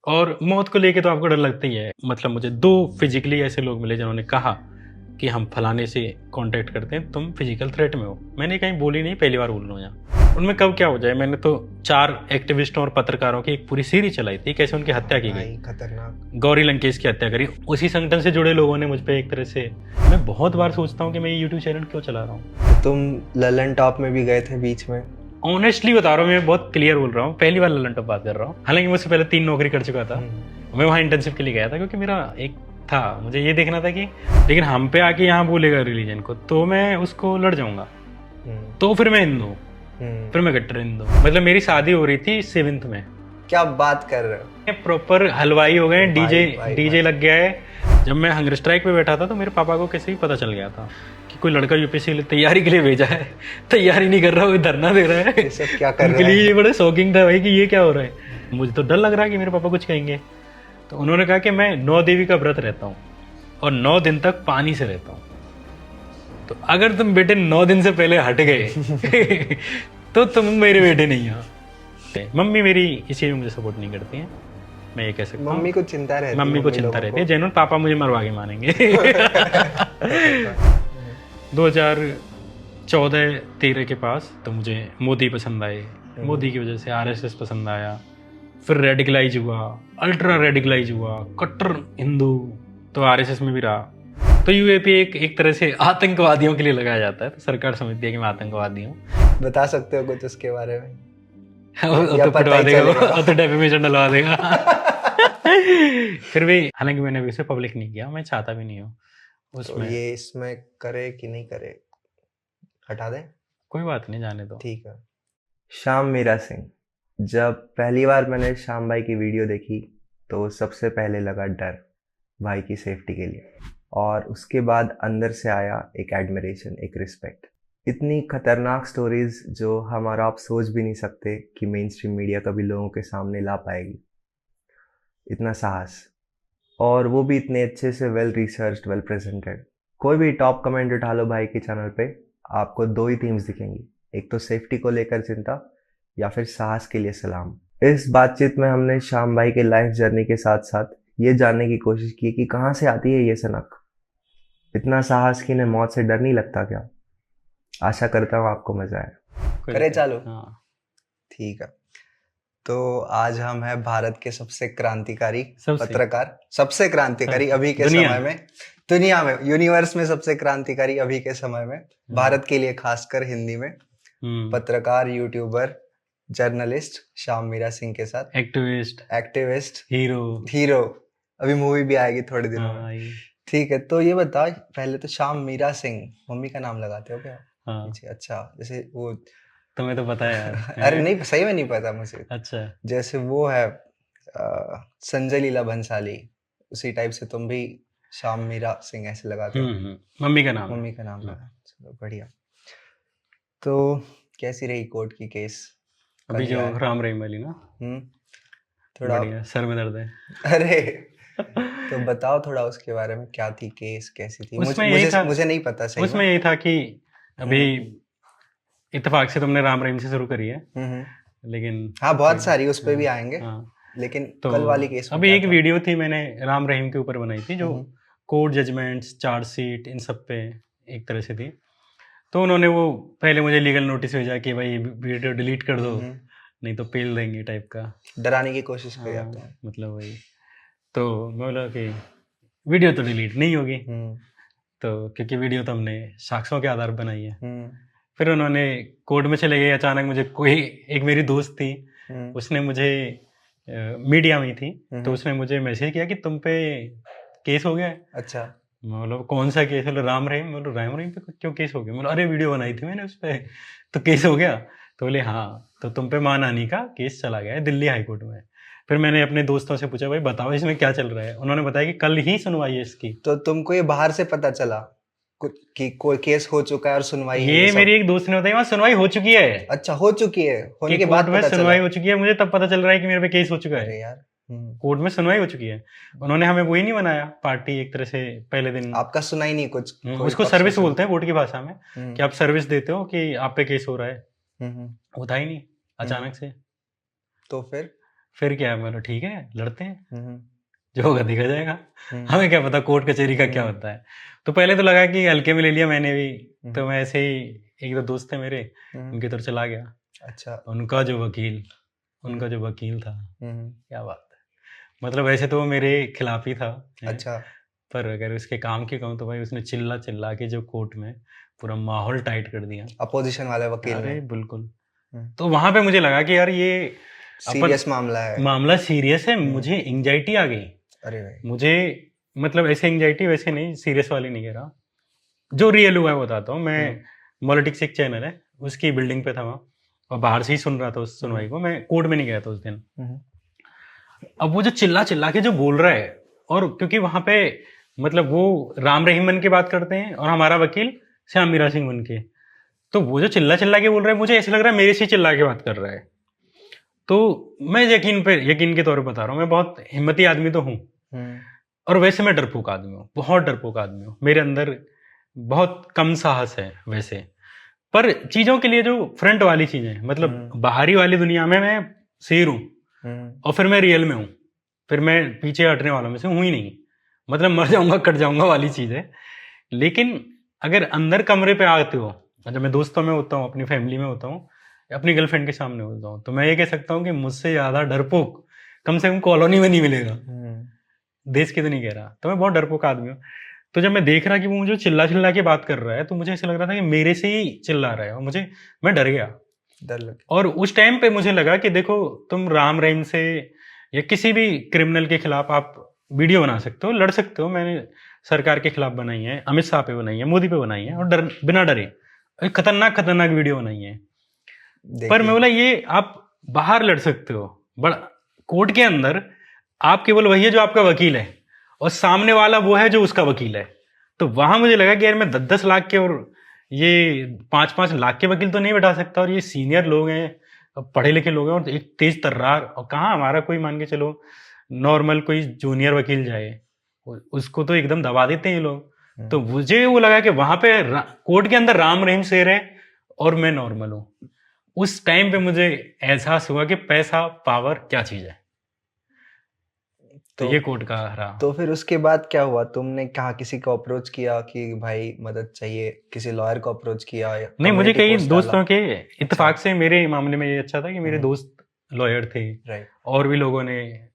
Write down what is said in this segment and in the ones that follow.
और मौत को लेके तो आपको डर लगता ही है। मतलब मुझे 2 फिज़िकली ऐसे लोग मिले जिन्होंने कहा कि हम फलाने से कॉन्टैक्ट करते हैं, तुम फिज़िकल थ्रेट में हो। मैंने कहीं बोली नहीं, पहली बार बोल रहा हूँ यहाँ। उनमें कब क्या हो जाए, मैंने तो 4 एक्टिविस्टों और पत्रकारों की एक पूरी सीरीज़ चलाई थी, कैसे उनकी हत्या की गई। खतरनाक। गौरी लंकेश की हत्या करी, उसी संगठन से जुड़े लोगों ने मुझ पे एक तरह से। मैं बहुत बार सोचता हूँ कि मैं ये यूट्यूब चैनल क्यों चला रहा हूँ। तुम ललन टॉप में भी गए थे बीच में। ऑनेस्टली बता रहा हूँ, मैं बहुत क्लियर बोल रहा हूँ, पहली बार ललन टॉप बात कर रहा हूँ। हालांकि मुझसे पहले 3 नौकरी कर चुका था। मैं वहाँ इंटर्नशिप के लिए गया था क्योंकि मेरा एक था, मुझे ये देखना था कि लेकिन हम पे आके यहाँ बोलेगा रिलीजन को तो मैं उसको लड़ जाऊंगा, तो फिर मैं हिंदू, फिर मैं कट्टर हिंदू। मतलब मेरी शादी हो रही थी 7th में। क्या बात कर रहे हो। प्रॉपर हलवाई हो गए, भाई, डीजे लग गया है। जब मैं हंगर स्ट्राइक पे बैठा था तो मेरे पापा को कैसे ही पता चल गया था कि कोई लड़का यूपीएससी के लिए तैयारी के लिए भेजा है, तैयारी नहीं कर रहा, वो धरना दे रहा है। ये सब क्या कर उनके रहा लिए है। ये बड़ा शॉकिंग था भाई कि ये क्या हो रहा है। मुझे तो डर लग रहा है कि मेरे पापा कुछ कहेंगे। तो उन्होंने कहा कि मैं 9 देवी का व्रत रहता हूँ और 9 दिन तक पानी से रहता हूँ, तो अगर तुम बेटे 9 दिन से पहले हट गए तो तुम मेरे बेटे नहीं हो। मम्मी मेरी इसी में मुझे सपोर्ट नहीं करती हैं, मैं ये कह सकता हूँ। मम्मी को चिंता रहती है। मम्मी को चिंता रहती है, जेनुइन पापा मुझे मरवा के मानेंगे। 2014-13 के पास तो मुझे मोदी पसंद आए, मोदी की वजह से आरएसएस पसंद आया, फिर रेडिकलाइज हुआ, अल्ट्रा रेडिकलाइज हुआ, कट्टर हिंदू, तो आरएसएस में भी रहा। तो यूएपी एक तरह से आतंकवादियों के लिए लगाया जाता है, तो सरकार समझती है कि मैं आतंकवादी हूँ। बता सकते हो कुछ उसके बारे में। तो पिटवा देगा, तो डेफेमेशन डलवा देगा। फिर भी हालांकि मैंने अभी उसे पब्लिक नहीं किया, मैं चाहता भी नहीं हूँ उसमें। तो ये इसमें करे कि नहीं करे, हटा दें। कोई बात नहीं, जाने दो। ठीक है। श्याम मीरा सिंह। जब पहली बार मैंने श्याम भाई की वीडियो देखी तो सबसे पहले लगा डर भाई की सेफ्टी के लिए, और उसके बाद अंदर से आया एक एडमिरेशन, एक रिस्पेक्ट। इतनी खतरनाक स्टोरीज जो हम और आप सोच भी नहीं सकते कि मेन स्ट्रीम मीडिया कभी लोगों के सामने ला पाएगी। इतना साहस, और वो भी इतने अच्छे से वेल रिसर्च्ड, वेल प्रेजेंटेड। कोई भी टॉप कमेंट उठा लो भाई के चैनल पे, आपको 2 ही थीम्स दिखेंगी, एक तो सेफ्टी को लेकर चिंता या फिर साहस के लिए सलाम। इस बातचीत में हमने श्याम भाई के लाइफ जर्नी के साथ साथ ये जानने की कोशिश की कि कहाँ से आती है ये सनक, इतना साहस कि इन्हें मौत से डर नहीं लगता क्या। आशा करता हूँ आपको मजा आए। करे चालू। हाँ। ठीक है। तो आज हम हैं भारत के सबसे क्रांतिकारी पत्रकार, सबसे क्रांतिकारी अभी के समय में, दुनिया में, यूनिवर्स में सबसे क्रांतिकारी अभी के समय में, भारत के लिए खासकर हिंदी में, पत्रकार, यूट्यूबर, जर्नलिस्ट श्याम मीरा सिंह के साथ एक्टिविस्ट, हीरो। अभी मूवी भी आएगी थोड़े दिनों में। ठीक है, तो ये बता पहले तो श्याम मीरा सिंह मम्मी का नाम लगाते हो क्या? अच्छा, जैसे वो तुम्हें तो पता है यार। अरे नहीं, सही में नहीं पता मुझे। अच्छा, जैसे वो है संजय लीला भंसाली, उसी टाइप से तुम भी श्याम मीरा सिंह ऐसे लगाते हो। मम्मी का नाम लगा। चलो बढ़िया। तो कैसी रही कोर्ट की केस अभी जो राम रहीम वाली ना? थोड़ा बढ़िया, सर में दर्द है। अरे तो बताओ थोड़ा उसके बारे में, क्या थी केस, कैसी थी? मुझे नहीं पता सही। उसमें यही था कि अभी इत्तेफाक से तुमने राम रहीम से शुरू करी है, लेकिन हाँ बहुत सारी उस पे भी आएंगे। लेकिन तो कल वाली केस में अभी एक वीडियो थी मैंने राम रहीम के ऊपर बनाई थी, जो कोर्ट जजमेंट्स, चार्जशीट, इन सब पे एक तरह से थी। तो उन्होंने वो पहले मुझे लीगल नोटिस भेजा कि भाई वीडियो डिलीट कर दो, नहीं तो पेल देंगे टाइप का, डराने की कोशिश कर जाते हैं। मतलब वही। तो मैं बोला कि वीडियो तो डिलीट नहीं होगी, तो क्योंकि वीडियो तो हमने साक्ष्यों के आधार पर बनाई है। फिर उन्होंने कोर्ट में चले गए। अचानक मुझे कोई एक मेरी दोस्त थी, उसने मुझे मीडिया में थी, तो उसने मुझे मैसेज किया कि तुम पे केस हो गया है। अच्छा। मतलब कौन सा केस? बोले राम रहीम। बोलो राम रहीम पे क्यों केस हो गया? बोलो अरे वीडियो बनाई थी मैंने उस पर, तो केस हो गया। तो बोले हाँ, तो तुम पे मानहानि का केस चला गया है दिल्ली हाई कोर्ट में। फिर मैंने अपने दोस्तों से पूछा भाई बताओ इसमें क्या चल रहा है। उन्होंने बताया कि कल ही सुनवाई है इसकी। तो तुमको ये बाहर से पता चला कि कोई केस हो चुका है और सुनवाई? ये मेरी एक दोस्त ने बताया वहाँ सुनवाई हो चुकी है। अच्छा, हो चुकी है, होने के बाद में सुनवाई हो चुकी है। मुझे तब पता चल रहा है कि मेरे पे केस हो चुका है। अरे यार, कोर्ट में सुनवाई हो चुकी है। उन्होंने हमें वही नहीं बनाया पार्टी, एक तरह से पहले दिन आपका सुना ही नहीं कुछ। उसको सर्विस बोलते हैं कोर्ट की भाषा में, कि आप सर्विस देते हो कि आप पे केस हो रहा है। होता ही नहीं, अचानक से। तो फिर फिर क्या है, मैंने ठीक है लड़ते हैं, जो होगा देखा जाएगा, हमें क्या पता कोर्ट कचहरी का क्या होता है। तो पहले तो लगा कि हल्के में ले लिया मैंने भी, तो मैं ऐसे ही, एक दो दोस्त थे मेरे, उनकी तरफ चला गया। अच्छा। उनका जो वकील था, क्या बात है, मतलब वैसे तो वो मेरे खिलाफ ही था। अच्छा। पर अगर उसके काम की कहूँ तो भाई उसने चिल्ला चिल्ला के जो कोर्ट में पूरा माहौल टाइट कर दिया, अपोजिशन वाले वकील ने। अरे बिल्कुल। तो वहां पे मुझे लगा कि यार ये सीरियस मामला सीरियस है, मुझे एंजाइटी आ गई। अरे भाई। मुझे मतलब ऐसे एंजाइटी, वैसे नहीं, सीरियस वाली नहीं कह रहा, जो रियल हुआ है बताता हूँ मैं। पॉलिटिक्स एक चैनल है, उसकी बिल्डिंग पे था वहाँ, और बाहर से ही सुन रहा था उस सुनवाई को, मैं कोर्ट में नहीं गया था उस दिन। अब वो जो चिल्ला चिल्ला के जो बोल रहा है, और क्योंकि वहां पे मतलब वो राम रहीम बन के बात करते हैं और हमारा वकील श्याम मीरा सिंह बन के, तो वो जो चिल्ला चिल्ला के बोल रहा है, मुझे ऐसा लग रहा है मेरे से चिल्ला के बात कर रहा है। तो मैं यकीन के तौर पर बता रहा हूँ, मैं बहुत हिम्मती आदमी तो हूँ, और वैसे मैं डरपोक आदमी हूँ, बहुत डरपोक आदमी हूँ, मेरे अंदर बहुत कम साहस है वैसे। पर चीजों के लिए जो फ्रंट वाली चीजें, मतलब बाहरी वाली दुनिया में मैं शेर हूँ, और फिर मैं रियल में हूँ, फिर मैं पीछे हटने वालों में से हूँ ही नहीं, मतलब मर जाऊंगा कट जाऊंगा वाली चीज है। लेकिन अगर अंदर कमरे पे आते हो, जब मैं दोस्तों में होता हूँ, अपनी फैमिली में होता हूँ, अपनी गर्लफ्रेंड के सामने होता हूँ, तो मैं ये कह सकता हूँ कि मुझसे ज्यादा डरपोक कम से कम कॉलोनी में नहीं मिलेगा, देश की तो नहीं कह रहा। तो मैं बहुत डरपोक आदमी हूँ। तो जब मैं देख रहा कि वो मुझे चिल्ला चिल्ला के बात कर रहा है, तो मुझे ऐसा लग रहा था कि मेरे से ही चिल्ला रहा है, और मैं डर गया। डर लग। और उस टाइम पे मुझे लगा कि देखो, तुम राम रहीम से या किसी भी क्रिमिनल के खिलाफ आप वीडियो बना सकते हो, लड़ सकते हो। मैंने सरकार के खिलाफ बनाई है, अमित शाह पे बनाई है, मोदी पे बनाई है, और बिना डरे खतरनाक वीडियो बनाई है। पर मैं बोला ये आप बाहर लड़ सकते हो, बड़ा कोर्ट के अंदर आप केवल वही है जो आपका वकील है, और सामने वाला वो है जो उसका वकील है। तो वहां मुझे लगा कि यार मैं 10-10 लाख के और ये 5-5 लाख के वकील तो नहीं बैठा सकता, और ये सीनियर लोग हैं, पढ़े लिखे लोग हैं, और एक तेज तर्रार, और कहाँ हमारा कोई मान के चलो नॉर्मल कोई जूनियर वकील जाए, उसको तो एकदम दबा देते हैं ये लोग। तो मुझे वो लगा कि वहां पे कोर्ट के अंदर राम रहीम शेर है और मैं नॉर्मल हूं। उस टाइम पे मुझे एहसास हुआ कि पैसा पावर क्या चीज है। तो ये कोर्ट का रहा। तो फिर उसके बाद क्या हुआ? तुमने कहा किसी को अप्रोच किया कि भाई मदद चाहिए, किसी लॉयर को अप्रोच किया? नहीं, मुझे कई दोस्तों के इत्तेफाक से, मेरे मामले में ये अच्छा था कि मेरे दोस्त लॉयर थे, और भी लोगों ने,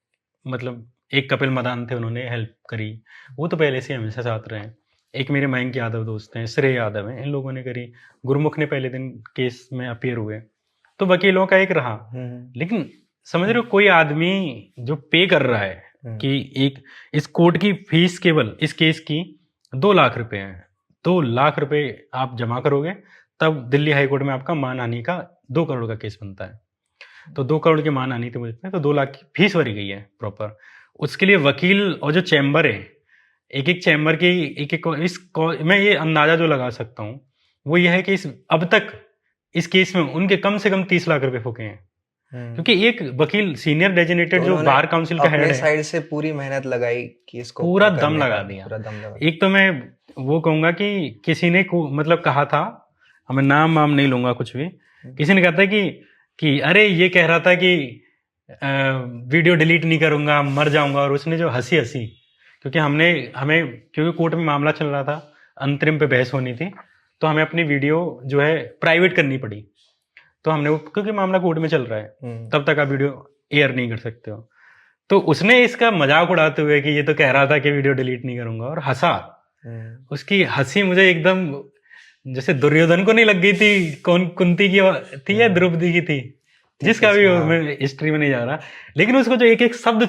मतलब एक कपिल मदान थे, उन्होंने हेल्प करी, वो तो पहले से हमेशा साथ रहे हैं। एक मेरे मयंक यादव दोस्त हैं, श्रेय यादव हैं, इन लोगों ने करी। गुरमुख ने पहले दिन केस में अपियर हुए। तो वकीलों का एक रहा। लेकिन समझ रहे हो, कोई आदमी जो पे कर रहा है कि एक इस कोर्ट की फीस केवल इस केस की 2 लाख रुपए है, 2 लाख रुपए आप जमा करोगे तब दिल्ली हाई कोर्ट में आपका मानहानि का 2 करोड़ का केस बनता है। तो 2 करोड़ की मानहानि थी मुझे, तो 2 लाख की फीस भरी गई है प्रॉपर। उसके लिए वकील और जो चैम्बर है, एक एक चैम्बर की एक मैं ये अंदाजा जो लगा सकता हूँ वो ये है कि अब तक इस केस में उनके कम से कम 30 लाख रुपए फूके हैं। क्योंकि एक वकील सीनियर डेजिग्नेटेड जो बार काउंसिल का हेड है, साइड से पूरी मेहनत लगाई कि इसको पूरा दम लगा दिया। एक तो मैं वो कहूंगा कि किसी ने मतलब कहा था, हमें नाम नहीं लूंगा कुछ भी, किसी ने कहा था कि अरे ये कह रहा था कि वीडियो डिलीट नहीं करूंगा, मर जाऊंगा, और उसने जो हंसी क्योंकि क्योंकि कोर्ट में मामला चल रहा था, अंतरिम पे बहस होनी थी, तो हमें अपनी वीडियो जो है प्राइवेट करनी पड़ी। तो हमने वो, क्योंकि मामला कोर्ट में चल रहा है, तब तक आप वीडियो एयर नहीं कर सकते हो। तो उसने इसका मजाक उड़ाते हुए कि ये तो कह रहा था कि वीडियो डिलीट नहीं करूंगा, और हंसा। उसकी हंसी मुझे एकदम जैसे दुर्योधन को नहीं लग गई थी, कौन कुंती की थी या द्रौपदी की थी, जिसका भी मैं हिस्ट्री में नहीं जा रहा, लेकिन उसको जो एक एक शब्द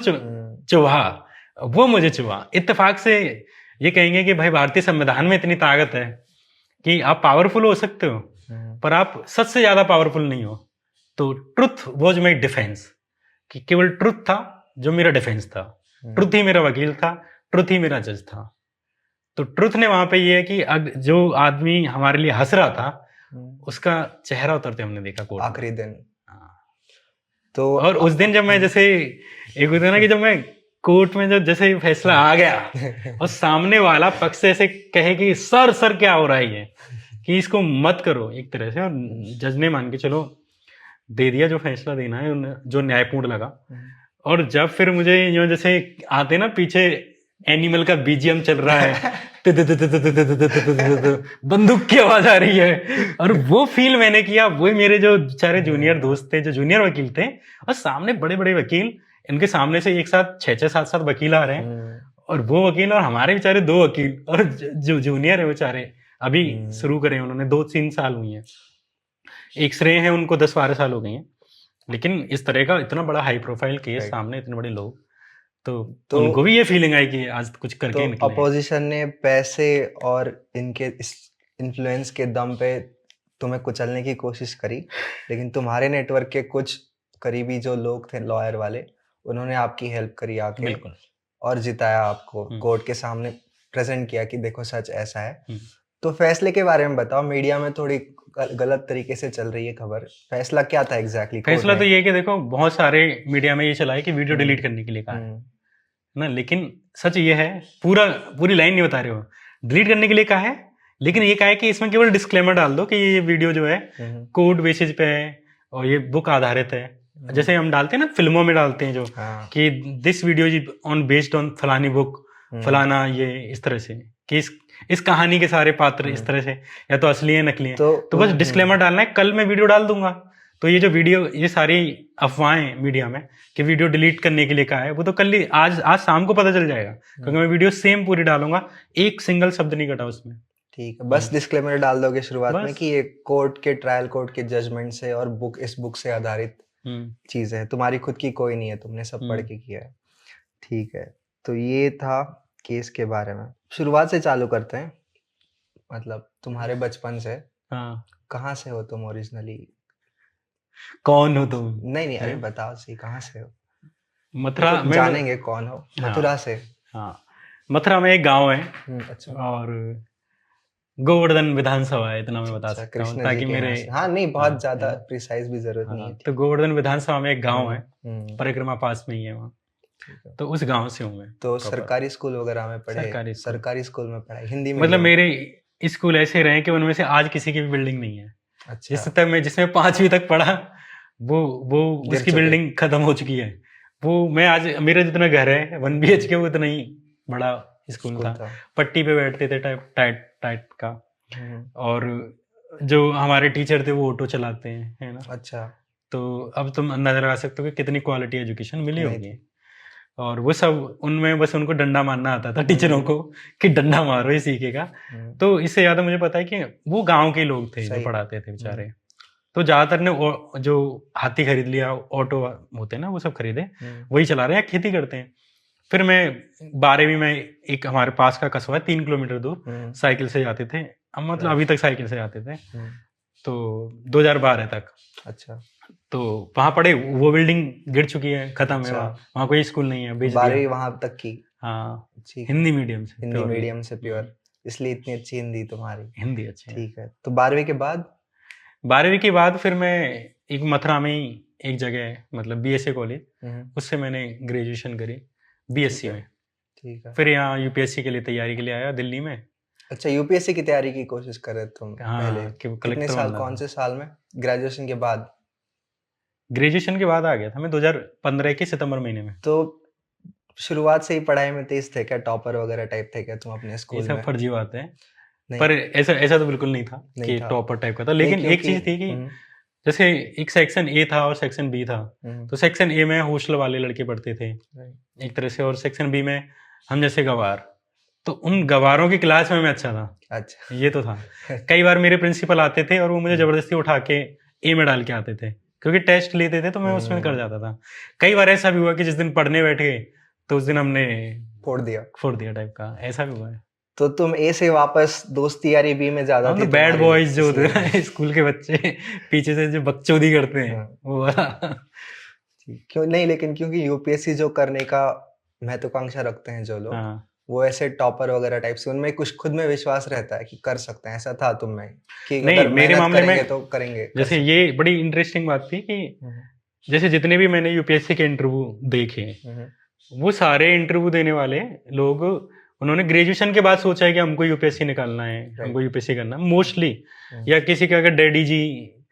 चुभा, वो मुझे चुभा। इत्तेफाक से ये कहेंगे कि भाई भारतीय संविधान में इतनी ताकत है कि आप पावरफुल हो सकते हो, पर आप सच से ज्यादा पावरफुल नहीं हो। तो ट्रुथ वॉज माई डिफेंस, कि केवल ट्रुथ था जो मेरा डिफेंस था, ट्रुथ ही मेरा वकील था, ट्रुथ ही मेरा जज था। तो ट्रुथ ने वहां पे ये है कि जो आदमी हमारे लिए हंस रहा था, उसका चेहरा उतरते हमने देखा कोर्ट आखिरी दिन। तो और उस दिन जब मैं जैसे एक होता है ना कि जब मैं कोर्ट में जब जैसे फैसला आ गया और सामने वाला पक्ष ऐसे कहे कि सर क्या हो रहा है ये, कि इसको मत करो एक तरह से, और जज ने मान के चलो दे दिया जो फैसला देना है, जो न्यायपूर्ण लगा। और जब फिर मुझे यूं जैसे आते ना पीछे एनिमल का बीजीएम चल रहा है, बंदूक की आवाज आ रही है, और वो फील मैंने किया। वो मेरे जो बेचारे जूनियर दोस्त थे, जो जूनियर वकील थे, और सामने बड़े बड़े वकील, इनके सामने से एक साथ 6-6 7-7 वकील आ रहे हैं, और वो वकील और हमारे बेचारे 2 वकील, और जो जूनियर है बेचारे अभी शुरू करे, उन्होंने 2-3 साल हुई हैं, एक्सरे हैं उनको 10-12 साल हो गए हैं, लेकिन इस तरह का इतना बड़ा हाई प्रोफाइल केस सामने, इतने बड़े लोग, तो उनको भी ये फीलिंग आई कि आज कुछ करके तो निकले। अपोजिशन ने पैसे और इनके इस इन्फ्लुएंस के दम पे तुम्हें कुचलने की कोशिश करी, लेकिन तुम्हारे नेटवर्क के कुछ करीबी जो लोग थे लॉयर वाले, उन्होंने आपकी हेल्प करी आके, बिल्कुल, और जिताया आपको, कोर्ट के सामने प्रेजेंट किया कि देखो सच ऐसा है। तो फैसले के बारे में बताओ, मीडिया में थोड़ी गलत तरीके से चल रही है खबर, फैसला क्या था एग्जैक्टली? फैसला तो ये है कि देखो बहुत सारे मीडिया में ये चला है कि वीडियो डिलीट करने के लिए कहा है ना, लेकिन सच ये है, पूरी लाइन नहीं बता रहे हो, डिलीट करने के लिए कहा है, लेकिन ये कहा है कि इसमें केवल डिस्क्लेमर डाल दो कि ये वीडियो जो है कोर्ट बेसिस पे है और ये बुक आधारित है, जैसे हम डालते हैं ना फिल्मों में डालते हैं जो कि this video is on based on फलानी बुक, फलाना, ये इस तरह से कि इस कहानी के सारे पात्र इस तरह से या तो असली है नकली है, तो बस डिस्क्लेमर डालना है। कल मैं वीडियो डाल दूंगा, तो ये जो वीडियो, ये सारी अफवाहें मीडिया में कि वीडियो डिलीट करने के लिए कहा है, वो तो कल ही आज शाम को पता चल जाएगा, क्योंकि मैं वीडियो सेम पूरी डालूंगा, एक सिंगल शब्द नहीं कटा उसमें। ठीक है, बस डिस्क्लेमर डाल दोगे शुरुआत में कि ये कोर्ट के ट्रायल कोर्ट के जजमेंट से और इस बुक से आधारित चीज है, तुम्हारी खुद की कोई नहीं है, तुमने सब पढ़ के किया है। ठीक है, तो ये था केस के बारे में। शुरुआत से चालू करते हैं, मतलब तुम्हारे बचपन से। कहाँ से हो तुम ओरिजिनली? कौन हो तुम? नहीं, अरे बताओ सही, कहाँ से हो? मथुरा तो जानेंगे कौन हो। मथुरा से? हाँ, मथुरा में एक गांव है, अच्छा, और गोवर्धन विधानसभा है, इतना मैं बता सकता हूँ, ताकि मेरे नहीं बहुत ज्यादा प्रिसाइज भी जरूरत नहीं है। तो गोवर्धन विधानसभा में एक गांव है, परिक्रमा पास में ही है वहाँ, तो उस गांव से हूँ मैं। तो सरकारी स्कूल वगैरह में पढ़े? सरकारी स्कूल में पढ़ाई, हिंदी में? मतलब मेरे स्कूल ऐसे रहे कि उनमें से आज किसी की भी बिल्डिंग नहीं है। अच्छा। जिसमें 5वीं तक पढ़ा वो उसकी बिल्डिंग खत्म हो चुकी है। वो मैं आज मेरा जितना घर है 1 BHK वो इतना ही बड़ा स्कूल था। पट्टी पे बैठते थे टाइप का, और जो हमारे टीचर थे वो ऑटो चलाते हैं, है ना। अच्छा, तो अब तुम अंदाजा लगा सकते हो कि कितनी क्वालिटी एजुकेशन मिली होगी। और वो सब उनमें बस उनको डंडा मारना आता था टीचरों को कि डंडा मारो ये सीखेगा। तो इससे ज्यादा मुझे पता है कि वो गांव के लोग थे जो पढ़ाते थे बेचारे। तो ज्यादातर ने जो हाथी खरीद लिया, ऑटो होते हैं ना वो सब खरीदे, वही चला रहे हैं, खेती करते हैं। फिर मैं 12वीं में एक हमारे पास का कस्बा है 3 किलोमीटर दूर, साइकिल से जाते थे, मतलब अभी तक साइकिल से जाते थे, तो 2012 तक। अच्छा, तो वहां पढ़े, वो बिल्डिंग गिर चुकी है, खत्म है, वहाँ कोई स्कूल नहीं है। 12वीं वहां तक की? हाँ, हिंदी मीडियम से। हिंदी मीडियम से प्योर, इसलिए इतनी अच्छी हिंदी तुम्हारी। हिंदी अच्छी। ठीक है, तो 12वीं के बाद? 12वीं के बाद फिर मैं एक मथुरा में ही एक जगह, मतलब BSA कॉलेज, उससे मैंने ग्रेजुएशन करी BSc में। ठीक है, फिर यहाँ UPSC के लिए तैयारी के लिए आया दिल्ली में। अच्छा, UPSC की तैयारी की कोशिश कर रहे तुम? हाँ, पहले कितने साल, कौन से साल में? ग्रेजुएशन के बाद? ग्रेजुएशन के बाद आ गया था मैं 2015 के सितंबर महीने में। तो शुरुआत से ही पढ़ाई में तेज थे क्या? टॉपर वगैरह टाइप थे क्या तुम अपने स्कूल में? ये सब फर्जी बात है, पर ऐसा तो बिल्कुल नहीं था कि टॉपर टाइप का था। लेकिन एक चीज थी कि जैसे एक सेक्शन A था और सेक्शन B था, तो सेक्शन A में हॉस्टल वाले लड़के पढ़ते थे एक तरह से, और सेक्शन B में हम जैसे गवार, तो उन गवारों की क्लास में मैं अच्छा था। अच्छा, ये तो था। कई बार मेरे प्रिंसिपल आते थे और वो मुझे जबरदस्ती उठा के A में डाल के आते थे, क्योंकि टेस्ट लेते थे तो मैं उसमें कर जाता था। कई बार ऐसा भी हुआ कि जिस दिन पढ़ने बैठे तो उस दिन हमने फोड़ दिया टाइप का, ऐसा भी हुआ है। तो तुम A से वापस दोस्ती यारी B में ज्यादा थे? बैड बॉयज जो होते हैं स्कूल के बच्चे, पीछे से जो बकचोदी करते हैं, वो वाला। क्यों नहीं, लेकिन क्योंकि UPSC जो करने का महत्वाकांक्षा रखते हैं जो लोग, वो ऐसे टॉपर वगैरह टाइप से, उनमें कुछ खुद में विश्वास रहता है कि कर सकते हैं। ऐसा था तुम में कि नहीं? मेरे मामले में तो करेंगे। जैसे ये बड़ी इंटरेस्टिंग बात थी कि जैसे जितने भी मैंने UPSC के इंटरव्यू देखे, वो सारे इंटरव्यू देने वाले लोग, उन्होंने ग्रेजुएशन के बाद सोचा है कि हमको UPSC निकालना है, हमको UPSC करना है मोस्टली, या किसी के अगर डैडी जी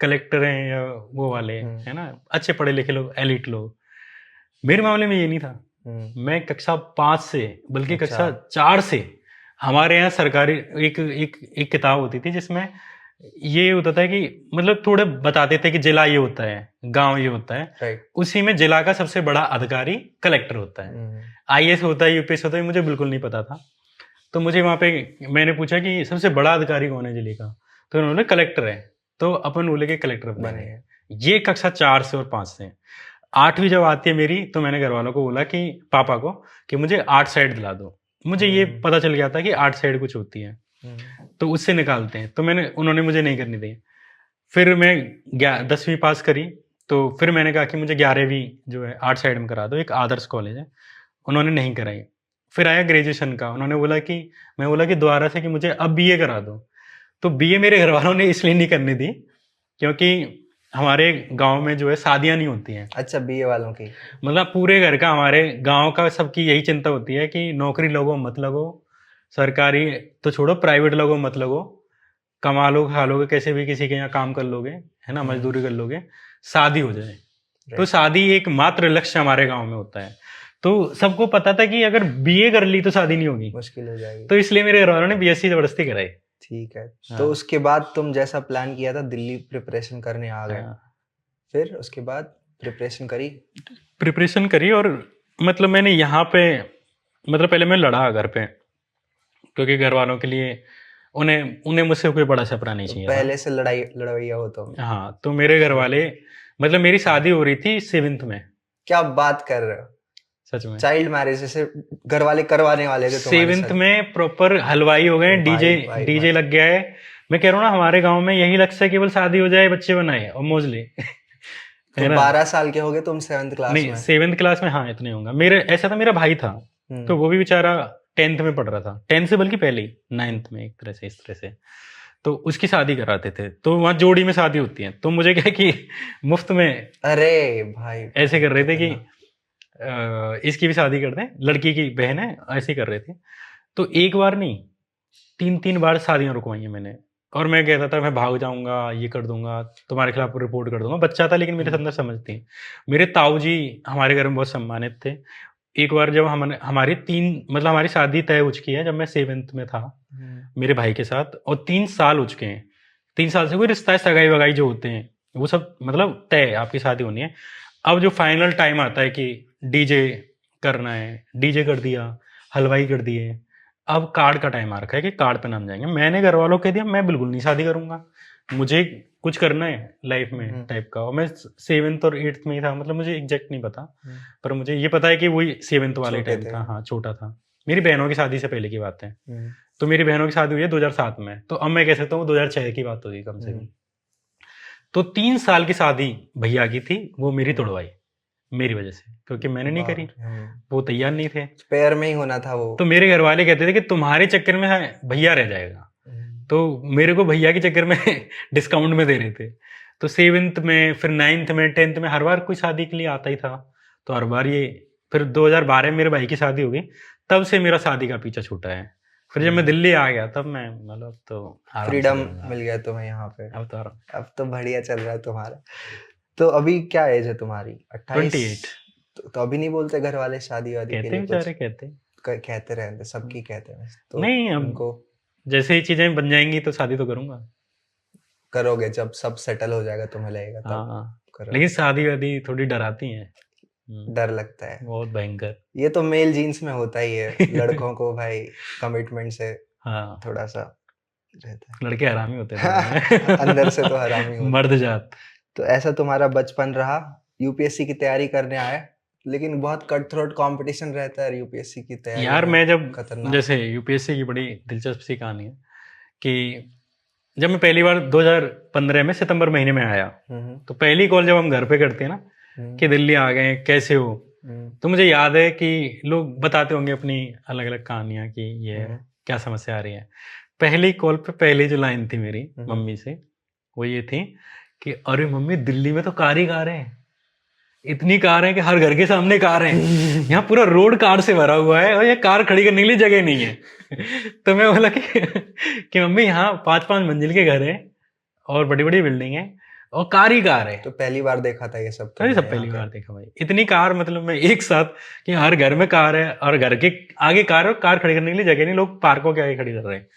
कलेक्टर हैं या वो वाले, है ना, अच्छे पढ़े लिखे लोग, एलिट लोग। मेरे मामले में ये नहीं था। मैं कक्षा 5 से, बल्कि कक्षा 4 से, हमारे यहाँ सरकारी एक किताब होती थी जिसमें ये होता था कि मतलब थोड़े बताते थे कि जिला ये होता है, गांव ये होता है। राइट। उसी में जिला का सबसे बड़ा अधिकारी कलेक्टर होता है। आईएएस होता है, यूपीएस होता है, मुझे बिल्कुल नहीं पता था। तो मुझे वहाँ पे मैंने पूछा कि सबसे बड़ा अधिकारी कौन है जिले का, तो उन्होंने कलेक्टर है। तो अपन बोले के कलेक्टर बने। ये कक्षा 4 से और 5 से। 8वीं जब आती है मेरी, तो मैंने घर वालों को बोला कि पापा को कि मुझे आर्ट साइड दिला दो। मुझे ये पता चल गया था कि आर्ट साइड कुछ होती है, तो उससे निकालते हैं। तो उन्होंने मुझे नहीं करनी दी। फिर मैं 10वीं पास करी, तो फिर मैंने कहा कि मुझे 11वीं जो है आर्ट साइड में करा दो, एक आदर्श कॉलेज है। उन्होंने नहीं कराई। फिर आया ग्रेजुएशन का, उन्होंने बोला कि मैं बोला कि दोबारा से कि मुझे अब बीए करा दो। तो बीए मेरे घर वालों ने इसलिए नहीं करने दी क्योंकि हमारे गांव में जो है शादियां नहीं होती हैं। अच्छा, बीए वालों की मतलब पूरे घर का, हमारे गांव का सबकी यही चिंता होती है कि नौकरी लगो मत लगो, सरकारी तो छोड़ो प्राइवेट लगो मत लगो, कमा लो खा लोगे कैसे भी, किसी के यहाँ काम कर लोगे, है ना, मजदूरी कर लोगे, शादी हो जाए। तो शादी एक मात्र लक्ष्य हमारे गांव में होता है। तो सबको पता था कि अगर बीए कर ली तो शादी नहीं होगी, मुश्किल हो जाएगी। तो इसलिए मेरे घर वालों ने बीएससी जबरदस्ती कराई। ठीक है। हाँ। तो उसके बाद तुम जैसा प्लान किया था दिल्ली प्रिपरेशन करने आ गए। हाँ। फिर उसके बाद प्रिपरेशन करी और मतलब मैंने यहाँ पे मतलब पहले मैं लड़ा घर पे, क्योंकि घर वालों के लिए उन्हें मुझसे कोई बड़ा सपना नहीं चाहिए। पहले से लड़वैया हो तो। हाँ, तो मेरे घर वाले मतलब मेरी शादी हो रही थी 7th में। क्या बात कर रहे हो, सच में? चाइल्ड मैरिज जैसे घर वाले करवाने वाले थे। 7th में प्रॉपर हलवाई हो गए, डीजे लग गया है। मैं कह रहा हूँ ना, हमारे गांव में यही लक्ष्य है, केवल शादी हो जाए, बच्चे बनाए और मौज ले। तो 12 साल के हो गए तुम 7th क्लास में? नहीं, 7th क्लास में हाँ इतने होंगे। मेरे ऐसा था, मेरा भाई था तो वो भी बेचारा 10th में पढ़ रहा था, 10th से बल्कि पहले ही 9th में, एक तरह से इस तरह से। तो उसकी शादी कराते थे, तो वहाँ जोड़ी में शादी होती है। तो मुझे क्या कि मुफ्त में, अरे भाई ऐसे कर रहे थे कि इसकी भी शादी कर दें, लड़की की बहन है, ऐसे ही कर रहे थे। तो एक बार नहीं, 3 बार शादियां रुकवाई हैं मैंने। और मैं कहता था मैं भाग जाऊंगा, ये कर दूंगा, तुम्हारे खिलाफ रिपोर्ट कर दूंगा। बच्चा था लेकिन मेरे अंदर समझ थी। मेरे ताऊ जी हमारे घर में बहुत सम्मानित थे। एक बार जब हमारी शादी तय हो चुकी है, जब मैं 7th में था मेरे भाई के साथ, और 3 साल हो चुके हैं। 3 साल से कोई रिश्ता है, सगाई वगाई जो होते हैं वो सब मतलब तय, आपकी शादी होनी है। अब जो फाइनल टाइम आता है कि डीजे करना है, डीजे कर दिया, हलवाई कर दिए, अब कार्ड का टाइम आ रखा है कि कार्ड पे नाम जाएंगे। मैंने घर वालों को कह दिया मैं बिल्कुल नहीं शादी करूंगा, मुझे कुछ करना है लाइफ में टाइप का। और मैं 7th और 8th में ही था, मतलब मुझे एग्जैक्ट नहीं पता, पर मुझे ये पता है कि वही 7th वाले टाइम था। हाँ, छोटा था। मेरी बहनों की शादी से पहले की बात है। तो मेरी बहनों की शादी हुई है 2007 में, तो अब मैं कह सकता हूँ 2006 की बात होगी कम से कम। तो 3 साल की शादी भैया की थी, वो मेरी तोड़वाई मेरी वजह से, क्योंकि मैंने नहीं करी, वो तैयार नहीं थे, पेयर में ही होना था वो। तो मेरे घर वाले कहते थे कि तुम्हारे चक्कर में भैया रह जाएगा, तो मेरे को भैया के चक्कर में डिस्काउंट में दे रहे थे। तो 7th में, फिर 9th में, 10th में हर बार कोई शादी के लिए आता ही था। तो हर बार ये, फिर 2012 में मेरे भाई की शादी हो गई, तब से मेरा शादी का पीछा छूटा है। फिर जब मैं दिल्ली आ गया तब मैं मतलब तो फ्रीडम मिल गया तुम्हें यहाँ पे। अब तो बढ़िया चल रहा है तुम्हारा। तो अभी क्या एज है तुम्हारी? 28। तो अभी नहीं बोलते घर वाले शादी वादी के लिए? बेचारे कहते रहते, सबकी कहते हैं। तो नहीं, उनको जैसे ही चीजें बन जाएंगी तो शादी तो करूंगा। करोगे जब सब सेटल हो जाएगा, तुम्हें लगेगा तब। लेकिन शादी वादी थोड़ी डराती है, डर लगता है बहुत भयंकर। ये तो मेल जीन्स में होता ही है। लड़कों को भाई कमिटमेंट से हाँ थोड़ा सा रहता है। लड़के हरामी होते हैं अंदर से तो हरामी होते मर्द जात। तो ऐसा तुम्हारा बचपन रहा, यूपीएससी की तैयारी करने आए, लेकिन बहुत कट थ्रोट कंपटीशन रहता है यूपीएससी की तैयारी यार। मैं जब जैसे यूपीएससी की बड़ी दिलचस्प सी कहानी है कि जब मैं पहली बार 2015 में सितंबर महीने में आया, तो पहली कॉल जब हम घर पे करते हैं ना कि दिल्ली आ गए कैसे हो, तो मुझे याद है कि लोग बताते होंगे अपनी अलग अलग कहानियां कि ये क्या समस्या आ रही है। पहली कॉल पे पहली जो लाइन थी मेरी मम्मी से, वो ये थी कि अरे मम्मी, दिल्ली में तो कार ही कार है, इतनी कार है कि हर घर के सामने कार है, यहाँ पूरा रोड कार से भरा हुआ है और ये कार खड़ी करने के लिए जगह नहीं है। तो मैं बोला कि मम्मी यहाँ 5-5 मंजिल के घर है और बड़ी बड़ी बिल्डिंग है, और कार ही कार है। तो पहली बार देखा था ये सब अरे सब तुमने पहली यहाँ बार देखा भाई, इतनी कार, मतलब मैं एक साथ कि हर घर में कार है और घर के आगे कार है और कार खड़ी करने के लिए जगह नहीं, लोग पार्कों के आगे खड़ी कर रहे हैं।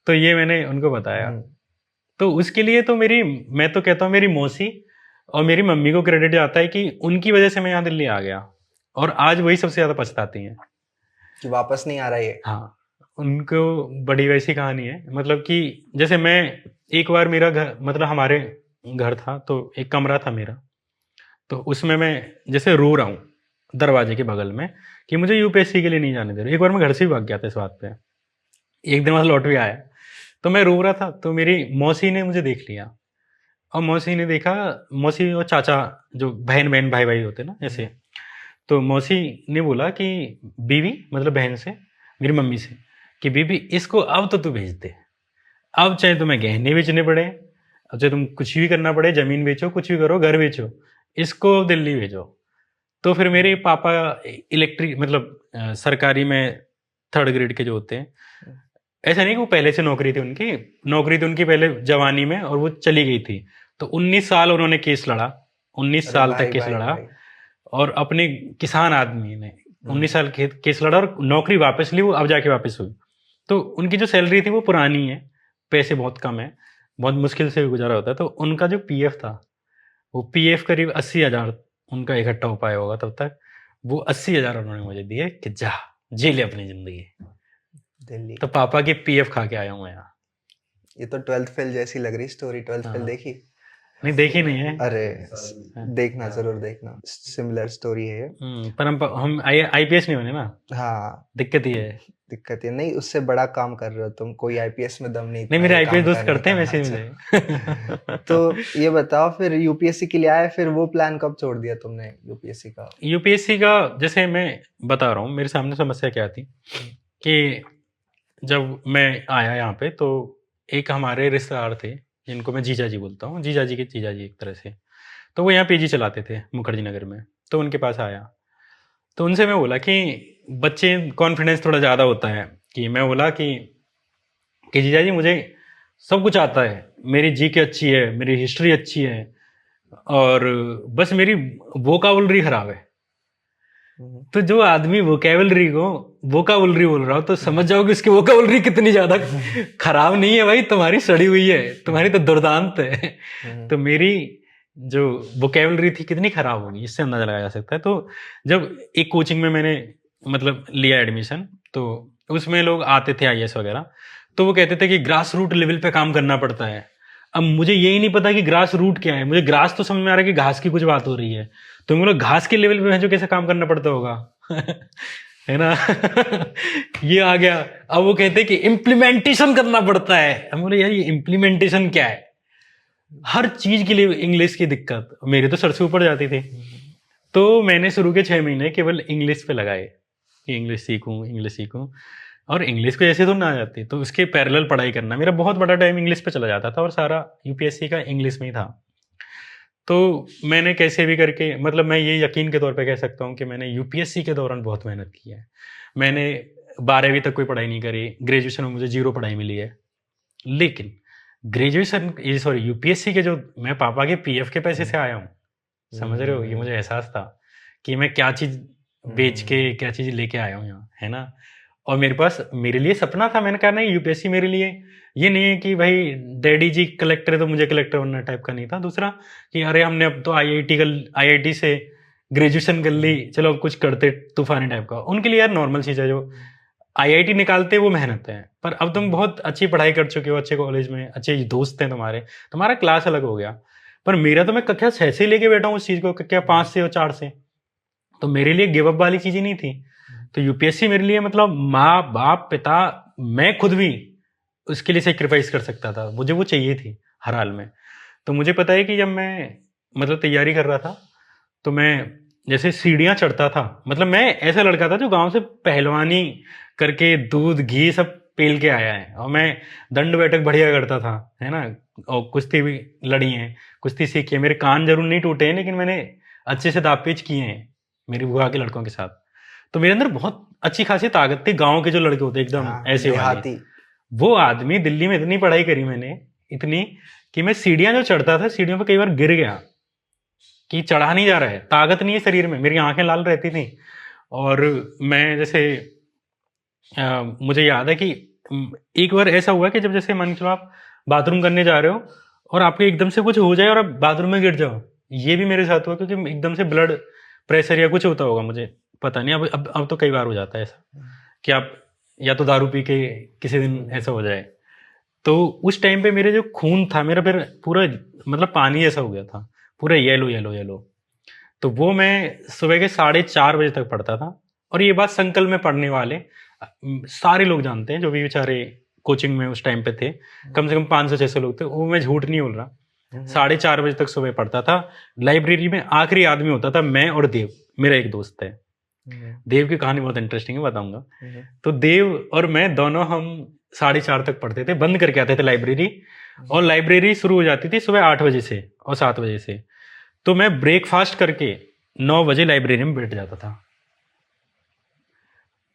तो ये मैंने उनको पे? बताया। तो उसके लिए तो मैं तो कहता हूँ मेरी मौसी और मेरी मम्मी को क्रेडिट जाता है कि उनकी वजह से मैं यहाँ दिल्ली आ गया, और आज वही सबसे ज्यादा पछताती हैं कि वापस नहीं आ रहा ये। हाँ। उनको बड़ी वैसी कहानी है, मतलब कि जैसे मैं एक बार, मेरा घर मतलब हमारे घर था तो एक कमरा था मेरा, तो उसमें मैं जैसे रो रहा हूँ दरवाजे के बगल में कि मुझे यूपीएससी के लिए नहीं जाने दे रहे। एक बार मैं घर से भी भाग गया था इस बात पे, एक दिन बाद लौट भी आया। तो मैं रो रहा था, तो मेरी मौसी ने मुझे देख लिया, और मौसी ने देखा, मौसी और चाचा जो बहन बहन भाई भाई होते ना ऐसे, तो मौसी ने बोला कि बीवी, मतलब बहन से, मेरी मम्मी से, कि बीबी इसको अब तो तू भेज दे, अब चाहे तुम्हें गहने बेचने पड़े, अब चाहे तुम कुछ भी करना पड़े, जमीन बेचो, कुछ भी करो, घर बेचो, इसको अब दिल्ली भेजो। तो फिर मेरे पापा इलेक्ट्रिक, मतलब सरकारी में थर्ड ग्रेड के जो होते हैं, ऐसा नहीं कि वो पहले से नौकरी थी उनकी, नौकरी थी उनकी पहले जवानी में और वो चली गई थी, तो 19 साल उन्होंने केस लड़ा, 19 अरे साल तक भाई केस भाई लड़ा, भाई। और अपने किसान आदमी ने 19 साल केस लड़ा और नौकरी वापस ली, वो अब जाके वापस हुई। तो उनकी जो सैलरी थी वो पुरानी है, पैसे बहुत कम है, बहुत मुश्किल से गुजारा होता है। तो उनका जो पीएफ था, वो पीएफ करीब 80,000 उनका इकट्ठा हो पाया होगा तब तक, वो 80,000 उन्होंने मुझे दिए कि जा जी ले अपनी जिंदगी। दिल्ली। तो पापा की पीएफ खा के आया हूँ मैं यहाँ। ये तो 12th फेल जैसी लग रही स्टोरी। 12th फेल हाँ। देखी? नहीं देखी नहीं है। अरे हाँ। देखना, जरूर देखना, सिमिलर स्टोरी है ये। पर हम आईपीएस नहीं बने ना, हाँ, दिक्कत ये है। दिक्कत है नहीं, उससे बड़ा काम कर रहे हो तुम, कोई आईपीएस में दम नहीं नहीं, था मेरे ये आईपीएस काम दोस्त करने करते हैं का। वैसे ही अच्छा। मुझे। तो ये बताओ, फिर यूपीएससी के लिए आए, फिर वो प्लान कब छोड़ दिया तुमने यूपीएससी का? यूपीएससी का जैसे मैं बता रहा हूँ, मेरे सामने समस्या क्या थी कि जब मैं आया यहाँ पे, तो एक हमारे रिश्तेदार थे जिनको मैं जीजा जी बोलता हूँ, जीजा जी के जीजा जी एक तरह से, तो वो यहाँ पीजी चलाते थे मुखर्जी नगर में। तो उनके पास आया, तो उनसे मैं बोला कि बच्चे कॉन्फिडेंस थोड़ा ज़्यादा होता है, कि मैं बोला कि जीजा जी मुझे सब कुछ आता है, मेरी जीके अच्छी है, मेरी हिस्ट्री अच्छी है, और बस मेरी वोकाबुलरी खराब है। तो जो आदमी वोकाबुलरी बोल रहा हो, तो समझ जाओ कि उसकी वोकाबुलरी कितनी ज्यादा खराब नहीं है भाई, तुम्हारी सड़ी हुई है, तुम्हारी तो दुर्दांत है। तो मेरी जो वोकेबलरी थी कितनी खराब होगी, इससे अंदाजा लगाया जा सकता है। तो जब एक कोचिंग में मैंने मतलब लिया एडमिशन, तो उसमें लोग आते थे आईएएस वगैरह, तो वो कहते थे कि ग्रास रूट लेवल पे काम करना पड़ता है। अब मुझे यही नहीं पता कि ग्रास रूट क्या है, मुझे ग्रास तो समझ में आ रहा है कि घास की कुछ बात हो रही है, तो बोला घास के लेवल पे जो कैसे काम करना पड़ता होगा। है ना। ये आ गया। अब वो कहते हैं कि इम्प्लीमेंटेशन करना पड़ता है, हम बोले यार ये इम्प्लीमेंटेशन क्या है। हर चीज के लिए इंग्लिश की दिक्कत मेरे तो सर से ऊपर जाती थी। तो मैंने शुरू के 6 महीने केवल इंग्लिश पे लगाए कि इंग्लिश सीखूं, इंग्लिश सीखूं, और इंग्लिश को ऐसे तो ना आ जाती, तो उसके पैरेलल पढ़ाई करना, मेरा बहुत बड़ा टाइम इंग्लिश पे चला जाता था, और सारा यूपीएससी का इंग्लिश में ही था। तो मैंने कैसे भी करके, मतलब मैं ये यकीन के तौर पे कह सकता हूँ कि मैंने यूपीएससी के दौरान बहुत मेहनत की है। मैंने 12वीं तक कोई पढ़ाई नहीं करी, ग्रेजुएशन में मुझे 0 पढ़ाई मिली है, लेकिन ग्रेजुएशन सॉरी यूपीएससी के जो मैं पापा के पीएफ के पैसे से आया हूँ, समझ रहे हो, ये मुझे एहसास था कि मैं क्या चीज़ बेच के क्या चीज़ लेके आया हूँ यहाँ, है ना। और मेरे पास, मेरे लिए सपना था, मैंने कहा नहीं यूपीएससी मेरे लिए ये नहीं है कि भाई डैडी जी कलेक्टर है तो मुझे कलेक्टर बनना टाइप का नहीं था। दूसरा कि अरे हमने अब तो आईआईटी से ग्रेजुएशन कर ली, चलो अब कुछ करते तूफानी टाइप का, उनके लिए यार नॉर्मल चीज़ है। जो आईआईटी निकालते वो मेहनत है, पर अब तुम बहुत अच्छी पढ़ाई कर चुके हो, अच्छे कॉलेज में अच्छे दोस्त हैं तुम्हारे, तुम्हारा क्लास अलग हो गया। पर मेरा तो मैं कक्षा 6 से लेके बैठा हूँ उस चीज़ को, कक्षा 5 से और 4 से, तो मेरे लिए गिव अप वाली चीज़ ही नहीं थी। तो यूपीएससी मेरे लिए मतलब माँ बाप पिता, मैं खुद भी उसके लिए सेक्रीफाइस कर सकता था, मुझे वो चाहिए थी हर हाल में। तो मुझे पता है कि जब मैं मतलब तैयारी कर रहा था, तो मैं जैसे सीढ़ियाँ चढ़ता था, मतलब मैं ऐसा लड़का था जो गांव से पहलवानी करके दूध घी सब पेल के आया है, और मैं दंड बैठक बढ़िया करता था, है ना, और कुश्ती भी लड़ी है, कुश्ती सीखी है, मेरे कान जरूर नहीं टूटे हैं, लेकिन मैंने अच्छे से दाव-पेच किए हैं मेरी बुआ के लड़कों के साथ। तो मेरे अंदर बहुत अच्छी खासी ताकत थी, गांव के जो लड़के होते एकदम हाँ, ऐसे वाले। देहाती। वो आदमी, दिल्ली में इतनी पढ़ाई करी मैंने, इतनी कि मैं सीढ़ियां जो चढ़ता था, सीढ़ियों पर कई बार गिर गया कि चढ़ा नहीं जा रहा है, ताकत नहीं है शरीर में, मेरी आंखें लाल रहती थी। और मैं जैसे मुझे याद है कि एक बार ऐसा हुआ कि जब जैसे मान के चलो आप बाथरूम करने जा रहे हो और आपके एकदम से कुछ हो जाए और आप बाथरूम में गिर जाओ, ये भी मेरे साथ हुआ क्योंकि एकदम से ब्लड प्रेशर या कुछ होता होगा, मुझे पता नहीं। अब तो कई बार हो जाता है ऐसा कि आप या तो दारू पी के किसी दिन ऐसा हो जाए। तो उस टाइम पे मेरे जो खून था मेरा फिर पूरा मतलब पानी जैसा हो गया था, पूरा येलो येलो येलो। तो वो मैं सुबह के 4:30 बजे तक पढ़ता था। और ये बात संकल में पढ़ने वाले सारे लोग जानते हैं जो भी बेचारे कोचिंग में उस टाइम पे थे, कम से कम 500-600 लोग थे, वो मैं झूठ नहीं बोल रहा। 4:30 बजे तक सुबह पढ़ता था। लाइब्रेरी में आखिरी आदमी होता था मैं और देव, मेरा एक दोस्त है। देव की कहानी बहुत इंटरेस्टिंग है, बताऊंगा। तो देव और मैं दोनों हम 4:30 तक पढ़ते थे, बंद करके आते थे लाइब्रेरी। और लाइब्रेरी शुरू हो जाती थी सुबह 8 बजे से और 7 बजे से। तो मैं ब्रेकफास्ट करके 9 बजे लाइब्रेरी में बैठ जाता था।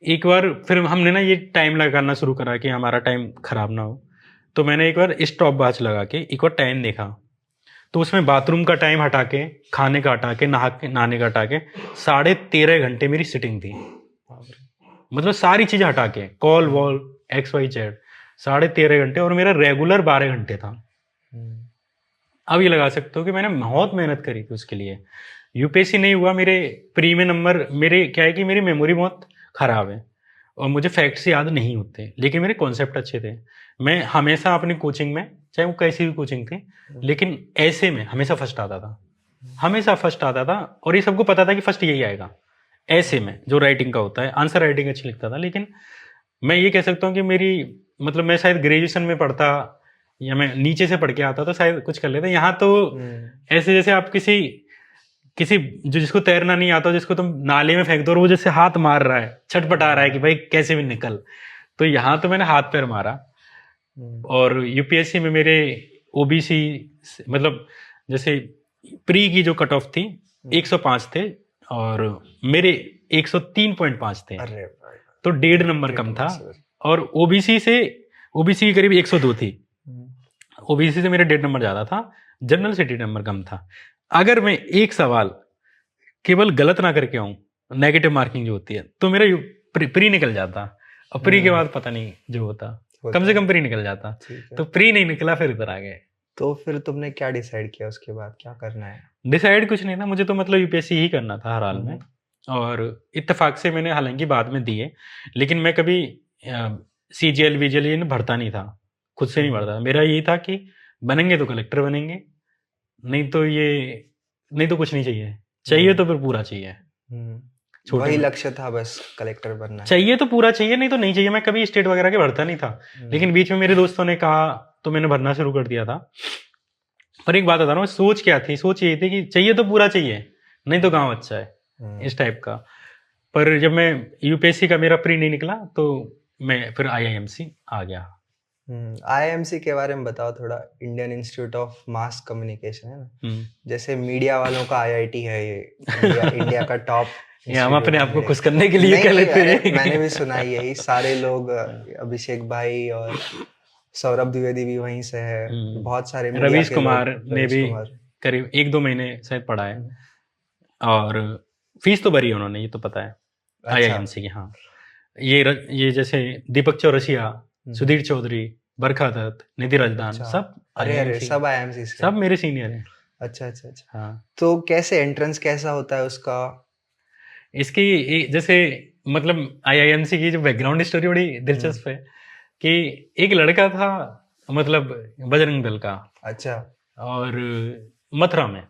एक बार फिर हमने ना ये टाइम लगाना शुरू करा कि हमारा टाइम खराब ना हो। तो मैंने एक बार स्टॉप वॉच लगा के एक बार टाइम देखा, तो उसमें बाथरूम का टाइम हटा के, खाने का हटा के, नहाने का हटा के 13.5 घंटे मेरी सिटिंग थी। मतलब सारी चीज़ें हटा के, कॉल वॉल XYZ, 13.5 घंटे, और मेरा रेगुलर 12 घंटे था। अब ये लगा सकते हो कि मैंने बहुत मेहनत करी थी उसके लिए। यूपीएससी नहीं हुआ, मेरे प्री में नंबर, मेरे क्या है कि मेरी मेमोरी बहुत ख़राब है और मुझे फैक्ट्स याद नहीं होते, लेकिन मेरे कॉन्सेप्ट अच्छे थे। मैं हमेशा अपनी कोचिंग में, चाहे वो कैसी भी कोचिंग थी, लेकिन ऐसे में हमेशा फर्स्ट आता था, हमेशा फर्स्ट आता था। और ये सबको पता था कि फर्स्ट यही आएगा। ऐसे में जो राइटिंग का होता है, आंसर राइटिंग अच्छी लिखता था। लेकिन मैं ये कह सकता हूँ कि मेरी मतलब मैं शायद ग्रेजुएशन में पढ़ता या मैं नीचे से पढ़ के आता तो शायद कुछ कर लेता। यहाँ तो ऐसे जैसे आप किसी जो जिसको तैरना नहीं आता, जिसको तुम नाले में फेंक दो और वो जैसे हाथ मार रहा है, छटपटा रहा है कि भाई कैसे भी निकल, तो यहाँ तो मैंने हाथ पैर मारा। और यूपीएससी में मेरे ओबीसी मतलब जैसे प्री की जो कट ऑफ थी 105 थे और मेरे 103.5 थे, तो 1.5 नंबर कम था। और ओबीसी की करीब 102 थी, ओबीसी से मेरे 1.5 नंबर ज़्यादा था, जनरल से 1.5 नंबर कम था। अगर मैं एक सवाल केवल गलत ना करके आऊँ, नेगेटिव मार्किंग जो होती है, तो मेरा प्री निकल जाता। और प्री के बाद पता नहीं जो होता, कम से कम प्री निकल जाता। तो प्री नहीं निकला, फिर इधर आ गए। तो फिर तुमने क्या डिसाइड किया उसके बाद, क्या करना है? डिसाइड कुछ नहीं था, मुझे तो मतलब यूपीएससी ही करना था हर हाल में। और इत्तेफाक से मैंने हालांकि बाद में दिए, लेकिन मैं कभी CGL VGL ये भरता नहीं था, खुद से नहीं भरता। मेरा यही था कि बनेंगे तो कलेक्टर बनेंगे, नहीं तो कुछ नहीं चाहिए तो फिर पूरा चाहिए। वही लक्ष्य था बस, कलेक्टर बनना चाहिए तो पूरा चाहिए, नहीं तो नहीं चाहिए। मैं कभी स्टेट वगैरह के भरता नहीं था, लेकिन बीच में मेरे दोस्तों ने कहा तो मैंने भरना शुरू कर दिया था। पर एक बात बता रहा हूँ, सोच क्या थी, सोच ये थी कि चाहिए तो पूरा चाहिए, नहीं तो गाँव अच्छा है, इस टाइप का। पर जब मैं यूपीएससी का मेरा प्री नहीं निकला तो मैं फिर IIMC आ गया। IIMC के बारे में बताओ थोड़ा। Indian institute of mass communication है ना, जैसे मीडिया वालों का IIT है ये, इंडिया का टॉप। हम अपने आप को खुश करने के लिए कह लेते हैं। मैंने भी सुना है यही, सारे लोग, अभिषेक भाई और सौरभ द्विवेदी भी वहीं से है, बहुत सारे रवीश कुमार ने भी करीब 1-2 महीने शायद पढ़ा है, और फीस तो भरी है उन्होंने, ये तो पता है। IIMC की, हाँ। ये जैसे दीपक चौरसिया, सुधीर चौधरी, बरखा दत्त, निधि राजदान, सब अरे सब IIMC से, सब मेरे सीनियर हैं। अच्छा। हाँ, तो कैसे एंट्रेंस कैसा होता है उसका? इसकी जैसे मतलब IIMC की जो बैकग्राउंड स्टोरी बड़ी दिलचस्प है कि एक लड़का था मतलब बजरंग दल का, अच्छा, और मथुरा में।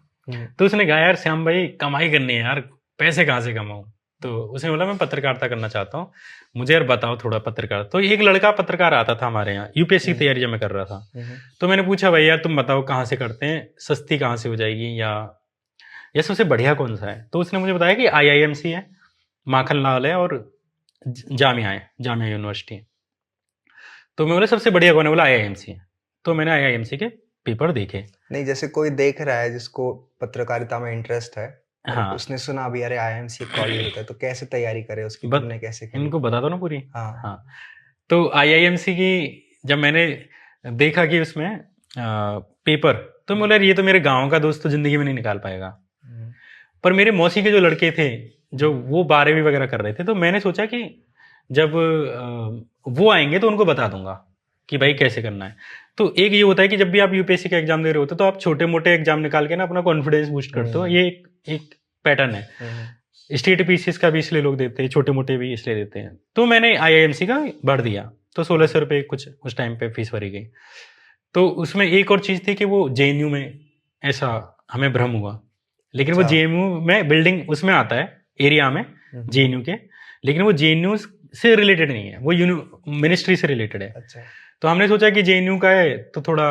तो उसने कहा यार श्याम भाई कमाई करनी है यार, पैसे कहाँ से कमाऊं? तो उसने बोला मैं पत्रकारिता करना चाहता हूँ, मुझे यार बताओ थोड़ा पत्रकार। तो एक लड़का पत्रकार आता था हमारे यहाँ, यूपीएससी की तैयारी जब मैं कर रहा था। तो मैंने पूछा भाई यार तुम बताओ कहाँ से करते हैं, सस्ती कहाँ से हो जाएगी, या सबसे बढ़िया कौन सा है? तो उसने मुझे बताया कि IIMC है, माखन लाल है, और जामिया यूनिवर्सिटी। तो मैं बोला सबसे बढ़िया कौन है? बोला IIMC है। तो मैंने IIMC के पेपर देखे। नहीं, जैसे कोई देख रहा है जिसको पत्रकारिता में इंटरेस्ट है, हाँ, उसने सुना अभी अरे IIMC कॉलेज होता है, तो कैसे तैयारी करे उसकी, तुमने कैसे करी? इनको बता दो ना पूरी। हाँ। तो IIMC की जब मैंने देखा कि उसमें पेपर। तो मैं बोला यार ये तो मेरे गांव का दोस्त तो जिंदगी में नहीं निकाल पाएगा। पर मेरे मौसी के जो लड़के थे जो वो 12वीं वगैरह कर रहे थे, तो मैंने सोचा कि जब वो आएंगे तो उनको बता दूंगा कि भाई कैसे करना है। तो एक ये होता है कि जब भी आप यूपीएससी का एग्जाम दे रहे होते हो तो आप छोटे मोटे एग्जाम निकाल के ना अपना कॉन्फिडेंस बूस्ट करते हो। ये एक पैटर्न है। स्टेट पीसीएस का भी इसलिए लोग देते हैं, छोटे मोटे भी इसलिए देते हैं। तो मैंने आईआईएमसी का भर दिया, तो 1600 रुपये कुछ उस टाइम पे फीस भरी गई। तो उसमें एक और चीज़ थी कि वो जेएनयू में ऐसा हमें भ्रम हुआ, लेकिन वो जेएनयू में बिल्डिंग उसमें आता है एरिया में जेएनयू के, लेकिन वो जेएनयू से रिलेटेड नहीं है, वो मिनिस्ट्री से रिलेटेड है। अच्छा। तो हमने सोचा कि जेएनयू का है तो थोड़ा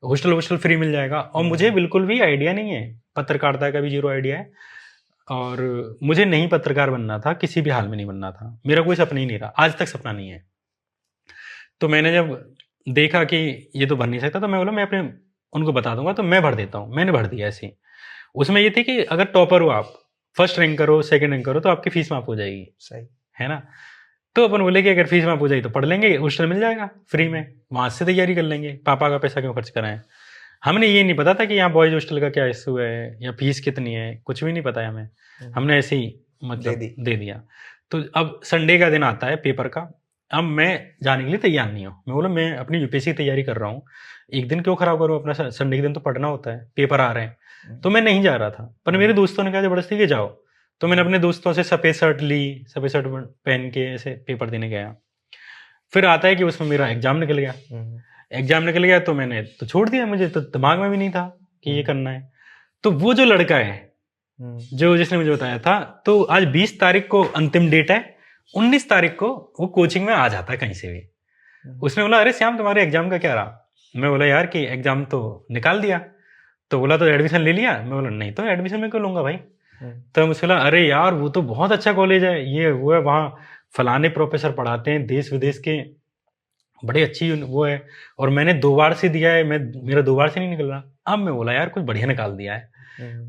हॉस्टल फ्री मिल जाएगा, और मुझे बिल्कुल भी आइडिया नहीं है, पत्रकारिता का भी जीरो आइडिया है, और मुझे नहीं पत्रकार बनना था, किसी भी हाल में नहीं बनना था, मेरा कोई सपना ही नहीं रहा, आज तक सपना नहीं है। तो मैंने जब देखा कि ये तो बन नहीं सकता, तो मैं बोला मैं अपने उनको बता दूंगा, तो मैं भर देता हूँ। मैंने भर दिया ऐसे ही। उसमें ये थी कि अगर टॉपर हो आप, फर्स्ट रैंक करो, सेकंड रैंक करो, तो आपकी फीस माफ हो जाएगी। सही है ना। तो अपन बोले कि अगर फीस माफ हो जाएगी तो पढ़ लेंगे, हॉस्टल मिल जाएगा फ्री में, वहां से तैयारी कर लेंगे, पापा का पैसा क्यों खर्च कराएं। हमने ये नहीं पता था कि यहाँ बॉयज हॉस्टल का क्या इशू है या फीस कितनी है, कुछ भी नहीं पता है हमें। हमने ऐसे ही मतलब दे दिया। तो अब संडे का दिन आता है पेपर का, अब मैं जाने के लिए तैयार नहीं हूँ। मैं बोला मैं अपनी यूपीएससी की तैयारी कर रहा हूँ, एक दिन क्यों खराब करूँ अपना, संडे के दिन तो पढ़ना होता है, पेपर आ रहे हैं। तो मैं नहीं जा रहा था, पर मेरे दोस्तों ने कहा जबरदस्ती कि जाओ। तो मैंने अपने दोस्तों से सफ़ेद शर्ट ली, सफ़ेद शर्ट पहन के ऐसे पेपर देने गया। फिर आता है कि उसमें मेरा एग्जाम निकल गया। एग्जाम निकल गया तो मैंने तो छोड़ दिया, मुझे तो दिमाग में भी नहीं था कि ये करना है। तो वो जो लड़का है जो जिसने मुझे बताया था, तो आज 20 तारीख को अंतिम डेट है, 19 तारीख को वो कोचिंग में आ जाता है कहीं से भी। उसने बोला अरे श्याम तुम्हारे एग्जाम का क्या रहा। मैं बोला यार कि एग्जाम तो निकाल दिया। तो बोला तो एडमिशन ले लिया। मैं बोला नहीं, तो एडमिशन मैं क्यों लूंगा भाई। तो मुझे बोला अरे यार वो तो बहुत अच्छा कॉलेज है, ये वो है, वहाँ फलाने प्रोफेसर पढ़ाते हैं देश विदेश के, बड़ी अच्छी वो है, और मैंने 2 बार से दिया है, मेरा 2 बार से नहीं निकल रहा। अब मैं बोला यार कुछ बढ़िया निकाल दिया है,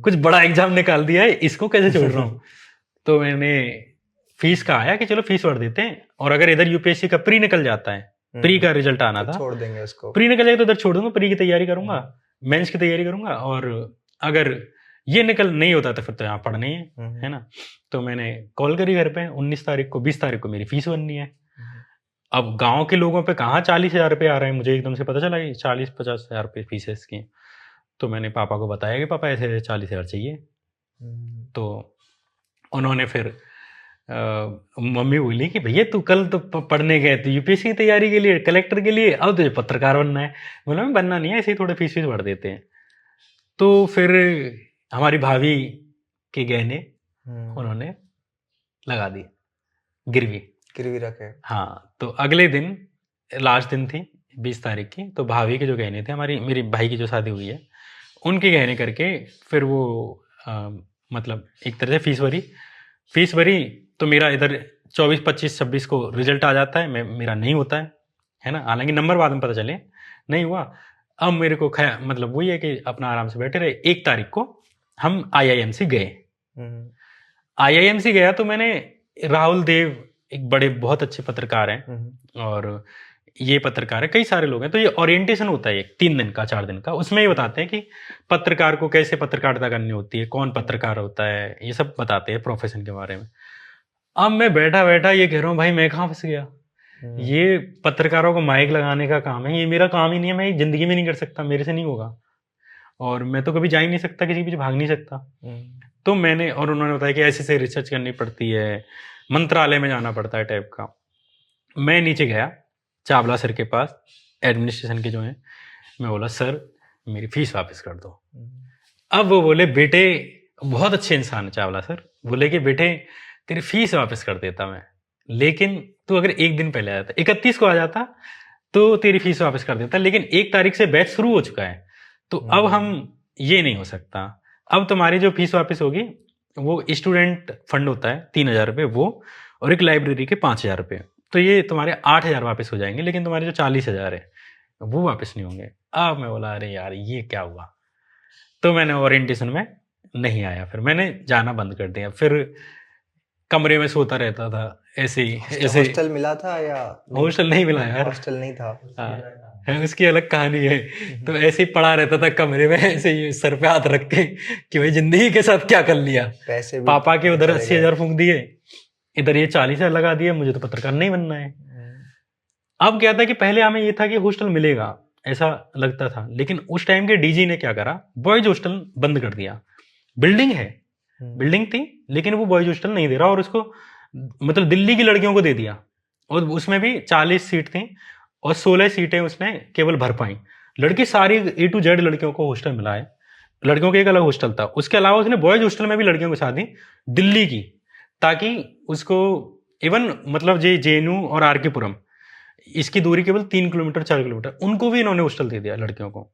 कुछ बड़ा एग्जाम निकाल दिया है, इसको कैसे छोड़ रहा हूँ। तो मैंने फीस का आया कि चलो फीस भर देते हैं, और अगर इधर यूपीएससी का प्री निकल जाता है, प्री का रिजल्ट आना था, छोड़ देंगे उसको, प्री निकल जाए तो इधर छोड़ दूंगा, प्री की तैयारी करूंगा, मेंस की तैयारी करूंगा, और अगर ये निकल नहीं होता तो फिर तो यहाँ पढ़ना ही है ना। तो मैंने कॉल करी घर पे, 19 तारीख को, 20 तारीख को मेरी फीस बननी है। अब गांव के लोगों पे कहाँ 40,000 रुपये आ रहे हैं, मुझे एकदम से पता चला कि 40-50,000 रुपये फीस है इसकी। तो मैंने पापा को बताया कि पापा ऐसे 40,000 चाहिए। तो उन्होंने फिर मम्मी बोली कि भैया तू कल तो पढ़ने गए थे यूपीएससी की तैयारी के लिए, कलेक्टर के लिए, अब तुझे पत्रकार बनना है। बोला मैं बनना नहीं है, ऐसे ही थोड़े फीस भर देते हैं। तो फिर हमारी भाभी के गहने उन्होंने लगा दिए, गिरवी रखे। हाँ। तो अगले दिन लास्ट दिन थी 20 तारीख की, तो भाभी के जो गहने थे, मेरी भाई की जो शादी हुई है उनके गहने करके फिर वो मतलब एक तरह से फीस भरी। तो मेरा इधर 24, 25, 26 को रिजल्ट आ जाता है, मेरा नहीं होता है ना, हालांकि नंबर बाद में पता चले नहीं हुआ। अब मेरे को मतलब वही है कि अपना आराम से बैठे रहे। 1 तारीख को हम आईआईएमसी गए। आईआईएमसी गया तो मैंने राहुल देव, एक बड़े बहुत अच्छे पत्रकार हैं, और ये पत्रकार है, कई सारे लोग हैं। तो ये ओरिएंटेशन होता है 3 दिन का 4 दिन का, उसमें ये बताते हैं कि पत्रकार को कैसे पत्रकारिता करनी होती है, कौन पत्रकार होता है, ये सब बताते हैं प्रोफेशन के बारे में। अब मैं बैठा बैठा ये कह रहा हूँ भाई मैं कहाँ फंस गया, ये पत्रकारों को माइक लगाने का काम है, ये मेरा काम ही नहीं है, मैं जिंदगी में नहीं कर सकता, मेरे से नहीं होगा, और मैं तो कभी जा ही नहीं सकता, किसी के पीछे भाग नहीं सकता। तो मैंने, और उन्होंने बताया कि ऐसे से रिसर्च करनी पड़ती है, मंत्रालय में जाना पड़ता है टाइप का। मैं नीचे गया चावला सर के पास, एडमिनिस्ट्रेशन के जो हैं। मैं बोला सर मेरी फीस वापस कर दो। अब वो बोले बेटे, बहुत अच्छे इंसान है चावला सर, बोले कि बेटे तेरी फीस वापस कर देता मैं, लेकिन तू अगर 1 दिन पहले आया था, 31 को आ जाता तो तेरी फीस वापस कर देता, लेकिन 1 तारीख से बैच शुरू हो चुका है, तो अब हम ये नहीं हो सकता। अब तुम्हारी जो फीस वापस होगी वो स्टूडेंट फंड होता है 3,000 रुपये वो, और एक लाइब्रेरी के 5,000 रुपये, तो ये तुम्हारे 8,000 वापस हो जाएंगे, लेकिन तुम्हारे जो 40,000 है वो वापस नहीं होंगे। अब मैं बोला अरे यार ये क्या हुआ। तो मैंने ओरिएंटेशन में नहीं आया, फिर मैंने जाना बंद कर दिया, फिर कमरे में सोता रहता था, ऐसे ही अच्छा, ऐसे हॉस्टल मिला था या हॉस्टल नहीं मिला यार। हॉस्टल नहीं था। हाँ, है, उसकी अलग कहानी है। तो ऐसे ही पड़ा रहता था कमरे में, ऐसे ही सर पे हाथ रख के कि भाई जिंदगी के साथ क्या कर लिया। पैसे भी पापा के उधर चले 80,000 फूंक दिए, इधर ये 40,000 लगा दिए, मुझे तो पत्रकार नहीं बनना है। अब क्या था कि पहले हमें ये था कि हॉस्टल मिलेगा, ऐसा लगता था, लेकिन उस टाइम के डीजी ने क्या करा, बॉयज हॉस्टल बंद कर दिया। बिल्डिंग है, बिल्डिंग थी, लेकिन वो बॉयज हॉस्टल नहीं दे रहा, और उसको मतलब दिल्ली की लड़कियों को दे दिया, और उसमें भी 40 सीट थी और 16 सीटें उसने केवल भर पाई। लड़की सारी A to Z लड़कियों को हॉस्टल मिला है, लड़कियों का एक अलग हॉस्टल था। उसके अलावा उसने बॉयज हॉस्टल में भी लड़कियों के साथ दी दिल्ली की, ताकि उसको इवन मतलब JNU और RK पुरम, इसकी दूरी केवल 3 किलोमीटर 4 किलोमीटर, उनको भी इन्होंने हॉस्टल दे दिया लड़कियों को,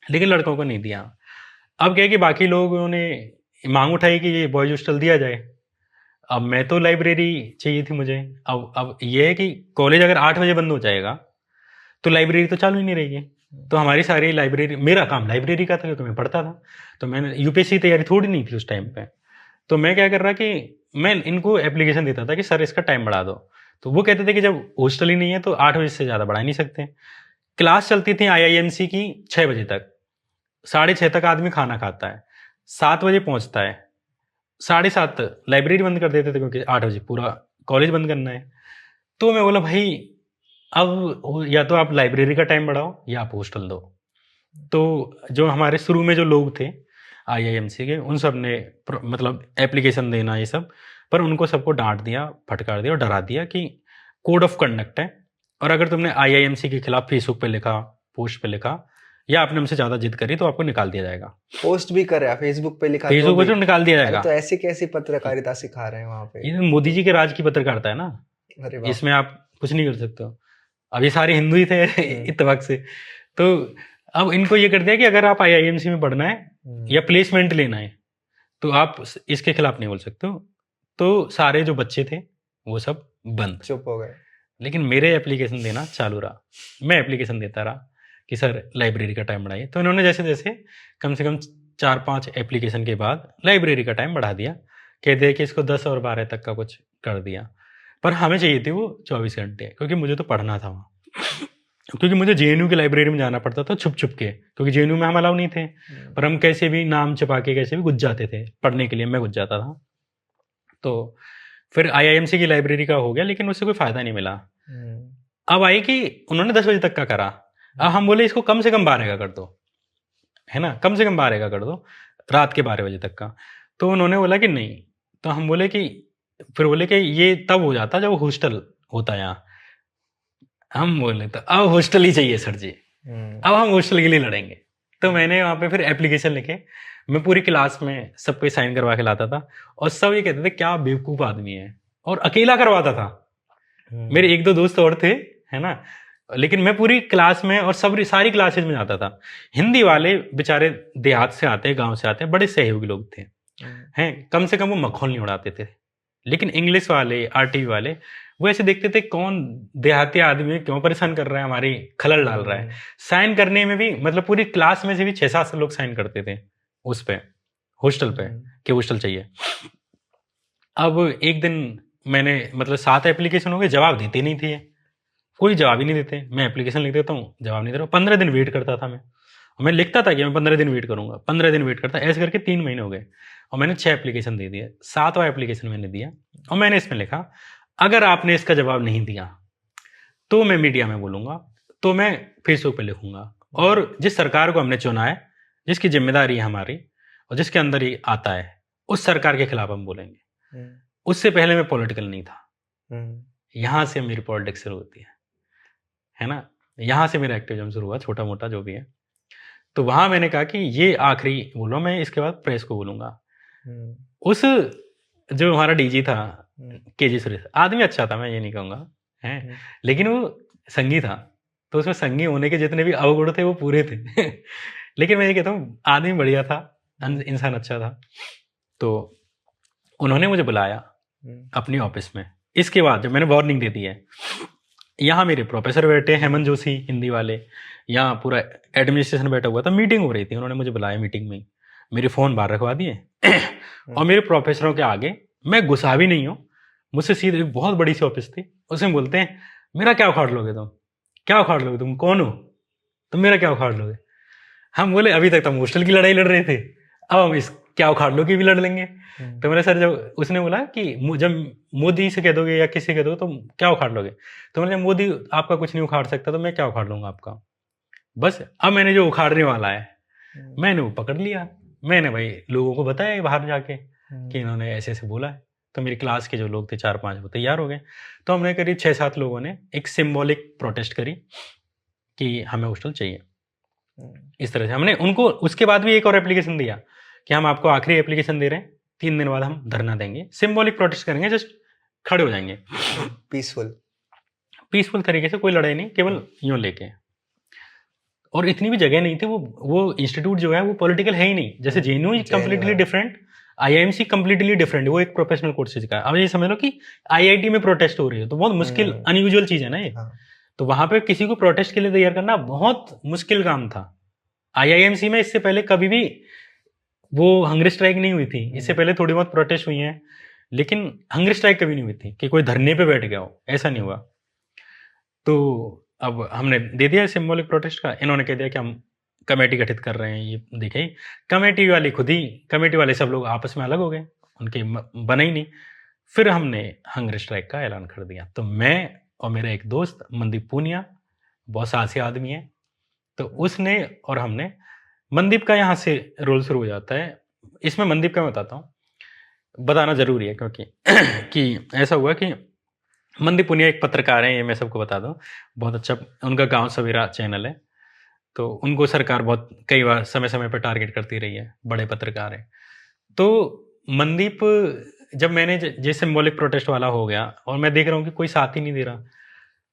लेकिन लड़कों को नहीं दिया। अब क्या है कि बाकी लोगों ने मांग उठाई कि ये बॉयज हॉस्टल दिया जाए। अब मैं तो लाइब्रेरी चाहिए थी मुझे। अब ये है कि कॉलेज अगर 8 बजे बंद हो जाएगा तो लाइब्रेरी तो चालू ही नहीं रहेगी। तो हमारी सारी लाइब्रेरी, मेरा काम लाइब्रेरी का था क्योंकि मैं पढ़ता था, तो मैंने यूपीएससी तैयारी थोड़ी नहीं थी उस टाइम पे। तो मैं क्या कर रहा कि मैं इनको एप्लीकेशन देता था कि सर इसका टाइम बढ़ा दो, तो वो कहते थे कि जब हॉस्टल ही नहीं है तो 8 बजे से ज़्यादा बढ़ा नहीं सकते। क्लास चलती थी IIMC की 6 बजे तक, 6:30 तक आदमी खाना खाता है, 7 बजे पहुंचता है, 7:30 लाइब्रेरी बंद कर देते थे क्योंकि 8 बजे पूरा कॉलेज बंद करना है। तो मैं बोला भाई अब या तो आप लाइब्रेरी का टाइम बढ़ाओ या आप हॉस्टल दो। तो जो हमारे शुरू में जो लोग थे IIMC के, उन सब ने मतलब एप्लीकेशन देना ये सब, पर उनको सबको डांट दिया, फटकार दिया और डरा दिया कि कोड ऑफ कंडक्ट है, और अगर तुमने IIMC के खिलाफ फेसबुक पे लिखा, पोस्ट पे लिखा, या आपने हमसे ज़्यादा जिद करी तो आपको निकाल दिया जाएगा। पोस्ट भी कर रहा है, फेसबुक पे लिखा फेसबुक पे भी। तो निकाल दिया जाएगा। तो ऐसी कैसी पत्रकारिता सिखा रहे हैं वहाँ पे? ये मोदी जी के राज की पत्रकारिता है ना, अरे बाप। इसमें आप कुछ नहीं कर सकते हो। अब ये सारे हिंदू ही थे इत्तेफाक से, तो अब इनको ये कर दिया कि अगर आप IIMC में पढ़ना है या प्लेसमेंट लेना है तो आप इसके खिलाफ नहीं बोल सकते हो। तो सारे जो बच्चे थे वो सब बंद, चुप हो गए। लेकिन मेरे एप्लीकेशन देना चालू रहा, मैं एप्लीकेशन देता रहा कि सर लाइब्रेरी का टाइम बढ़ाइए। तो इन्होंने जैसे जैसे कम से कम 4-5 एप्लीकेशन के बाद लाइब्रेरी का टाइम बढ़ा दिया, कहते हैं कि इसको 10 और 12 तक का कुछ कर दिया, पर हमें चाहिए थी वो 24 घंटे, क्योंकि मुझे तो पढ़ना था वहाँ। क्योंकि मुझे JNU की लाइब्रेरी में जाना पड़ता था छुप छुप के, क्योंकि JNU में हम अलाउ नहीं थे, पर हम कैसे भी नाम छुपा के कैसे भी घुस जाते थे पढ़ने के लिए, मैं घुस जाता था। तो फिर IIMC की लाइब्रेरी का हो गया, लेकिन उससे कोई फ़ायदा नहीं मिला। अब आई कि उन्होंने 10 बजे तक का करा, अब हम बोले इसको कम से कम 12 का कर दो, है ना, कम से कम 12 का कर दो, रात के 12 बजे तक का। तो उन्होंने बोला कि नहीं, तो हम बोले कि फिर बोले कि ये तब हो जाता जब हॉस्टल होता यहाँ। हम बोले तो अब हॉस्टल ही चाहिए सर जी, अब हम हॉस्टल के लिए लड़ेंगे। तो मैंने वहाँ पे फिर एप्लीकेशन लिखे, मैं पूरी क्लास में सबको साइन करवा के लाता था, और सब ये कहते थे क्या बेवकूफ़ आदमी है, और अकेला करवाता था। मेरे 1-2 दोस्त और थे, है ना, लेकिन मैं पूरी क्लास में और सब सारी क्लासेज में जाता था। हिंदी वाले बेचारे देहात से आते, गांव से आते, बड़े सहयोगी लोग थे, हैं, कम से कम वो मखौल नहीं उड़ाते थे। लेकिन इंग्लिश वाले, RTV वाले, वो ऐसे देखते थे कौन देहाती आदमी क्यों परेशान कर रहा है, हमारी खलल डाल रहा है। साइन करने में भी मतलब पूरी क्लास में से भी 6-7 लोग साइन करते थे उस पे, हॉस्टल पे, कि हॉस्टल चाहिए। अब एक दिन मैंने मतलब 7 एप्लीकेशन हो गए, जवाब देते नहीं थे, कोई जवाब ही नहीं देते। मैं एप्लीकेशन लिख देता हूँ, जवाब नहीं दे रहा। 15 दिन वेट करता था मैं लिखता था कि मैं 15 दिन वेट करूंगा, 15 दिन वेट करता, ऐसे करके 3 महीने हो गए, और मैंने 6 एप्लीकेशन दे दिए। 7वां एप्लीकेशन मैंने दिया, और मैंने इसमें लिखा अगर आपने इसका जवाब नहीं दिया तो मैं मीडिया में बोलूंगा, तो मैं फेसबुक पे लिखूंगा, और जिस सरकार को हमने चुना है, जिसकी जिम्मेदारी है हमारी, और जिसके अंदर ही आता है, उस सरकार के खिलाफ हम बोलेंगे। उससे पहले मैं पॉलिटिकल नहीं था, यहाँ से मेरी पॉलिटिक्स शुरू होती है ना, यहाँ से मेरा एक्टिविज्म शुरू हुआ, छोटा मोटा जो भी है। तो वहाँ मैंने कहा कि ये आखिरी बोलो, मैं इसके बाद प्रेस को बोलूँगा। उस जो हमारा DG था KG सुरेश, आदमी अच्छा था, मैं ये नहीं कहूँगा है, लेकिन वो संगी था, तो उसमें संगी होने के जितने भी अवगुण थे वो पूरे थे लेकिन मैं ये कहता हूँ आदमी बढ़िया था, इंसान अच्छा था। तो उन्होंने मुझे बुलाया अपनी ऑफिस में। इसके बाद जब मैंने वार्निंग दे दी है, यहाँ मेरे प्रोफेसर बैठे, हेमंत जोशी हिंदी वाले, यहाँ पूरा एडमिनिस्ट्रेशन बैठा हुआ था, मीटिंग हो रही थी, उन्होंने मुझे बुलाया मीटिंग में, मेरे फ़ोन बाहर रखवा दिए और मेरे प्रोफेसरों के आगे, मैं गुस्सा भी नहीं हूँ, मुझसे सीधे एक बहुत बड़ी सी ऑफिस थी, उसमें बोलते हैं मेरा क्या उखाड़ लोगे तुम, क्या उखाड़ लोगे, तुम कौन हो, तुम मेरा क्या उखाड़ लोगे। हम बोले अभी तक तो हम हॉस्टल की लड़ाई लड़ रहे थे, अब हम इस क्या उखाड़ लो की भी लड़ लेंगे। तो मैंने सर जब उसने बोला कि जब मोदी से कह दोगे या किसी से कह दोगे तो क्या उखाड़ लोगे, तो मैंने मोदी आपका कुछ नहीं उखाड़ सकता, तो मैं क्या उखाड़ लूंगा आपका। बस अब मैंने जो उखाड़ने वाला है मैंने वो पकड़ लिया। मैंने भाई लोगों को बताया बाहर जाके कि इन्होंने ऐसे ऐसे बोला है। तो मेरी क्लास के जो लोग थे 4-5 वो तैयार हो गए। तो हमने करीब 6-7 लोगों ने एक सिंबॉलिक प्रोटेस्ट करी कि हमें हॉस्टल चाहिए। इस तरह से हमने उनको उसके बाद भी एक और एप्लीकेशन दिया कि हम आपको आखिरी एप्लीकेशन दे रहे हैं, 3 दिन बाद हम धरना देंगे, सिंबॉलिक प्रोटेस्ट करेंगे, जस्ट खड़े हो जाएंगे पीसफुल तरीके से, कोई लड़ाई नहीं, केवल यूं लेके। और इतनी भी जगह नहीं थी, वो इंस्टीट्यूट जो है वो पॉलिटिकल है ही नहीं। जैसे JNU completely different, IIMC completely different, वो एक प्रोफेशनल कोर्सेज का है। अब ये समझ लो कि आईआईटी में प्रोटेस्ट हो रही है, तो बहुत मुश्किल अनयूजुअल चीज है ना ये। तो वहां पे किसी को प्रोटेस्ट के लिए तैयार करना बहुत मुश्किल काम था। आईआईएमसी में इससे पहले कभी भी वो हंगर स्ट्राइक नहीं हुई थी, इससे पहले थोड़ी बहुत प्रोटेस्ट हुई हैं, लेकिन हंगर स्ट्राइक कभी नहीं हुई थी कि कोई धरने पे बैठ गया हो, ऐसा नहीं हुआ। तो अब हमने दे दिया सिंबॉलिक प्रोटेस्ट का, इन्होंने कह दिया कि हम कमेटी गठित कर रहे हैं। ये देखिए कमेटी वाले खुद ही, कमेटी वाले सब लोग आपस में अलग हो गए, उनके बने ही नहीं। फिर हमने हंगर स्ट्राइक का ऐलान कर दिया। तो मैं और मेरा एक दोस्त मनदीप पूनिया, बहुत साहसी आदमी है, तो उसने और हमने, मनदीप का यहाँ से रोल शुरू हो जाता है। इसमें मनदीप का मैं बताता हूँ, बताना जरूरी है क्योंकि कि ऐसा हुआ कि मनदीप पुनिया एक पत्रकार हैं, ये मैं सबको बता दूं, बहुत अच्छा, उनका गांव सवेरा चैनल है। तो उनको सरकार बहुत कई बार समय समय पर टारगेट करती रही है, बड़े पत्रकार हैं। तो मनदीप, जब मैंने ये सिंबॉलिक प्रोटेस्ट वाला हो गया और मैं देख रहा हूँ कि कोई साथ ही नहीं दे रहा,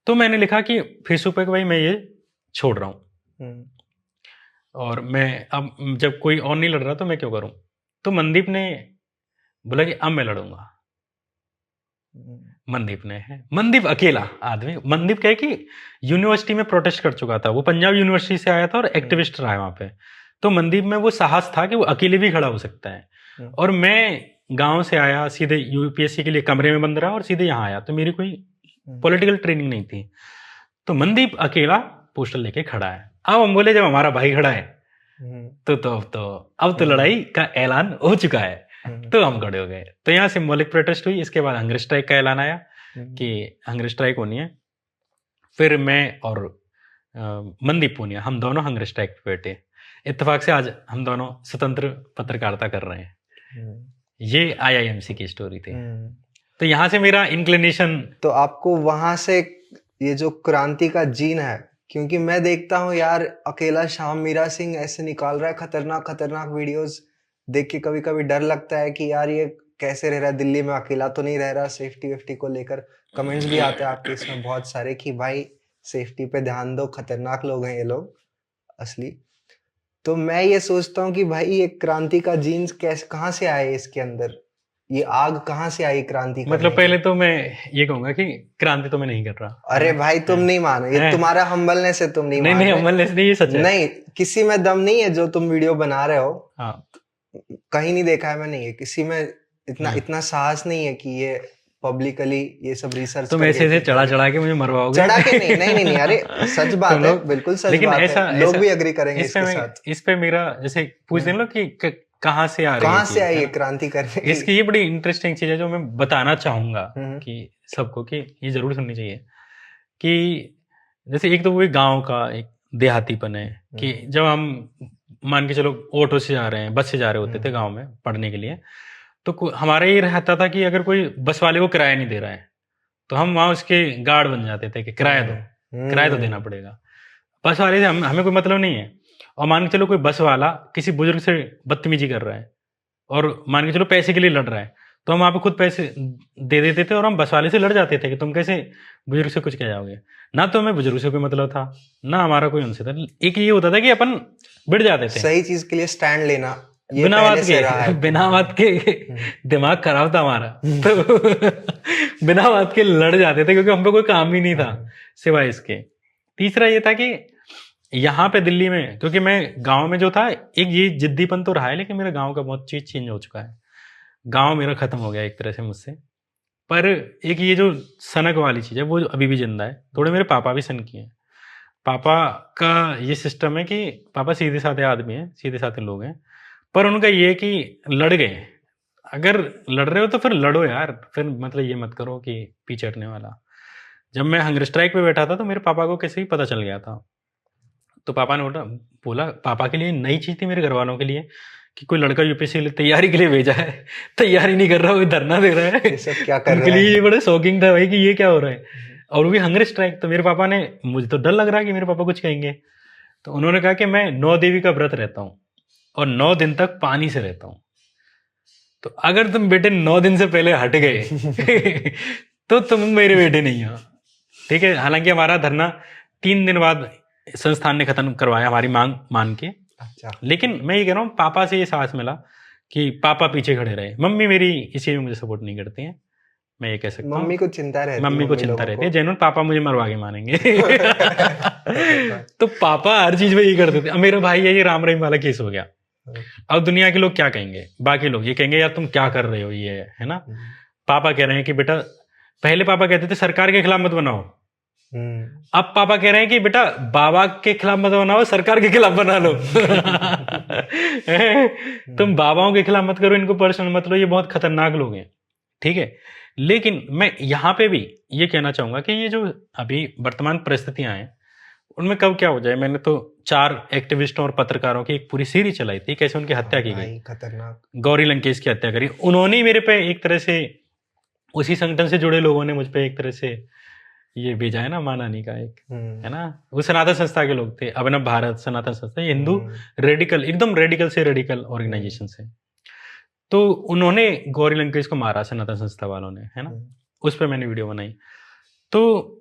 तो मैंने लिखा कि फेसबुक पे कि भाई मैं ये छोड़ रहा हूँ, और मैं अब जब कोई और नहीं लड़ रहा तो मैं क्यों करूँ। तो मनदीप ने बोला कि अब मैं लड़ूंगा। मनदीप ने है, मनदीप अकेला आदमी, मनदीप क्या है कि यूनिवर्सिटी में प्रोटेस्ट कर चुका था, वो पंजाब यूनिवर्सिटी से आया था और एक्टिविस्ट रहा है वहां पे। तो मनदीप में वो साहस था कि वो अकेले भी खड़ा हो सकता है। और मैं गांव से आया, सीधे यूपीएससी के लिए कमरे में बंद रहा और सीधे यहाँ आया, तो मेरी कोई पॉलिटिकल ट्रेनिंग नहीं थी। तो मनदीप अकेला पोस्टर लेके खड़ा है। अब हम बोले जब हमारा भाई खड़ा है तो अब तो लड़ाई का ऐलान हो चुका है, तो हम खड़े हो गए। तो यहाँ सिंबॉलिक प्रोटेस्ट हुई। इसके बाद हंगर स्ट्राइक का ऐलान आया कि हंगर स्ट्राइक होनी है। फिर मैं और मनदीप पूनिया, हम दोनों हंगर स्ट्राइक पे बैठे। इत्तेफाक से आज हम दोनों स्वतंत्र पत्रकारिता कर रहे हैं। ये आईआईएमसी की स्टोरी थी। तो यहाँ से मेरा इंक्लिनेशन। तो आपको वहां से ये जो क्रांति का जीन है, क्योंकि मैं देखता हूँ यार अकेला शाम मीरा सिंह ऐसे निकाल रहा है खतरनाक खतरनाक वीडियोस, देख के कभी कभी डर लगता है कि यार ये कैसे रह रहा है दिल्ली में, अकेला तो नहीं रह रहा, सेफ्टी वेफ्टी को लेकर कमेंट्स भी आते हैं आपके इसमें बहुत सारे कि भाई सेफ्टी पे ध्यान दो, खतरनाक लोग हैं ये लोग असली। तो मैं ये सोचता हूँ कि भाई ये क्रांति का जीन्स कैसे, कहाँ से आए इसके अंदर, ये आग कहाँ से आई क्रांति करने मतलब की? पहले तो मैं ये कहूंगा कि क्रांति तो मैं नहीं कर रहा। अरे भाई तुम नहीं मानो, ये तुम्हारा हम्बलनेस है, तुम नहीं मान नहीं रहे। हम्बलनेस नहीं, ये सच है। नहीं, किसी में दम नहीं है जो तुम वीडियो बना रहे हो। हाँ, कहीं नहीं देखा है मैंने, ये किसी में इतना साहस नहीं है कि ये पब्लिकली ये सब रिसर्च। तुम ऐसे चढ़ा के मुझे मरवाओगे। चढ़ा के नहीं, नहीं नहीं नहीं, अरे सच बात है, बिल्कुल सच लेकिन बात ऐसा, है, लोग भी एग्री करेंगे इसके साथ। इस पे मेरा जैसे पूछने लो कि कहाँ से आ रही है, कहाँ से आई ये क्रांति करने की? इसकी ये बड़ी इंटरेस्टिंग चीज है जो मैं बताना चाहूंगा कि सबको, कि ये जरूर सुननी चाहिए। कि जैसे एक तो वो गांव का एक देहातीपन है कि जब हम मान के चलो ऑटो से जा रहे हैं, बस से जा रहे होते थे गांव में पढ़ने के लिए, तो हमारा ये रहता था कि अगर कोई बस वाले को किराया नहीं दे रहा है तो हम वहां उसके गार्ड बन जाते थे कि किराया दो, किराया तो देना पड़ेगा। बस वाले से हमें कोई मतलब नहीं है। और मान के चलो कोई बस वाला किसी बुजुर्ग से बदतमीजी कर रहा है और मान के चलो पैसे के लिए लड़ रहा है, तो हम वहां पे खुद पैसे दे देते थे और हम बस वाले से लड़ जाते थे कि तुम कैसे बुजुर्ग से कुछ कह जाओगे। ना तो हमें बुजुर्ग से कोई मतलब था, ना हमारा कोई उनसे था। एक ये होता था कि अपन बिड़ जाते थे, सही चीज के लिए स्टैंड लेना, बिना बात के दिमाग खराब था हमारा, तो बिना बात के लड़ जाते थे क्योंकि हम पे कोई काम ही नहीं था सिवाय इसके। तीसरा ये था कि यहाँ पे दिल्ली में, क्योंकि मैं गांव में जो था, एक ये जिद्दीपन तो रहा है, लेकिन मेरे गांव का बहुत चीज चेंज हो चुका है। गांव मेरा खत्म हो गया एक तरह से मुझसे, पर एक ये जो सनक वाली चीज़ है वो अभी भी जिंदा है। थोड़े मेरे पापा भी सन की हैं। पापा का ये सिस्टम है कि पापा सीधे साधे आदमी हैं, सीधे साधे लोग हैं, पर उनका ये है कि लड़ गए। अगर लड़ रहे हो तो फिर लड़ो यार, फिर मतलब ये मत करो कि पीछे हटने वाला। जब मैं हंगर स्ट्राइक पे बैठा था तो मेरे पापा को कैसे ही पता चल गया था। तो पापा ने बोला पापा के लिए नई चीज़ थी, मेरे घर वालों के लिए, कि कोई लड़का यूपीएससी के लिए तैयारी के लिए भेजा है, तैयारी नहीं कर रहा, वो धरना दे रहा है। ये सब क्या कर उनके रहा लिए है? ये बड़ा शॉकिंग था भाई कि ये क्या हो रहा है, और वो भी हंगर स्ट्राइक। तो मेरे पापा ने, मुझे तो डर लग रहा है कि मेरे पापा कुछ कहेंगे, तो उन्होंने कहा कि मैं 9 देवी का व्रत रहता हूँ और 9 दिन तक पानी से रहता हूँ। तो अगर तुम बेटे 9 दिन से पहले हट गए तो तुम मेरे बेटे नहीं हो। ठीक है, हालांकि हमारा धरना 3 दिन बाद संस्थान ने खत्म करवाया हमारी मांग मान के। अच्छा। लेकिन मैं ये कह रहा हूँ, पापा से ये साहस मिला कि पापा पीछे खड़े रहे। मम्मी मेरी इसी में मुझे सपोर्ट नहीं करती हैं, मैं ये कह सकता हूँ। मम्मी को चिंता रहती, मम्मी को चिंता लोगों रहती है को। जैनून, पापा मुझे मरवा के मानेंगे। तो पापा हर चीज में ये करते थे। अब मेरा भाई है, ये राम रहीम वाला केस हो गया। अब दुनिया के लोग क्या कहेंगे, बाकी लोग ये कहेंगे यार तुम क्या कर रहे हो, ये है ना। पापा कह रहे हैं कि बेटा, पहले पापा कहते थे सरकार के खिलाफ मत बनाओ, अब पापा कह रहे हैं कि बेटा बाबा के खिलाफ मत बनाओ, सरकार के खिलाफ बना लो। तुम बाबाओं के खिलाफ मत करो, इनको पर्सनल मत लो, ये बहुत खतरनाक लोग हैं। ठीक है, लेकिन मैं यहाँ पे भी ये कहना चाहूंगा कि ये जो अभी वर्तमान परिस्थितियां हैं उनमें कब क्या हो जाए। मैंने तो 4 एक्टिविस्टों और पत्रकारों की एक पूरी सीरीज चलाई थी, कैसे उनकी हत्या की गई। खतरनाक। गौरी लंकेश की हत्या करी उन्होंने ही मेरे पे, एक तरह से उसी संगठन से जुड़े लोगों ने मुझ पे एक तरह से ये भेजा है ना, मानानी का एक है ना। वो सनातन संस्था के लोग थे, अभिनव भारत सनातन संस्था, ये हिंदू रेडिकल, एकदम रेडिकल से रेडिकल ऑर्गेनाइजेशन से। तो उन्होंने गौरी लंकेश को मारा सनातन संस्था वालों ने, है ना। उस पर मैंने वीडियो बनाई। तो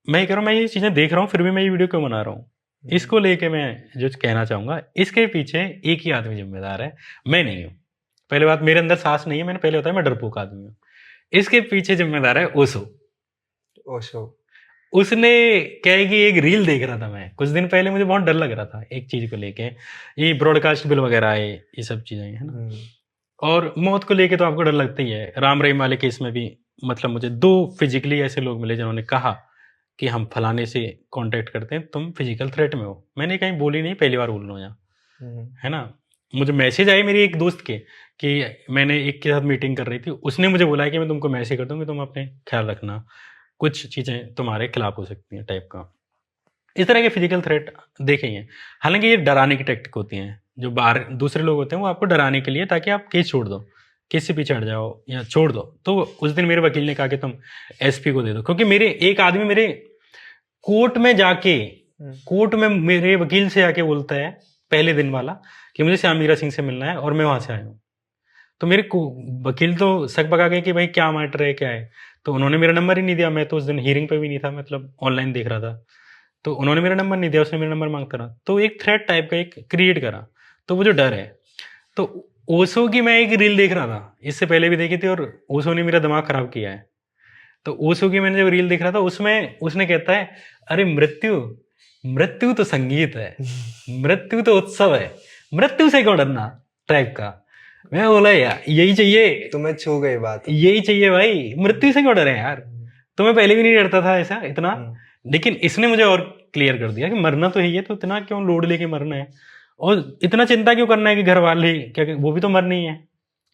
मैं ये कह रहा हूँ, मैं ये चीज़ें देख रहा हूँ फिर भी मैं ये वीडियो क्यों बना रहा हूँ, इसको लेके मैं जो कहना चाहूँगा, इसके पीछे एक ही आदमी जिम्मेदार है, मैं नहीं हूँ। पहले बात, मेरे अंदर साहस नहीं है, मैंने पहले बताया मैं डरपोक आदमी हूँ। इसके पीछे जिम्मेदार है ओशो। उसने क्या है कि एक रील देख रहा था मैं कुछ दिन पहले, मुझे बहुत डर लग रहा था एक चीज को लेके, ये ब्रॉडकास्ट बिल वगैरह आए, ये सब चीजें है ना, और मौत को लेके तो आपको डर लगता ही है। राम रहीम वाले केस में भी मतलब मुझे 2 फिजिकली ऐसे लोग मिले जिन्होंने कहा कि हम फलाने से कांटेक्ट करते हैं, तुम फिजिकल थ्रेट में हो। मैंने कहीं बोली नहीं, पहली बार बोल रहा हूँ यहाँ, है ना। मुझे मैसेज आए मेरी एक दोस्त के कि मैंने एक के साथ मीटिंग कर रही थी, उसने मुझे बोला कि मैं तुमको मैसेज कर दूंगी, तुम अपने ख्याल रखना, कुछ चीज़ें तुम्हारे खिलाफ हो सकती हैं टाइप का। इस तरह के फिजिकल थ्रेट देखे हैं। हालांकि ये डराने की टेक्निक होती हैं, जो बाहर दूसरे लोग होते हैं वो आपको डराने के लिए, ताकि आप केस छोड़ दो, केस से पीछे हट जाओ या छोड़ दो। तो उस दिन मेरे वकील ने कहा कि तुम एसपी को दे दो, क्योंकि मेरे एक आदमी मेरे कोर्ट में जाके, कोर्ट में मेरे वकील से आके बोलता है पहले दिन वाला कि मुझे श्याम मीरा सिंह से मिलना है और मैं वहां से आया हूँ। तो मेरे वकील तो सक पका गए कि भाई क्या मैटर है, क्या है। तो उन्होंने मेरा नंबर ही नहीं दिया। मैं तो उस दिन हियरिंग पे भी नहीं था, मतलब ऑनलाइन देख रहा था। तो उन्होंने मेरा नंबर नहीं दिया, उसने मेरा नंबर मांगता रहा। तो एक थ्रेट टाइप का एक क्रिएट करा। तो वो जो डर है, तो ओशो की मैं एक रील देख रहा था, इससे पहले भी देखी थी, और ओशो ने मेरा दिमाग खराब किया है। तो ओशो की मैंने जब रील देख रहा था, उसमें उसने कहता है अरे मृत्यु, मृत्यु तो संगीत है, मृत्यु तो उत्सव है, मृत्यु से क्यों डरना टाइप का। मैं बोला यार यही चाहिए, तुम्हें छू गई बात, यही चाहिए भाई, मृत्यु से क्यों डरे यार। तो मैं पहले भी नहीं डरता था ऐसा इतना, लेकिन इसने मुझे और क्लियर कर दिया कि मरना तो ही है, तो इतना क्यों लोड लेके मरना है, और इतना चिंता क्यों करना है कि घर वाले क्या, वो भी तो मरनी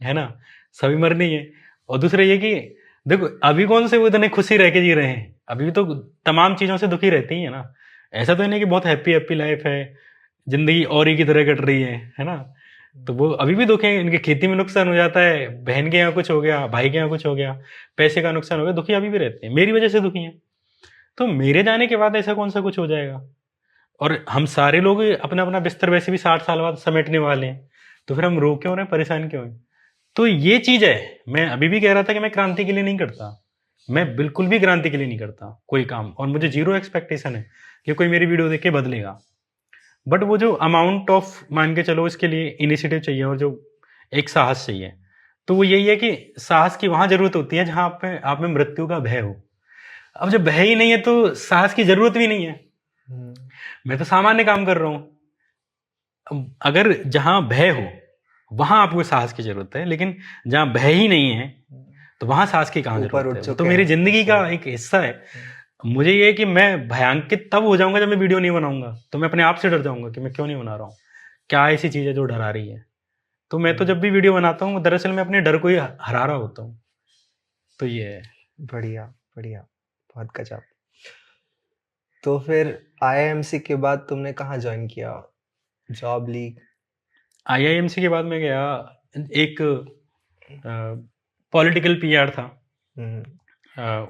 है ना, सभी मरनी है। और दूसरा ये कि देखो अभी कौन से वो इतने खुशी रह के जी रहे हैं, अभी तो तमाम चीजों से दुखी रहती है ना। ऐसा तो नहीं कि बहुत हैप्पी हैप्पी लाइफ है, जिंदगी और ही की तरह कट रही है ना। तो वो अभी भी दुखी है, इनकी खेती में नुकसान हो जाता है, बहन के यहाँ कुछ हो गया, भाई के यहाँ कुछ हो गया, पैसे का नुकसान हो गया, दुखी अभी भी रहते हैं, मेरी वजह से दुखी हैं। तो मेरे जाने के बाद ऐसा कौन सा कुछ हो जाएगा। और हम सारे लोग अपना अपना बिस्तर वैसे भी 60 साल बाद समेटने वाले हैं, तो फिर हम रो क्यों रहे, परेशान क्यों हैं। तो ये चीज है, मैं अभी भी कह रहा था कि मैं क्रांति के लिए नहीं करता, मैं बिल्कुल भी क्रांति के लिए नहीं करता कोई काम, और मुझे 0 एक्सपेक्टेशन है कि कोई मेरी वीडियो देख के बदलेगा। बट वो जो अमाउंट ऑफ मान के चलो, इसके लिए इनिशिएटिव चाहिए और जो एक साहस चाहिए। तो वो यही है कि साहस की वहां जरूरत होती है जहां आप में मृत्यु का भय हो। अब जब भय ही नहीं है तो साहस की जरूरत भी नहीं है। मैं तो सामान्य काम कर रहा हूं। अगर जहां भय हो वहां आपको साहस की जरूरत है, लेकिन जहां भय ही नहीं है तो वहां सास की कहाँ ऊपर जरूरत उठ है, वो तो चुके मेरी हैं। जिंदगी का एक हिस्सा है। मुझे ये है कि मैं भयांकित तब हो जाऊंगा जब मैं वीडियो नहीं बनाऊंगा, तो मैं अपने आप से डर जाऊंगा कि मैं क्यों नहीं बना रहा हूँ, क्या ऐसी चीज है जो डरा रही है। तो मैं तो जब भी वीडियो बनाता हूँ दरअसल मैं अपने डर को ही हरा रहा होता हूँ। तो ये है। बढ़िया बढ़िया, बहुत गजब। तो फिर आईआईएमसी के बाद तुमने कहाँ ज्वाइन किया, जॉब ली? आईआईएमसी के बाद मैं गया, एक पॉलिटिकल पीआर था,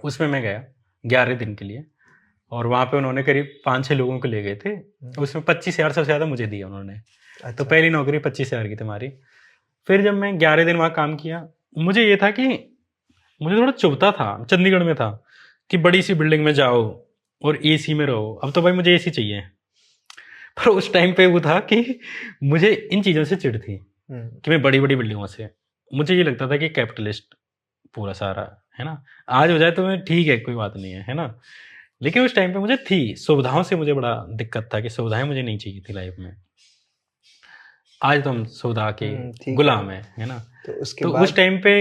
उसमें मैं गया 11 दिन के लिए, और वहाँ पे उन्होंने करीब 5-6 लोगों को ले गए थे, उसमें 25,000 सबसे ज़्यादा मुझे दिया उन्होंने। तो अच्छा। पहली नौकरी 25,000 की थी हमारी। फिर जब मैं 11 दिन वहाँ काम किया, मुझे ये था कि मुझे थोड़ा चुभता था, चंडीगढ़ में था, कि बड़ी सी बिल्डिंग में जाओ और एसी में रहो। अब तो भाई मुझे एसी चाहिए, पर उस टाइम पे वो था कि मुझे इन चीज़ों से चिढ़ थी कि मैं बड़ी बड़ी बिल्डिंगों से, मुझे ये लगता था कि कैपिटलिस्ट पूरा सारा है ना, आज हो जाए तो मैं ठीक है, कोई बात नहीं है ना। लेकिन उस टाइम पे मुझे थी सुविधाओं से, मुझे बड़ा दिक्कत था कि सुविधाएं मुझे नहीं चाहिए थी लाइफ में। आज तो हम सुविधा के ठीक गुलाम है ना। तो उसके तो बाद उस टाइम पे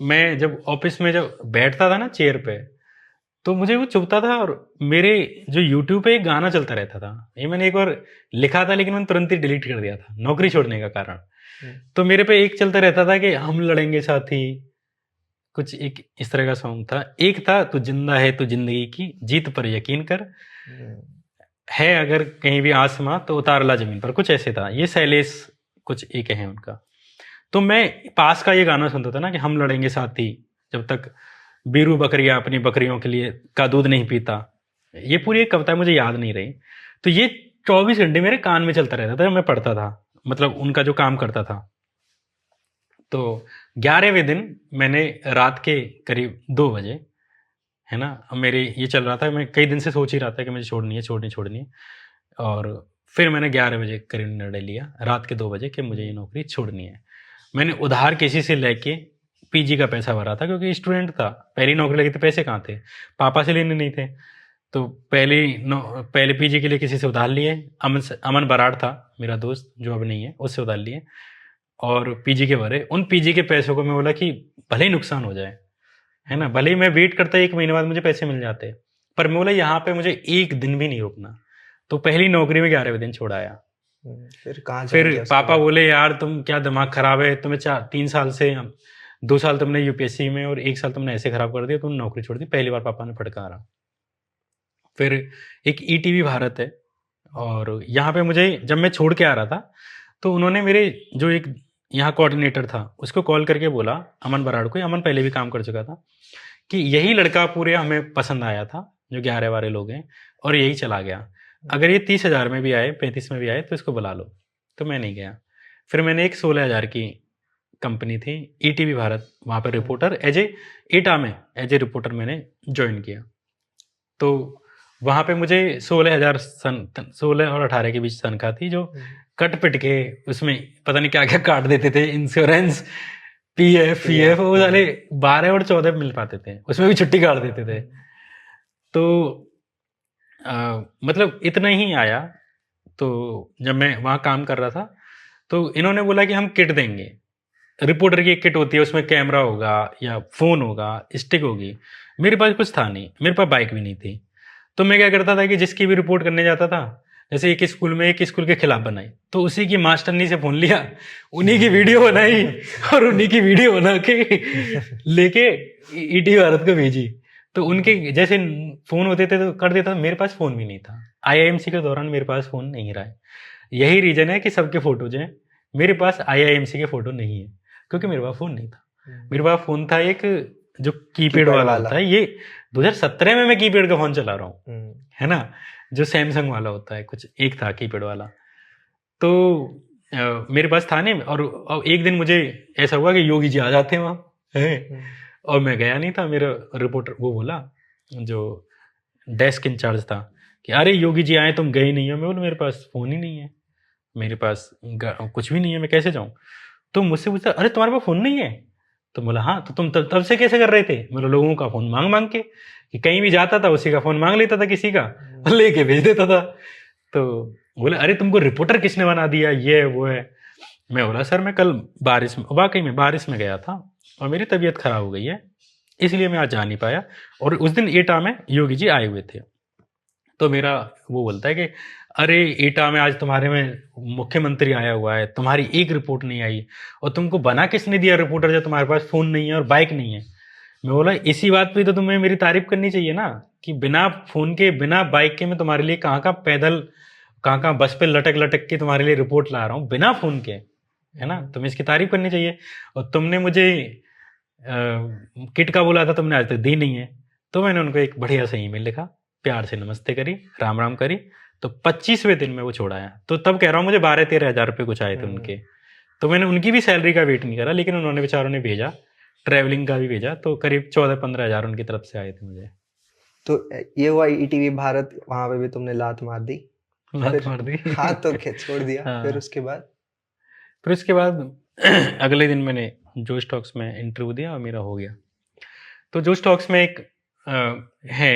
मैं जब ऑफिस में जब बैठता था ना चेयर पे, तो मुझे वो चुभता था, और मेरे जो यूट्यूब पे एक गाना चलता रहता था, ये मैंने एक बार लिखा था लेकिन मैंने तुरंत ही डिलीट कर दिया था नौकरी छोड़ने का कारण। तो मेरे पे एक चलता रहता था कि हम लड़ेंगे साथी, कुछ एक इस तरह का सॉन्ग था। एक था तू जिंदा है तो जिंदगी की जीत पर यकीन कर, है अगर कहीं भी आसमां तो उतार ला जमीन पर, कुछ ऐसे था। ये शैलेश कुछ एक है उनका। तो मैं पास का ये गाना सुनता था ना कि हम लड़ेंगे साथी जब तक बीरू बकरिया अपनी बकरियों के लिए का दूध नहीं पीता। ये पूरी एक कविता मुझे याद नहीं रही। तो ये 24 घंटे मेरे कान में चलता रहता था जब मैं पढ़ता था, मतलब उनका जो काम करता था। तो 11वें दिन मैंने रात के करीब 2 बजे, है ना, अब मेरे ये चल रहा था, मैं कई दिन से सोच ही रहा था कि मुझे छोड़नी है। और फिर मैंने 11 बजे करीब निर्णय लिया रात के 2 बजे कि मुझे ये नौकरी छोड़नी है। मैंने उधार किसी से लेके पीजी का पैसा भरा था, क्योंकि स्टूडेंट था, पहली नौकरी लगी थी, पैसे कहाँ थे, पापा से लेने नहीं थे। तो पहले पीजी के लिए किसी से उधार लिए, अमन बराड़ था मेरा दोस्त जो अब नहीं है, उससे उधार लिए और पीजी के भरे। उन पीजी के पैसों को मैं बोला कि भले ही नुकसान हो जाए, है ना, भले ही मैं वेट करता 1 महीने बाद मुझे पैसे मिल जाते, पर मैं बोला यहाँ पे मुझे एक दिन भी नहीं रुकना। तो पहली नौकरी में 11वें दिन छोड़ आया। फिर कहाँ फिर पापा बोले यार तुम क्या दिमाग खराब है, तुम्हें 3 साल से 2 साल तुमने यूपीएससी में और 1 साल तुमने ऐसे खराब कर दिया, तुमने नौकरी छोड़ दी। पहली बार पापा ने फटकारा। फिर एक ईटीवी भारत है, और यहाँ पे मुझे जब मैं छोड़ के आ रहा था तो उन्होंने मेरे जो एक यहाँ कोऑर्डिनेटर था उसको कॉल करके बोला, अमन बराड़ को, अमन पहले भी काम कर चुका था, कि यही लड़का पूरे हमें पसंद आया था जो 11 लोग हैं, और यही चला गया, अगर ये 30,000 में भी आए 35 में भी आए तो इसको बुला लो। तो मैं नहीं गया। फिर मैंने एक 16,000 की कंपनी थी ईटीवी भारत, वहाँ पर रिपोर्टर एटा में एज ए रिपोर्टर मैंने ज्वाइन किया। तो वहाँ पे मुझे 16 और 18 के बीच तनख्वाह थी, जो कट पिट के उसमें पता नहीं क्या क्या काट देते थे, इंश्योरेंस, पीएफ वो साले 12 और 14 मिल पाते थे, उसमें भी छुट्टी काट देते थे। तो मतलब इतना ही आया। तो जब मैं वहाँ काम कर रहा था तो इन्होंने बोला कि हम किट देंगे, रिपोर्टर की एक किट होती है, उसमें कैमरा होगा या फ़ोन होगा, स्टिक होगी। मेरे पास कुछ था नहीं, मेरे पास बाइक भी नहीं थी। तो मैं क्या करता था कि जिसकी भी रिपोर्ट करने जाता था, जैसे एक स्कूल के खिलाफ बनाई तो उसी की मास्टरनी से फ़ोन लिया, उन्हीं की वीडियो बनाई और उन्हीं की वीडियो बना के लेके ईटी भारत को भेजी। तो उनके जैसे फ़ोन होते थे तो कर देता था। मेरे पास फ़ोन भी नहीं था, आईआईएमसी के दौरान मेरे पास फ़ोन नहीं रहा है। यही रीज़न है कि सबके फ़ोटोज हैं, मेरे पास आईआईएमसी के फ़ोटो नहीं है, क्योंकि मेरे पास फ़ोन नहीं था। मेरे पास फ़ोन था एक जो कीपैड वाला होता है, ये 2017 में मैं कीपैड का फ़ोन चला रहा हूँ, है ना, जो सैमसंग वाला होता है, कुछ एक था कीपैड वाला। तो मेरे पास था नहीं। और एक दिन मुझे ऐसा हुआ कि योगी जी आ जाते हैं वहाँ, है, और मैं गया नहीं था। मेरा रिपोर्टर वो बोला, जो डेस्क इंचार्ज था, कि अरे योगी जी आए तुम गए नहीं हो। मैं बोला मेरे पास फ़ोन ही नहीं है, मेरे पास कुछ भी नहीं है, मैं कैसे जाऊँ। तो मुझसे पूछता अरे तुम्हारे पास फ़ोन नहीं है। तो बोला हाँ, तो तुम तब से कैसे कर रहे थे। मेरे लोगों का फ़ोन मांग मांग के, कि कहीं भी जाता था उसी का फ़ोन मांग लेता था, किसी का लेके भेज देता था। तो बोले अरे तुमको रिपोर्टर किसने बना दिया, ये है वो है। मैं बोला सर मैं कल बारिश में, वाकई में बारिश में गया था और मेरी तबीयत ख़राब हो गई है, इसलिए मैं आज जा नहीं पाया। और उस दिन एटा में योगी जी आए हुए थे, तो मेरा वो बोलता है कि अरे एटा में आज तुम्हारे में मुख्यमंत्री आया हुआ है, तुम्हारी एक रिपोर्ट नहीं आई, और तुमको बना किसने दिया रिपोर्टर जब तुम्हारे पास फ़ोन नहीं है और बाइक नहीं है। मैं बोला इसी बात पे तो तुम्हें मेरी तारीफ करनी चाहिए ना, कि बिना फ़ोन के बिना बाइक के मैं तुम्हारे लिए कहाँ कहाँ पैदल, कहाँ कहाँ बस पे लटक लटक के तुम्हारे लिए रिपोर्ट ला रहा हूँ बिना फ़ोन के, है ना। तुम्हें इसकी तारीफ करनी चाहिए। और तुमने मुझे किट का बोला था, तुमने आज तक दी नहीं है। तो मैंने उनको एक बढ़िया सा ईमेल लिखा, प्यार से नमस्ते करी, राम राम करी, तो 25वें दिन में वो छोड़ाया। तो तब कह रहा हूँ मुझे 12-13 हज़ार रुपये कुछ आए थे उनके। तो मैंने उनकी भी सैलरी का वेट नहीं करा, लेकिन उन्होंने बेचारों ने भेजा, ट्रैवलिंग का भी भेजा, तो करीब 14-15 हज़ार उनकी तरफ से आए थे मुझे। तो ये हुआ ईटीवी भारत, वहां पे भी तुमने लात मार दी, लात मार दी। हाथ तो छोड़ दिया। हाँ। फिर उसके बाद अगले दिन मैंने जो स्टॉक्स में इंटरव्यू दिया और मेरा हो गया। तो जो स्टॉक्स में एक है,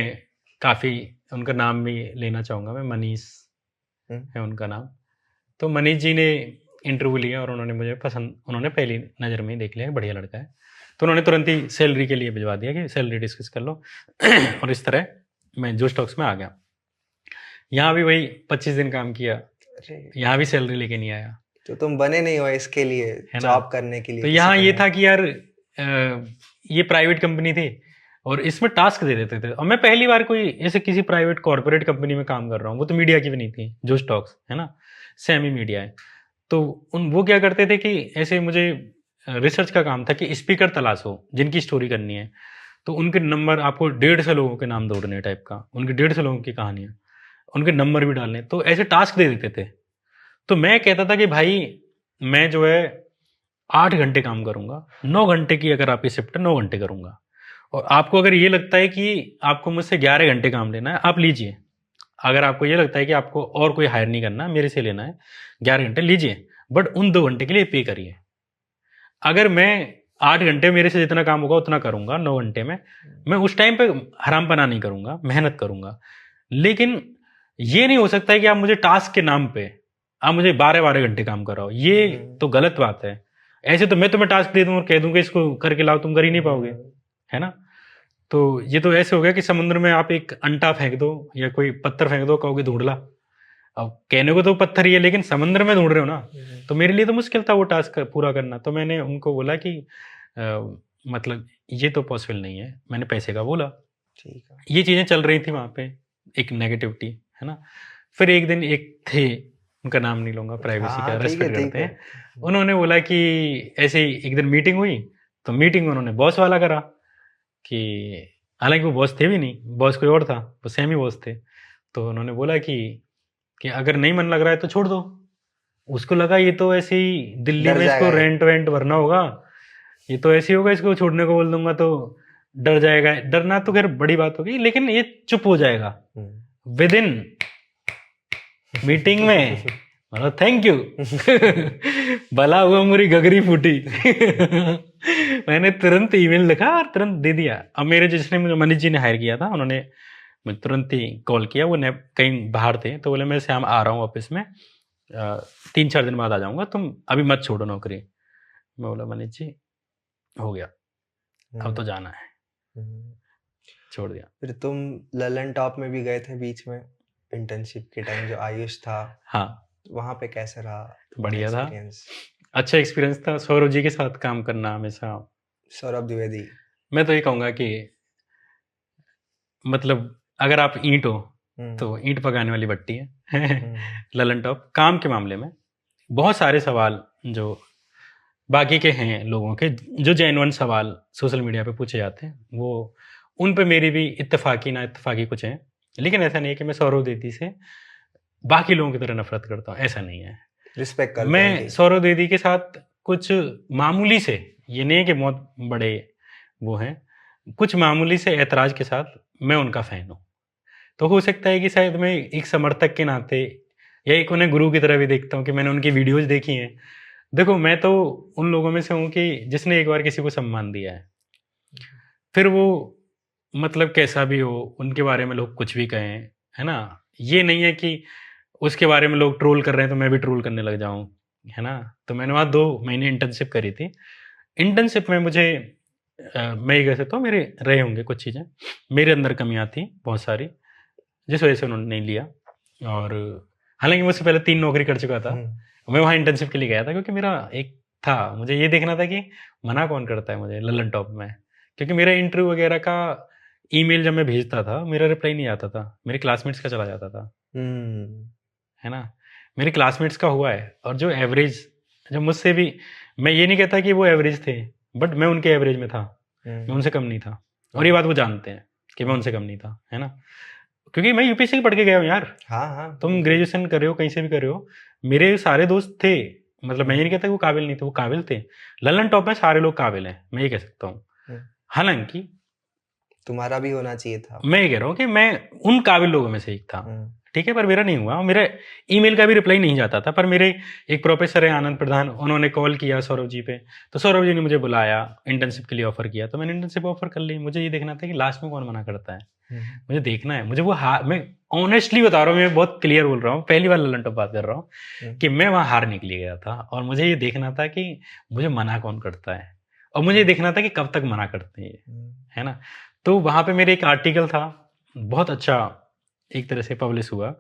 काफ़ी उनका नाम भी लेना चाहूँगा मैं, मनीष है उनका नाम। तो मनीष जी ने इंटरव्यू लिया और उन्होंने मुझे पसंद, उन्होंने पहली नज़र में ही देख लिया कि बढ़िया लड़का है। तो उन्होंने तुरंत ही सैलरी के लिए भिजवा दिया कि सैलरी डिस्कस कर लो। और इस तरह मैं जो स्टॉक्स में आ गया। यहाँ भी वही 25 दिन काम किया, यहाँ भी सैलरी लेके नहीं आया। तो तुम बने नहीं हो इसके लिए, जॉब करने के लिए। तो यहाँ ये था कि यार ये प्राइवेट कंपनी थी और इसमें टास्क दे देते थे, और मैं पहली बार कोई ऐसे किसी प्राइवेट कॉर्पोरेट कंपनी में काम कर रहा हूँ। वो तो मीडिया की भी नहीं थी, जो स्टॉक्स है ना, सेमी मीडिया है। तो वो क्या करते थे कि ऐसे मुझे रिसर्च का काम था कि स्पीकर तलाशो जिनकी स्टोरी करनी है, तो उनके नंबर, आपको 150 लोगों के नाम दौड़ने टाइप का, उनके 150 लोगों की कहानियाँ, उनके नंबर भी डालने, तो ऐसे टास्क दे देते थे। तो मैं कहता था कि भाई मैं जो है 8 घंटे काम करूंगा, 9 घंटे की अगर आपकी शिफ्ट है 9 घंटे करूंगा, और आपको अगर ये लगता है कि आपको मुझसे 11 घंटे काम लेना है, आप लीजिए। अगर आपको ये लगता है कि आपको और कोई हायर नहीं करना, मेरे से लेना है 11 घंटे लीजिए, बट उन 2 घंटे के लिए पे करिए। अगर मैं 8 घंटे मेरे से जितना काम होगा उतना करूंगा 9 घंटे में, मैं उस टाइम पे हरामपना नहीं करूंगा, मेहनत करूंगा। लेकिन ये नहीं हो सकता है कि आप मुझे टास्क के नाम पे आप मुझे 12-12 घंटे काम कराओ, ये तो गलत बात है। ऐसे तो मैं तुम्हें टास्क दे दूं और कह दूं कि इसको करके लाओ, तुम कर ही नहीं पाओगे, है ना। तो ये तो ऐसे हो गया कि समुद्र में आप एक अंटा फेंक दो या कोई पत्थर फेंक दो, कहोगे ढूंढ ला। अब कहने को तो पत्थर ही है, लेकिन समुद्र में ढूंढ रहे हो ना, तो मेरे लिए तो मुश्किल था वो टास्क पूरा करना। तो मैंने उनको बोला कि मतलब ये तो पॉसिबल नहीं है, मैंने पैसे का बोला। ठीक है। ये चीज़ें चल रही थी वहाँ पे, एक नेगेटिविटी, है ना। फिर एक दिन एक थे, उनका नाम नहीं लूँगा, प्राइवेसी का रेस्पेक्ट करते हैं। उन्होंने बोला कि ऐसे ही एक दिन मीटिंग हुई, तो मीटिंग उन्होंने बॉस वाला करा, कि हालांकि वो बॉस थे भी नहीं, बॉस कोई और था, वो सेमी बॉस थे। तो उन्होंने बोला कि अगर नहीं मन लग रहा है तो छोड़ दो। उसको लगा ये तो ऐसे ही दिल्ली में इसको रेंट वेंट भरना होगा, ये तो ऐसे ही होगा, इसको छोड़ने को बोल दूंगा तो डर जाएगा। डरना तो खैर बड़ी बात होगी, लेकिन ये चुप हो जाएगा विद इन मीटिंग में। मतलब थैंक यू। भला हुआ मेरी गगरी फूटी। मैंने तुरंत ईमेल लिखा और तुरंत दे दिया। अब मेरे जिसने मुझे मनीष जी ने हायर किया था, उन्होंने मुझे तुरंत ही कॉल किया, वो कहीं बाहर थे, तो बोले मैं श्याम आ रहा हूँ ऑफिस में, 3-4 दिन बाद आ जाऊँगा, तुम अभी मत छोड़ो नौकरी। मैं बोला मनीष जी हो गया, अब तो जाना है, छोड़ दिया। फिर तुम ललन टॉप में भी गए थे बीच में इंटर्नशिप के टाइम, जो आयुष था। हाँ, वहाँ पे कैसा रहा? बढ़िया था, अच्छा एक्सपीरियंस था। सौरभ जी के साथ काम करना हमेशा। सौरभ द्विवेदी, मैं तो ये कहूँगा कि मतलब अगर आप ईंट हो तो ईंट पकाने वाली भट्टी है। ललन टॉप काम के मामले में बहुत सारे सवाल जो बाकी के हैं लोगों के, जो जेन्युइन सवाल सोशल मीडिया पे पूछे जाते हैं, वो उन पे मेरी भी इत्तेफाकी ना इत्तेफाकी कुछ हैं। लेकिन ऐसा नहीं है कि मैं सौरभ द्विवेदी से बाकी लोगों की तरह नफरत करता हूँ, ऐसा नहीं है। रिस्पेक्ट करता मैं सौरभ द्विवेदी के साथ कुछ मामूली से, ये नहीं है कि बहुत बड़े वो हैं, कुछ मामूली से ऐतराज़ के साथ मैं उनका फ़ैन हूँ। तो हो सकता है कि शायद मैं एक समर्थक के नाते या एक उन्हें गुरु की तरह भी देखता हूँ कि मैंने उनकी वीडियोज़ देखी हैं। देखो मैं तो उन लोगों में से हूँ कि जिसने एक बार किसी को सम्मान दिया है, फिर वो मतलब कैसा भी हो, उनके बारे में लोग कुछ भी कहें, है ना। ये नहीं है कि उसके बारे में लोग ट्रोल कर रहे हैं तो मैं भी ट्रोल करने लग जाऊँ, है ना। तो मैंने वहाँ 2 महीने इंटर्नशिप करी थी। इंटर्नशिप में मुझे मैं ये कह सकता हूँ मेरे रहे होंगे कुछ चीज़ें, मेरे अंदर कमियाँ थी बहुत सारी, जिस वजह से उन्होंने नहीं लिया। और हालांकि मैं उससे पहले 3 नौकरी कर चुका था। मैं वहाँ इंटर्नशिप के लिए गया था क्योंकि मेरा एक था, मुझे ये देखना था कि मना कौन करता है मुझे ललन टॉप में, क्योंकि मेरा इंटरव्यू वगैरह का ईमेल जब मैं भेजता था मेरा रिप्लाई नहीं आता था, मेरे क्लासमेट्स का चला जाता था, है ना। मेरे क्लासमेट्स का हुआ है, और जो एवरेज, जो मुझसे भी, मैं ये नहीं कहता कि वो एवरेज थे, बट मैं उनके एवरेज में था, मैं उनसे कम नहीं था, और ये बात वो जानते हैं कि मैं उनसे कम नहीं था, है ना। क्योंकि मैं यूपीएससी पढ़ के गया हूँ यार। हाँ, तुम ग्रेजुएशन कर रहे हो, कहीं से भी कर रहे हो, मेरे सारे दोस्त थे, मतलब मैं ये नहीं कहता कि वो काबिल नहीं थे, वो काबिल थे। ललन टॉप में सारे लोग काबिल हैं, मैं ये कह सकता हूँ। हालांकि तुम्हारा भी होना चाहिए था। मैं ये कह रहा हूँ कि मैं उन काबिल लोगों में से एक था, ठीक है, पर मेरा नहीं हुआ, मेरा ईमेल का भी रिप्लाई नहीं जाता था। पर मेरे एक प्रोफेसर है आनंद प्रधान, उन्होंने कॉल किया सौरभ जी पे, तो सौरभ जी ने मुझे बुलाया, इंटर्नशिप के लिए ऑफर किया, तो मैंने इंटर्नशिप ऑफर कर ली। मुझे ये देखना था कि लास्ट में कौन मना करता है, मुझे देखना है, मुझे वो मैं ऑनेस्टली बता रहा हूँ, मैं बहुत क्लियर बोल रहा हूँ, पहली बार ललन टॉप बात कर रहा हूँ कि मैं वहाँ हार निकली गया था, और मुझे ये देखना था कि मुझे मना कौन करता है, और मुझे देखना था कि कब तक मना करते हैं, है ना। तो वहाँ पे मेरे एक आर्टिकल था, बहुत अच्छा एक तरह से पब्लिश हुआ,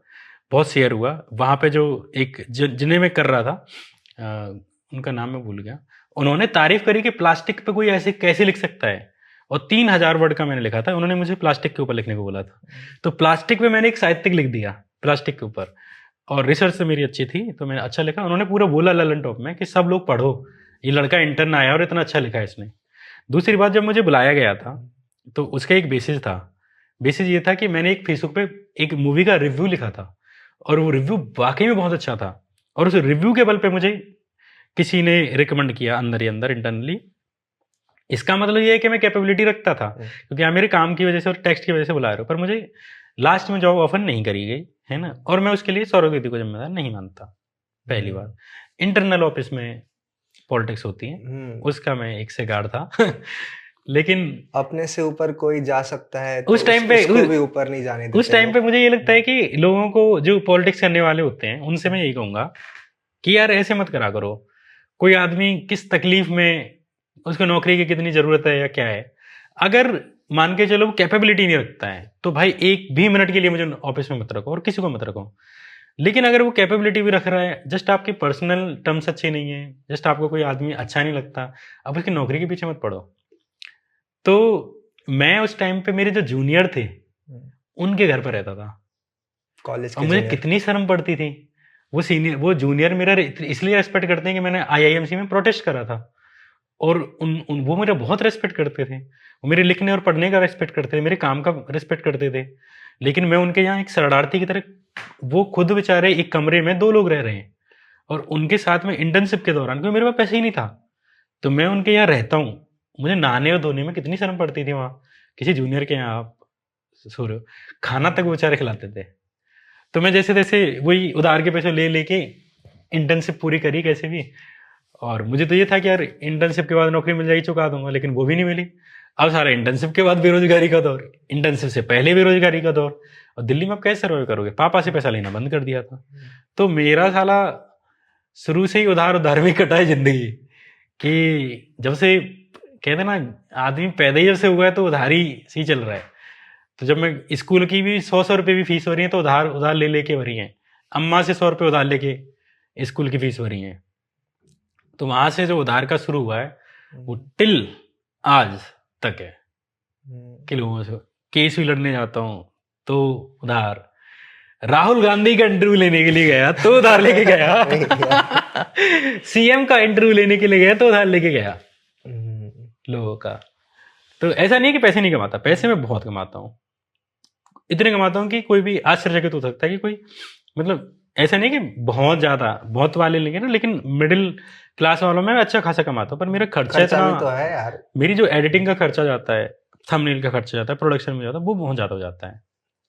बहुत शेयर हुआ। वहाँ पे जो एक जिन्हें मैं कर रहा था, उनका नाम मैं भूल गया, उन्होंने तारीफ करी कि प्लास्टिक पे कोई ऐसे कैसे लिख सकता है, और 3000 वर्ड का मैंने लिखा था, उन्होंने मुझे प्लास्टिक के ऊपर लिखने को बोला था। तो प्लास्टिक पे मैंने एक साहित्यिक लिख दिया प्लास्टिक के ऊपर, और रिसर्च से मेरी अच्छी थी तो मैंने अच्छा लिखा। उन्होंने पूरा बोला ललन टॉप में कि सब लोग पढ़ो, ये लड़का इंटर्न आया और इतना अच्छा लिखा है इसने। दूसरी बात, जब मुझे बुलाया गया था तो उसका एक बेसिस था, बेसिस ये था कि मैंने एक फेसबुक पे एक मूवी का रिव्यू लिखा था, और वो रिव्यू वाकई में बहुत अच्छा था, और उस रिव्यू के बल पे मुझे किसी ने रिकमेंड किया अंदर ही अंदर इंटरनली। इसका मतलब ये है कि मैं कैपेबिलिटी रखता था, क्योंकि आप मेरे काम की वजह से और टेक्स्ट की वजह से बुला रहे हो, पर मुझे लास्ट में जॉब ऑफर नहीं करी गई, है ना। और मैं उसके लिए सौरभ दीदी को जिम्मेदार नहीं मानता। पहली बात, इंटरनल ऑफिस में पॉलिटिक्स होती है, उसका मैं एक से गार्ड था लेकिन अपने से ऊपर कोई जा सकता है तो उस टाइम पे उसको भी ऊपर नहीं जाने देते उस टाइम पे मुझे ये लगता है कि लोगों को जो पॉलिटिक्स करने वाले होते हैं उनसे मैं यही कहूंगा कि यार ऐसे मत करा करो। कोई आदमी किस तकलीफ में, उसको नौकरी की कितनी जरूरत है या क्या है, अगर मान के चलो कैपेबिलिटी नहीं रखता है तो भाई एक भी मिनट के लिए मुझे ऑफिस में मत रखो और किसी को मत रखो। लेकिन अगर वो कैपेबिलिटी भी रख रहा है, जस्ट आपके पर्सनल टर्म्स अच्छे नहीं है, जस्ट आपको कोई आदमी अच्छा नहीं लगता, अब उसकी नौकरी के पीछे मत पड़ो। तो मैं उस टाइम पे मेरे जो जूनियर थे उनके घर पर रहता था, कॉलेज और मुझे कितनी शर्म पड़ती थी। वो जूनियर मेरा इसलिए रेस्पेक्ट करते हैं कि मैंने आईआईएमसी में प्रोटेस्ट करा था, और वो मेरा बहुत रेस्पेक्ट करते थे, वो मेरे लिखने और पढ़ने का रेस्पेक्ट करते थे, मेरे काम का रेस्पेक्ट करते थे। लेकिन मैं उनके यहाँ एक शरणार्थी की तरह, वो खुद बेचारे एक कमरे में 2 लोग रह रहे हैं, और उनके साथ में इंटर्नशिप के दौरान, क्योंकि मेरे पास पैसे ही नहीं था, तो मैं उनके यहाँ रहता हूँ, मुझे नहाने और धोने में कितनी शर्म पड़ती थी वहाँ, किसी जूनियर के यहाँ आप सो रहे हो, खाना तक वो बेचारे खिलाते थे। तो मैं जैसे तैसे वही उधार के पैसे ले लेके इंटर्नशिप पूरी करी कैसे भी, और मुझे तो ये था कि यार इंटर्नशिप के बाद नौकरी मिल जाएगी, चुका दूंगा, लेकिन वो भी नहीं मिली। अब सारा इंटर्नशिप के बाद बेरोजगारी का दौर, इंटर्नशिप से पहले बेरोजगारी का दौर, और दिल्ली में आप कैसे सर्वाइव करोगे, पापा से पैसा लेना बंद कर दिया था। तो मेरा साला शुरू से ही उधार उधार में कटा है जिंदगी, कि जब से कहते ना आदमी पैदा ही जब से हुआ है तो उधारी से ही चल रहा है। तो जब मैं स्कूल की भी 100 रुपये भी फीस हो रही है तो उधार उधार ले लेके भरी है, अम्मा से 100 रुपये उधार लेके स्कूल की फीस भरी है। तो वहां से जो उधार का शुरू हुआ है वो टिल आज तक है, कि लोगों से केस भी लड़ने जाता हूँ तो उधार, राहुल गांधी का इंटरव्यू लेने के लिए गया तो उधार लेके गया सीएम का इंटरव्यू लेने के लिए गया तो उधार लेके गया लोगों का। तो ऐसा नहीं है कि पैसे नहीं कमाता, पैसे मैं बहुत कमाता हूँ, इतने कमाता हूँ कि कोई भी आश्चर्यचकित हो सकता है कि कोई, मतलब ऐसा नहीं कि बहुत ज्यादा, बहुत वाले लेंगे ना, लेकिन मिडिल क्लास वालों में अच्छा खासा कमाता हूँ, पर मेरा खर्चा इतना तो है यार, मेरी जो एडिटिंग का खर्चा जाता है, थंबनेल का खर्चा जाता है, प्रोडक्शन में जाता है, वो बहुत ज्यादा हो जाता है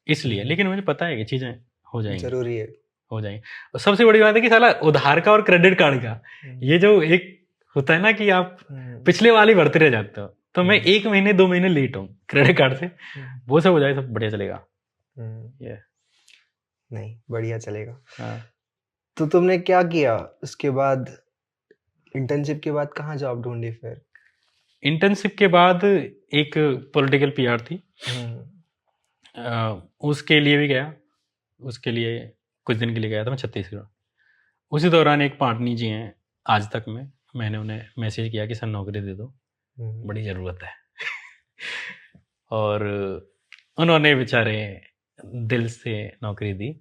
इसलिए। लेकिन मुझे पता है ये चीजें हो जाएंगी, जरूरी है, हो जाएंगी। और सबसे बड़ी बात है कि साला उधार का और क्रेडिट कार्ड का ये जो एक होता है ना कि आप पिछले वाले भरते रह जाते हो, तो मैं 1 महीने 2 महीने लेट हूँ क्रेडिट कार्ड से, वो सब हो जाए सब बढ़िया चलेगा। ये नहीं बढ़िया चलेगा। हाँ। तो तुमने क्या किया उसके बाद, इंटर्नशिप के बाद कहाँ जॉब ढूंढी फिर? इंटर्नशिप के बाद एक पॉलिटिकल पीआर थी, उसके लिए भी गया। उसके लिए कुछ दिन के लिए गया था मैं छत्तीसगढ़। उसी दौरान एक पाटनी जी हैं आज तक में, मैंने उन्हें मैसेज किया कि सर नौकरी दे दो, बड़ी ज़रूरत है। और उन्होंने बेचारे दिल से नौकरी दी।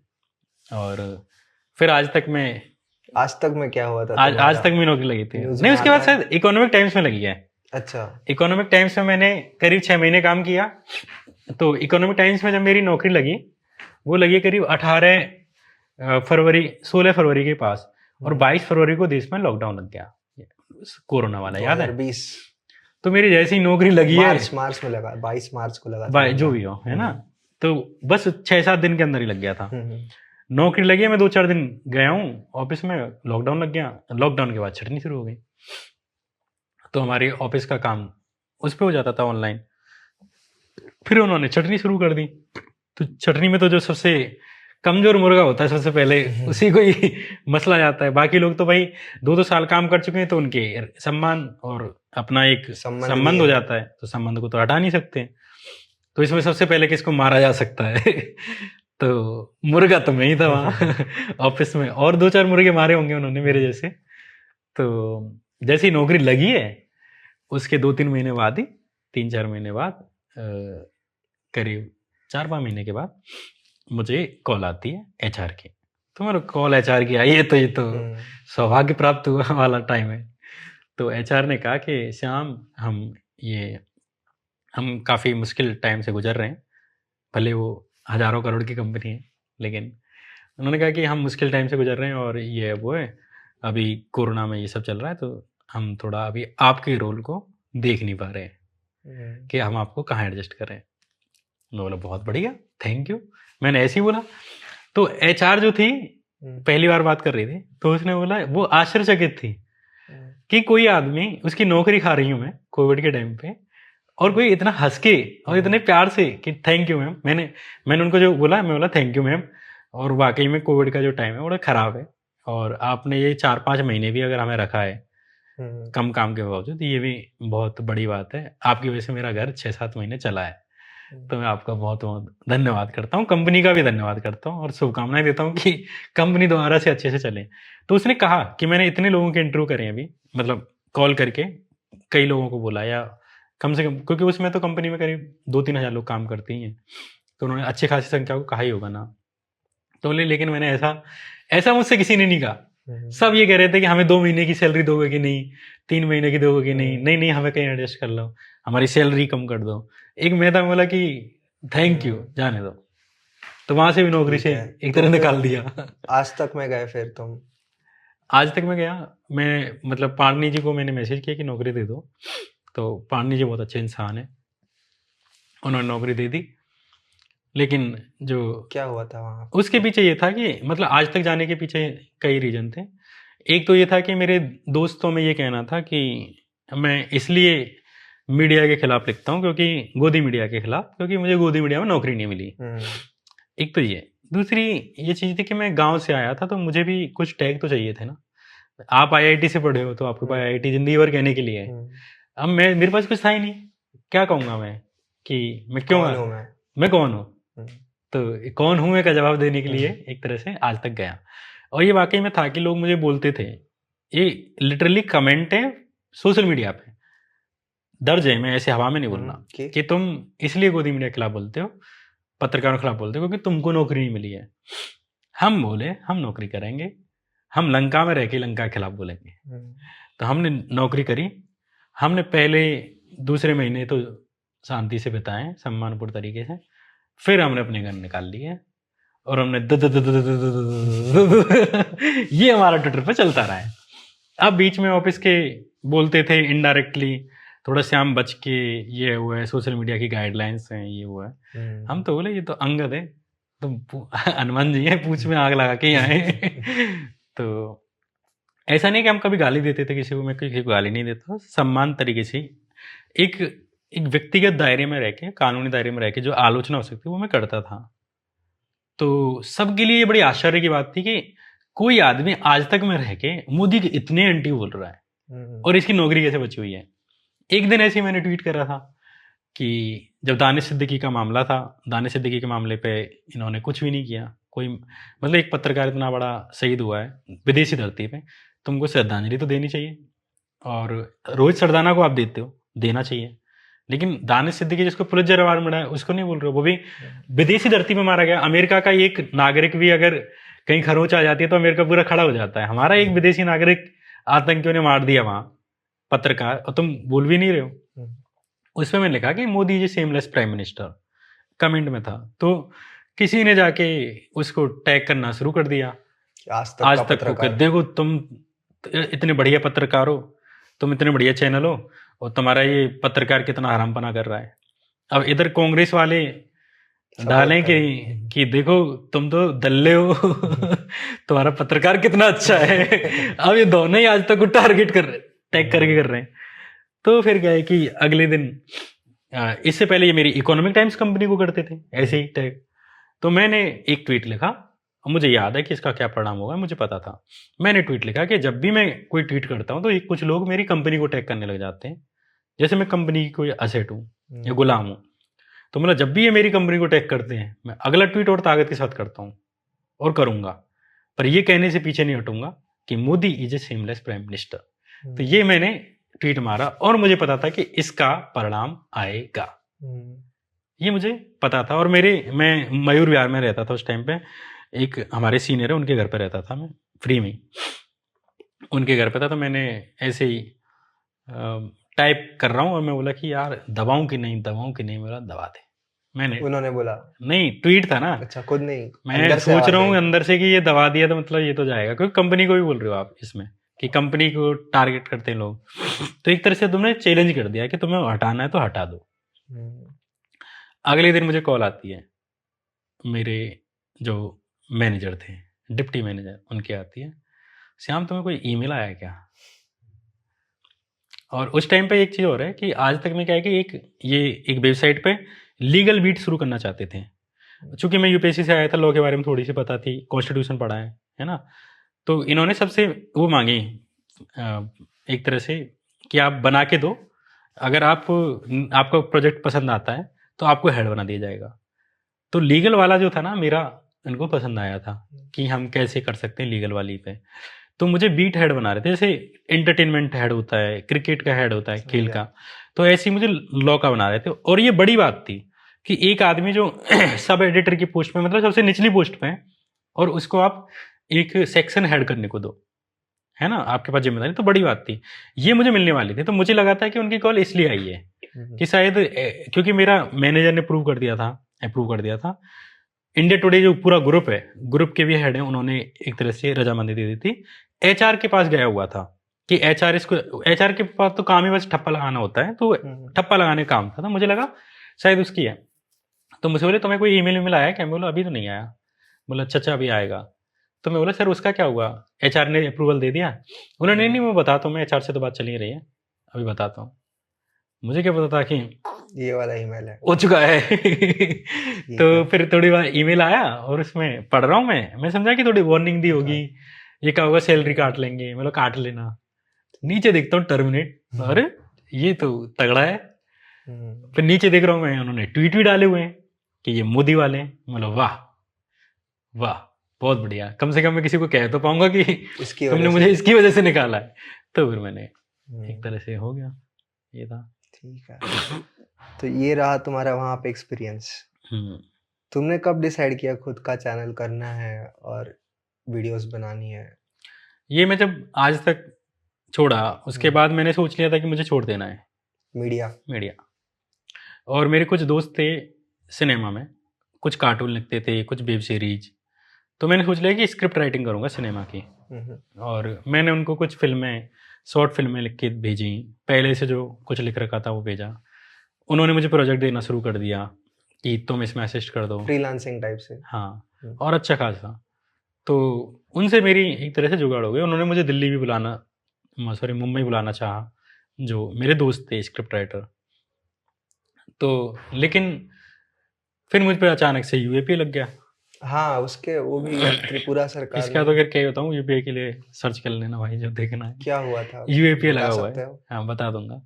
और फिर आज तक में क्या हुआ था आज तक में नौकरी लगी थी। न्यूज़ नहीं, में उसके आता बाद है? शायद इकोनॉमिक टाइम्स में लगी है। अच्छा। इकोनॉमिक टाइम्स में मैंने करीब 6 महीने काम किया। तो इकोनॉमिक टाइम्स में जब मेरी नौकरी लगी, वो लगी करीब 16 फरवरी के पास, और 22 फरवरी को देश में लॉकडाउन लग गया, कोरोना वाला, याद है? 2020 तो मेरी जैसी नौकरी लगी है, मार्च में लगा, 22 मार्च को लगा जो भी हो, है ना? तो बस 6-7 दिन के अंदर ही लग गया था। नौकरी लगी है, मैं 2-4 दिन गया हूँ ऑफिस में, लॉकडाउन लग गया। लॉकडाउन के बाद छटनी शुरू हो गई, तो हमारे ऑफिस का काम उस पर हो जाता था ऑनलाइन। फिर उन्होंने छटनी शुरू कर दी। तो छटनी में तो जो सबसे कमजोर मुर्गा होता है सबसे पहले उसी को ही मसला जाता है। बाकी लोग तो भाई 2-2 साल काम कर चुके हैं, तो उनके सम्मान और अपना एक संबंध हो जाता है, तो संबंध को तो हटा नहीं सकते। तो इसमें सबसे पहले किसको मारा जा सकता है? तो मुर्गा तो मैं ही था वहाँ ऑफिस में, और 2-4 मुर्गे मारे होंगे उन्होंने मेरे जैसे। तो जैसी नौकरी लगी है, उसके 2-3 महीने बाद ही, 3-4 महीने बाद, करीब 4-5 महीने के बाद मुझे कॉल आती है एचआर की। तो मेरा कॉल एचआर की आई है, तो ये तो सौभाग्य प्राप्त हुआ वाला टाइम है। तो एचआर ने कहा कि श्याम, हम काफ़ी मुश्किल टाइम से गुजर रहे हैं, भले वो हज़ारों करोड़ की कंपनी है, लेकिन उन्होंने कहा कि हम मुश्किल टाइम से गुजर रहे हैं, और ये वो है, अभी कोरोना में ये सब चल रहा है, तो हम थोड़ा अभी आपके रोल को देख नहीं पा रहे हैं कि हम आपको कहाँ एडजस्ट करें। मैं बोला बहुत बढ़िया, थैंक यू, मैंने ऐसे ही बोला। तो एचआर जो थी, पहली बार बात कर रही थी, तो उसने बोला, वो आश्चर्यचकित थी कि कोई आदमी, उसकी नौकरी खा रही हूँ मैं कोविड के टाइम पे, और कोई इतना हंस के और इतने प्यार से कि थैंक यू मैम। मैंने उनको जो बोला, मैं बोला थैंक यू मैम, और वाकई में कोविड का जो टाइम है बड़ा ख़राब है, और आपने ये 4-5 महीने भी अगर हमें रखा है कम काम के बावजूद, ये भी बहुत बड़ी बात है। आपकी वजह से मेरा घर 6-7 महीने चला है, तो मैं आपका बहुत बहुत धन्यवाद करता हूँ, कंपनी का भी धन्यवाद करता हूँ, और शुभकामनाएं देता हूँ कि कंपनी दोबारा से अच्छे से चले। तो उसने कहा कि मैंने इतने लोगों के इंटरव्यू करे अभी, मतलब कॉल करके कई लोगों को बोला, या कम से कम, क्योंकि उसमें तो कंपनी में करीब 2-3 हज़ार लोग काम करते ही हैं, तो उन्होंने अच्छी खासी संख्या को कहा ही होगा ना। तो बोले, लेकिन मैंने ऐसा मुझसे किसी ने नहीं कहा। सब ये कह रहे थे कि हमें 2 महीने की सैलरी दोगे कि नहीं, 3 महीने की दोगे कि नहीं, हमें कहीं एडजस्ट कर लो, हमारी सैलरी कम कर दो। एक मैं था, बोला कि थैंक यू, जाने दो। तो वहां से भी नौकरी से एक तरह निकाल दिया। आज तक में गए फिर तुम? आज तक मैं गया, मैं मतलब पांडनी जी को मैंने मैसेज किया कि नौकरी दे दो, तो पांडनी जी बहुत अच्छे इंसान है, उन्होंने नौकरी दे दी। लेकिन जो क्या हुआ था वहाँ? उसके पीछे ये था कि मतलब आज तक जाने के पीछे कई रीजन थे। एक तो ये था कि मेरे दोस्तों में ये कहना था कि मैं इसलिए मीडिया के खिलाफ लिखता हूँ, क्योंकि गोदी मीडिया के खिलाफ, क्योंकि मुझे गोदी मीडिया में नौकरी नहीं मिली। एक तो ये, दूसरी ये चीज़ थी कि मैं गांव से आया था, तो मुझे भी कुछ टैग तो चाहिए थे ना। आप आईआईटी से पढ़े हो, तो आपके पास आईआईटी जिंदगी भर कहने के लिए है। अब मेरे पास कुछ था ही नहीं, क्या कहूँगा मैं कि मैं क्यों, मैं कौन हूँ? तो कौन हूँ मैं का जवाब देने के लिए एक तरह से आज तक गया। और ये वाकई में था कि लोग मुझे बोलते थे, ये लिटरली कमेंट है सोशल मीडिया पे दर्ज है, मैं ऐसे हवा में नहीं बोलना, कि तुम इसलिए गोदी मीडिया के खिलाफ बोलते हो, पत्रकारों के खिलाफ बोलते हो, क्योंकि तुमको नौकरी नहीं मिली है। हम बोले हम नौकरी करेंगे, हम लंका में रह के लंका के खिलाफ बोलेंगे। तो हमने नौकरी करी, हमने पहले 2 महीने तो शांति से बिताए सम्मानपूर्ण तरीके से, फिर हमने अपने घर निकाल लिए, और हमने ये हमारा ट्विटर पर चलता रहा है। अब बीच में ऑफिस के बोलते थे इनडायरेक्टली, थोड़ा श्याम बच के, ये हुआ है, सोशल मीडिया की गाइडलाइंस हैं, ये हुआ है। हम तो बोले ये तो अंगद है, तुम हनुमान जी हैं, पूछ में आग लगा के आए। तो ऐसा नहीं कि हम कभी गाली देते थे किसी को, मैं किसी को गाली नहीं देता, सम्मान तरीके से एक व्यक्तिगत दायरे में रह के, कानूनी दायरे में रह के जो आलोचना हो सकती है वो मैं करता था। तो सबके लिए ये बड़ी आश्चर्य की बात थी कि कोई आदमी आज तक में रह के मोदी के इतने एंटी बोल रहा है, और इसकी नौकरी कैसे बची हुई है। एक दिन ऐसे ही मैंने ट्वीट करा था कि जब दानिश सिद्दीकी का मामला था, दानिश सिद्दीकी के मामले पे इन्होंने कुछ भी नहीं किया, कोई मतलब एक पत्रकार इतना बड़ा शहीद हुआ है विदेशी धरती पे, तुमको श्रद्धांजलि तो देनी चाहिए। और रोहित सरदाना को आप देते हो, देना चाहिए, लेकिन दानिश सिद्दीकी जिसको पुलित्जर अवार्ड मिला है उसको नहीं बोल रहे हो, वो भी विदेशी धरती पे मारा गया। अमेरिका का एक नागरिक भी अगर कहीं खरोच आ जाती है तो अमेरिका पूरा खड़ा हो जाता है, हमारा एक विदेशी नागरिक आतंकियों ने मार दिया वहां, पत्रकार, और तुम बोल भी नहीं रहे हो। उसमें मैंने लिखा कि Modi ji seamless prime minister, comment में था, तो किसी ने जाके उसको टैग करना शुरू कर दिया आज तक को, देखो तुम इतने बढ़िया पत्रकार हो, तुम इतने बढ़िया चैनल हो, और तुम्हारा ये पत्रकार कितना हरामपना कर रहा है। अब इधर कांग्रेस वाले डालें कि देखो तुम तो दल्ले हो तुम्हारा पत्रकार कितना अच्छा है। अब ये दोनों ही आज तक को टारगेट कर रहे, टैग करके कर रहे हैं। तो फिर क्या है कि अगले दिन, इससे पहले ये मेरी इकोनॉमिक टाइम्स कंपनी को करते थे ऐसे ही टैग, तो मैंने एक ट्वीट लिखा, और मुझे याद है कि इसका क्या परिणाम होगा, मुझे पता था। मैंने ट्वीट लिखा कि जब भी मैं कोई ट्वीट करता हूँ तो कुछ लोग मेरी कंपनी को टैग करने लग जाते हैं, जैसे मैं कंपनी की कोई असेट हूँ या गुलाम हूँ। तो मतलब जब भी ये मेरी कंपनी को टैग करते हैं, मैं अगला ट्वीट और ताकत के साथ करता हूँ और करूँगा, पर ये कहने से पीछे नहीं हटूंगा कि Modi is a seamless prime minister. तो ये मैंने ट्वीट मारा और मुझे पता था कि इसका परिणाम आएगा, ये मुझे पता था। और मैं मयूर विहार में रहता था उस टाइम पे, एक हमारे सीनियर है उनके घर पे रहता था मैं फ्री में, उनके घर पे था। तो मैंने ऐसे ही टाइप कर रहा हूँ और मैं बोला कि यार दबाऊं कि नहीं, बोला दबा दे। मैंने, उन्होंने बोला नहीं, ट्वीट था ना। अच्छा, खुद नहीं, मैं सोच रहा हूँ अंदर से कि ये दबा दिया तो मतलब ये तो जाएगा, क्योंकि कंपनी को भी बोल रहे हो आप इसमें कि कंपनी को टारगेट करते हैं लोग। तो एक तरह से तुमने चैलेंज कर दिया कि तुम्हें हटाना है तो हटा दो। अगले दिन मुझे कॉल आती है, मेरे जो मैनेजर थे, डिप्टी मैनेजर, उनकी आती है, श्याम तुम्हें कोई ईमेल आया है क्या? और उस टाइम पे एक चीज़ और है कि आज तक में क्या है कि एक वेबसाइट पे लीगल बीट शुरू करना चाहते थे। चूंकि मैं यूपीएससी से आया था, लॉ के बारे में थोड़ी सी पता थी, कॉन्स्टिट्यूशन पढ़ा है ना, तो इन्होंने सबसे वो मांगी एक तरह से कि आप बना के दो, अगर आपको प्रोजेक्ट पसंद आता है तो आपको हेड बना दिया जाएगा। तो लीगल वाला जो था ना मेरा, इनको पसंद आया था कि हम कैसे कर सकते हैं लीगल वाली पे, तो मुझे बीट हेड बना रहे थे। जैसे एंटरटेनमेंट हेड होता है, क्रिकेट का हेड होता है, खेल का, तो ऐसे ही मुझे लॉ का बना रहे थे। और ये बड़ी बात थी कि एक आदमी जो सब एडिटर की पोस्ट पे, मतलब सबसे निचली पोस्ट पे है, और उसको आप एक सेक्शन हेड करने को दो, है ना, आपके पास जिम्मेदारी, तो बड़ी बात थी। ये मुझे मिलने वाली थी, तो मुझे लगा था कि उनकी कॉल इसलिए आई है कि शायद क्योंकि मेरा मैनेजर ने अप्रूव कर दिया था। इंडिया टुडे जो पूरा ग्रुप है, ग्रुप के भी हेड हैं, उन्होंने एक तरह से रजामंदी दे दी थी। एचआर के पास गया हुआ था कि एचआर के पास तो काम ही बस ठप्पा लगाना होता है, तो ठप्पा लगाने का काम था। तो मुझे लगा शायद उसकी है। तो मुझे बोले तुम्हें कोई ईमेल आया क्या? मैं बोला अभी तो नहीं आया। बोला अच्छा अभी आएगा। तो मैं बोला सर उसका क्या हुआ, एचआर ने अप्रूवल दे दिया? बोला नहीं मैं बताता हूँ, मैं एचआर से तो बात चल ही रही है, अभी बताता हूँ। मुझे क्या पता था कि ये वाला ईमेल है, हो चुका है। तो फिर थोड़ी बार ईमेल आया और उसमें पढ़ रहा हूँ मैं समझा कि थोड़ी वार्निंग दी होगी, ये क्या होगा, सैलरी काट लेंगे। मतलब काट लेना। नीचे देखता हूँ टर्मिनेट, अरे ये तो तगड़ा है। फिर नीचे देख रहा हूँ मैं, उन्होंने ट्वीट भी डाले हुए हैं कि ये मोदी वाले हैं। मतलब वाह बहुत बढ़िया, कम से कम मैं किसी को कह तो पाऊंगा कि तुमने मुझे इसकी वजह से निकाला है। तो फिर मैंने एक तरह से हो गया, ये था। ठीक है। तो ये रहा तुम्हारा वहाँ पे एक्सपीरियंस। तुमने कब डिसाइड किया खुद का चैनल करना है और वीडियोस बनानी है? ये मैं जब आज तक छोड़ा उसके बाद मैंने सोच लिया था कि मुझे छोड़ देना है मीडिया। और मेरे कुछ दोस्त थे सिनेमा में, कुछ कार्टून लिखते थे, कुछ वेब सीरीज, तो मैंने सोच लिया कि स्क्रिप्ट राइटिंग करूँगा सिनेमा की। और मैंने उनको कुछ शॉर्ट फिल्में लिख के भेजी, पहले से जो कुछ लिख रखा था वो भेजा। उन्होंने मुझे प्रोजेक्ट देना शुरू कर दिया कि तुम इसमें असिस्ट कर दो, फ्रीलांसिंग टाइप से। हाँ, और अच्छा खासा। तो उनसे मेरी एक तरह से जुगाड़ हो गई। उन्होंने मुझे दिल्ली भी मुंबई बुलाना चाहा, जो मेरे दोस्त थे स्क्रिप्ट राइटर। तो लेकिन फिर मुझ पर अचानक से यूएपी लग गया। हाँ, उसके वो भी त्रिपुरा सरकार, इसका तो क्या बताऊँ, यूपीए के लिए सर्च कर लेना भाई, जब देखना है। क्या हुआ था? यूएपी लगा हुआ है। हाँ बता दूंगा।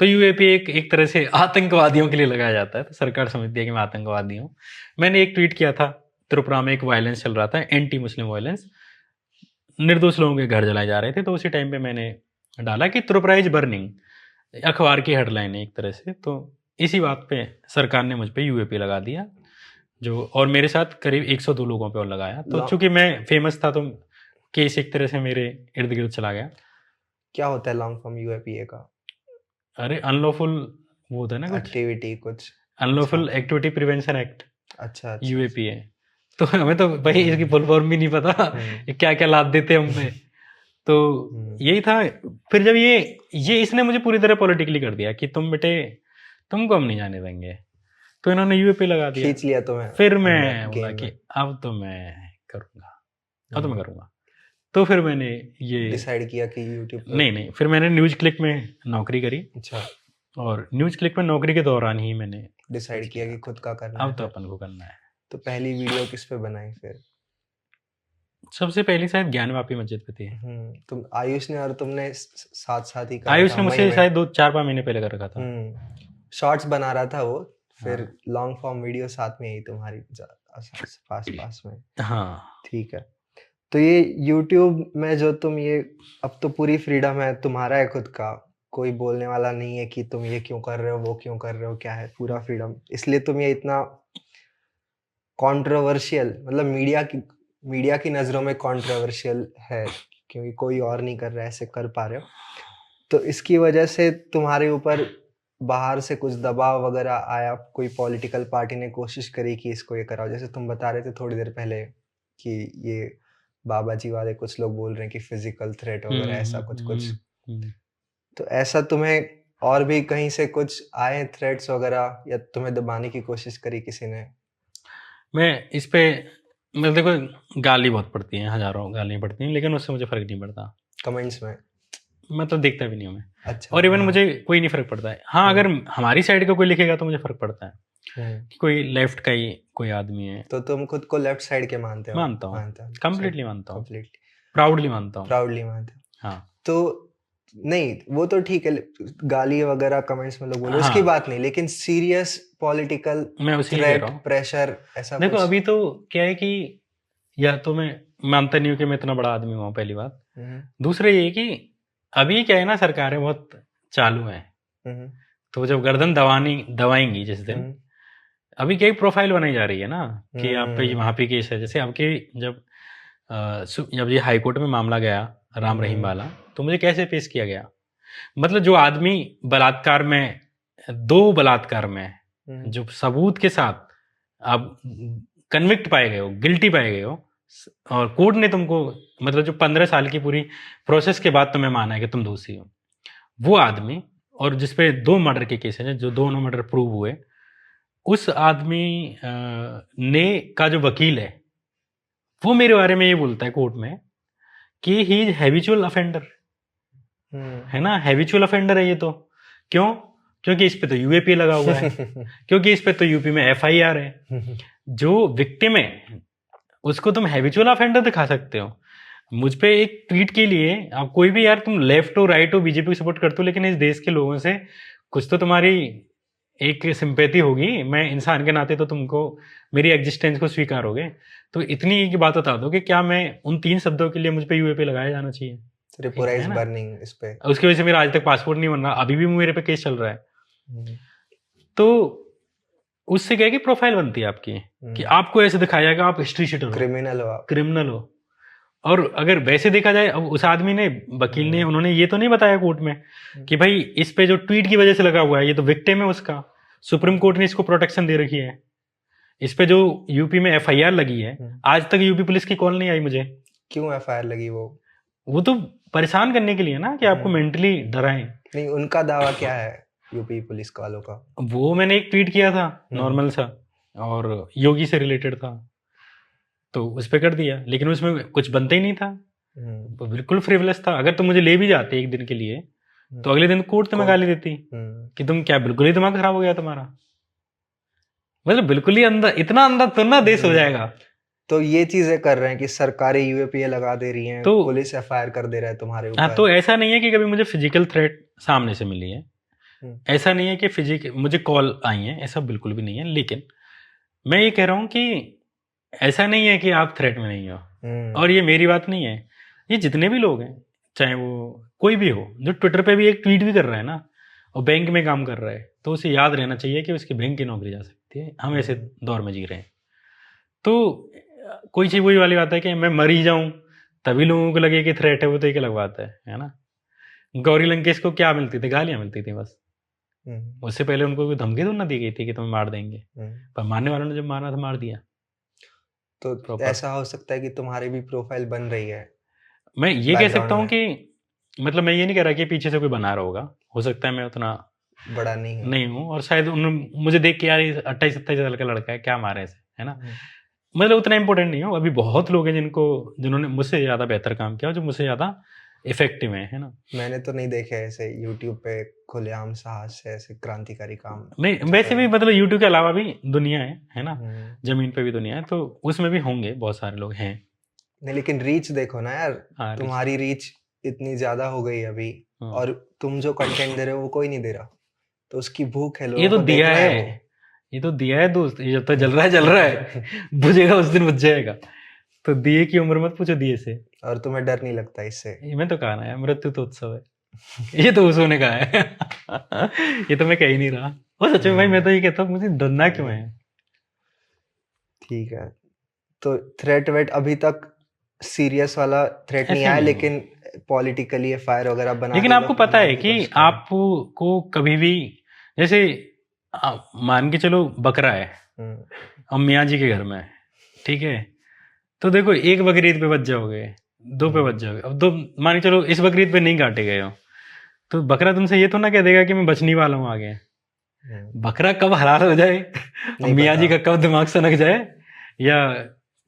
तो यूएपी एक तरह से आतंकवादियों के लिए लगाया जाता है, तो सरकार समझती है कि मैं आतंकवादी हूँ। मैंने एक ट्वीट किया था, त्रिपुरा में एक वायलेंस चल रहा था, एंटी मुस्लिम वायलेंस, निर्दोष लोगों के घर जलाए जा रहे थे, तो उसी टाइम पे मैंने डाला कि त्रिपुरा इज बर्निंग, अखबार की हेडलाइन है एक तरह से। तो इसी बात पे सरकार ने मुझ पे यूएपी लगा दिया, जो और मेरे साथ करीब 102 लोगों पे और लगाया। तो चूंकि मैं फेमस था तो केस एक तरह से मेरे इर्द गिर्द चला गया। क्या होता है लॉन्ग फॉर्म यूएपीए का? अरे अनलॉफुल वो होता है ना कुछ एक्टिविटी, कुछ अनलॉफुल एक्टिविटी प्रिवेंशन एक्ट, अच्छा यूएपीए। तो हमें तो भाई इसकी फुल फॉर्म भी नहीं पता, क्या क्या लाभ देते हैं हम पे। तो यही था। फिर जब ये इसने मुझे पूरी तरह पॉलिटिकली कर दिया कि तुम बेटे तुमको हम नहीं जाने देंगे, तो इन्होंने यूएपी लगा दिया, खींच लिया तुम्हें। फिर मैं बोला कि अब तो मैं करूँगा, अब तो मैं करूँगा। तो फिर मैंने ये डिसाइड किया कि यूट्यूब नहीं, फिर मैंने न्यूज क्लिक में नौकरी करी। अच्छा। और न्यूज क्लिक में नौकरी के दौरान ही मैंने डिसाइड किया कि खुद का करना है, अब तो अपन को करना है। तो पहली वीडियो किस पे बनाई फिर? सबसे पहली शायद ज्ञानवापी मस्जिद पे थी। तुम आयुष ने और तुमने साथ साथ ही करा आयुष था, ने मुझसे शायद 2-4 महीने पहले कर रखा था। शॉर्ट्स बना रहा था वो, फिर लॉन्ग फॉर्म वीडियो साथ में ही तुम्हारी पास में। हाँ ठीक है। तो ये YouTube में जो तुम ये, अब तो पूरी फ्रीडम है, तुम्हारा है खुद का, कोई बोलने वाला नहीं है कि तुम ये क्यों कर रहे हो, वो क्यों कर रहे हो, क्या है, पूरा फ्रीडम। इसलिए तुम ये इतना कंट्रोवर्शियल, मतलब मीडिया की नज़रों में कंट्रोवर्शियल है, क्योंकि कोई और नहीं कर रहा है, ऐसे कर पा रहे हो। तो इसकी वजह से तुम्हारे ऊपर बाहर से कुछ दबाव वगैरह आया? कोई पॉलिटिकल पार्टी ने कोशिश करी कि इसको ये कराओ? जैसे तुम बता रहे थे थोड़ी देर पहले कि ये बाबा जी वाले कुछ लोग बोल रहे हैं कि फिजिकल थ्रेट वगैरह, ऐसा कुछ। तो ऐसा तुम्हें और भी कहीं से कुछ आए थ्रेट्स वगैरह, या तुम्हें दबाने की कोशिश करी किसी ने? मैं इस पे मतलब देखो गाली बहुत पड़ती हैं, हजारों गालियाँ पड़ती हैं, लेकिन उससे मुझे फर्क नहीं पड़ता कमेंट्स में। मतलब देखता भी नहीं हूँ मैं। अच्छा। और इवन मुझे कोई नहीं फर्क पड़ता है। हाँ अगर हमारी साइड का कोई लिखेगा तो मुझे फर्क पड़ता है कि कोई लेफ्ट का ही कोई आदमी है। तो तुम खुद को लेफ्ट साइड के मानते हो? मानता हूँ, कंप्लीटली मानता हूँ, प्राउडली मानता हूँ। मानते हो? हाँ। तो नहीं, वो तो ठीक है, गाली वगैरह कमेंट्स में लोग बोले, उसकी बात नहीं, लेकिन सीरियस पॉलिटिकल थ्रेट, प्रेशर, ऐसा देखो अभी तो क्या है कि या तो मैं मानता नहीं हूँ कि मैं इतना बड़ा आदमी हुआ, पहली बात। दूसरा ये कि अभी क्या है ना, सरकारें बहुत चालू हैं, तो जब गर्दन दवाएंगी जिस दिन, अभी क्या प्रोफाइल बनाई जा रही है ना कि आप पे वहाँ पे केस है। जैसे आपके जब ये हाईकोर्ट में मामला गया राम रहीम वाला, तो मुझे कैसे पेश किया गया, मतलब जो आदमी बलात्कार में, 2 बलात्कार में जो सबूत के साथ आप कन्विक्ट पाए गए हो, गिल्टी पाए गए हो, और कोर्ट ने तुमको मतलब जो 15 साल की पूरी प्रोसेस के बाद तुम्हें माना है कि तुम दोषी हो, वो आदमी, और जिसपे 2 मर्डर के केस हैं, जो 2 मर्डर प्रूव हुए, उस आदमी ने का जो वकील है वो मेरे बारे में ये बोलता है कोर्ट में कि ही इज हैबिचुअल अफेंडर, है ना, हैबिचुअल अफेंडर है ये। तो क्यों? क्योंकि इस पे तो यूएपी लगा हुआ है, क्योंकि इस पे तो यूपी में एफआईआर है। जो विक्टिम है उसको तुम हैबिचुअल अफेंडर दिखा सकते हो। मुझ पे एक ट्वीट के लिए आप कोई भी, यार तुम लेफ्ट हो राइट हो, बीजेपी को सपोर्ट करते हो, लेकिन इस देश के लोगों से कुछ तो तुम्हारी एक सिंपैथी होगी, मैं इंसान के नाते तो तुमको मेरी एग्जिस्टेंस को स्वीकारोगे। तो इतनी की बात बता दो कि क्या मैं उन 3 शब्दों के लिए मुझ पे यूएपी लगाया जाना चाहिए? त्रिपुरा इज बर्निंग, इस पे उसकी वजह से मेरा आज तक पासपोर्ट नहीं बन रहा, अभी भी मेरे पे केस चल रहा है। तो उससे क्या है कि प्रोफाइल बनती है आपकी, कि आपको ऐसे दिखाया जाएगा आप हिस्ट्री शीटर हो, क्रिमिनल हो। और अगर वैसे देखा जाए, अब उस आदमी ने, वकील ने, उन्होंने ये तो नहीं बताया कोर्ट में कि भाई इस पे जो ट्वीट की वजह से लगा हुआ है ये तो विक्टिम है उसका, सुप्रीम कोर्ट ने इसको प्रोटेक्शन दे रखी है। इस पे जो यूपी में एफआईआर लगी है, आज तक यूपी पुलिस की कॉल नहीं आई मुझे। क्यों एफआईआर लगी? वो तो परेशान करने के लिए ना, कि आपको मेंटली डराएं। नहीं, उनका दावा क्या है यूपी पुलिस वालों का? वो मैंने एक ट्वीट किया था नॉर्मल सा, और योगी से रिलेटेड था, तो उस पर कर दिया, लेकिन उसमें कुछ बनता ही नहीं था, बिल्कुल फ्रिवलेस था। अगर तुम मुझे ले भी जाते एक दिन के लिए, तो अगले दिन कोर्ट तुम्हें गाली देती कि तुम क्या, बिल्कुल ही दिमाग खराब हो गया तुम्हारा, मतलब बिल्कुल ही अंदर, इतना अंदर तो ना देश हो जाएगा। तो ये चीजें कर रहे हैं कि सरकारी यूएपीए लगा दे रही हैं, तो पुलिस एफआईआर कर दे रहा है तुम्हारे ऊपर। हाँ, तो ऐसा नहीं है कि कभी मुझे फिजिकल थ्रेट सामने से मिली है, ऐसा नहीं है कि फिजिक मुझे कॉल आई है, ऐसा बिल्कुल भी नहीं है। लेकिन मैं ये कह रहा हूँ कि ऐसा नहीं है कि आप थ्रेट में नहीं हो। और ये मेरी बात नहीं है, ये जितने भी लोग हैं, चाहे वो कोई भी हो, जो ट्विटर पे भी एक ट्वीट भी कर रहा है ना और बैंक में काम कर रहा है, तो उसे याद रहना चाहिए कि उसकी बैंक की नौकरी जा सकती है। हम ऐसे दौर में जी रहे हैं। तो कोई चीज़ वही वाली बात है कि मैं मर ही जाऊं तभी लोगों को लगे कि थ्रेट है, वो तो एक अलग बात है ना। गौरी लंकेश को क्या मिलती थी? गालियां मिलती थी बस। उससे पहले उनको कोई धमकी तो ना दी गई थी कि तुम्हें मार देंगे, पर मारने वालों ने जब मारना था मार दिया। तो Proper. ऐसा हो सकता है कि तुम्हारी भी प्रोफाइल बन रही है। मैं ये कह सकता हूँ में। कि मतलब मैं ये नहीं कह रहा कि पीछे से कोई बना रहा होगा, हो सकता है मैं उतना बड़ा नहीं हूँ और शायद मुझे देख के यार 28-27 साल का लड़का है, क्या मारे इसे, है ना। मतलब उतना इंपॉर्टेंट नहीं हो। अभी बहुत लोग हैं जिन्होंने मुझसे ज़्यादा बेहतर काम किया, जो मुझसे ज़्यादा इफेक्टिव है ना। मैंने तो नहीं देखे ऐसे यूट्यूब पे खुलेआम साहस से ऐसे क्रांतिकारी काम। नहीं, वैसे भी मतलब यूट्यूब के अलावा भी दुनिया है ना, जमीन पे भी दुनिया है, तो उसमें भी होंगे, बहुत सारे लोग हैं। नहीं, लेकिन रीच देखो ना यार, तुम्हारी रीच इतनी ज्यादा हो गई अभी, और तुम जो कंटेंट दे रहे हो वो कोई नहीं दे रहा, तो उसकी भूख है, लोगों ये तो को दिया देखना है, ये तो दिया है दोस्त, ये जब तक जल रहा है जल रहा है बुझेगा उस दिन बुझ जाएगा। तो दिए की उम्र मत पूछो दिए से। और तुम्हें डर नहीं लगता इससे? मैं तो कहा ना है, मृत्यु तो उत्सव है ये तो उसो ने कहा है ये तो मैं कह ही नहीं रहा। वो सच में भाई मैं तो ये कहता हूँ, मुझे डरना क्यों है। ठीक है, तो थ्रेट वेट अभी तक सीरियस वाला थ्रेट नहीं आया, लेकिन पॉलिटिकली एफआईआर वगैरह बना, लेकिन आपको पता है कि आपको कभी भी जैसे मान के चलो बकरा है और मियाँ जी के घर में, ठीक है, तो देखो एक बकरीद पे बच जाओगे, 2 पे बच जाओगे। अब 2 मान के चलो इस बकरीद पे नहीं काटे गए हो, तो बकरा तुमसे ये तो ना कह देगा कि मैं बचने वाला हूँ आगे। बकरा कब हलाल हो जाए और मियाँ जी का कब दिमाग सनक जाए, या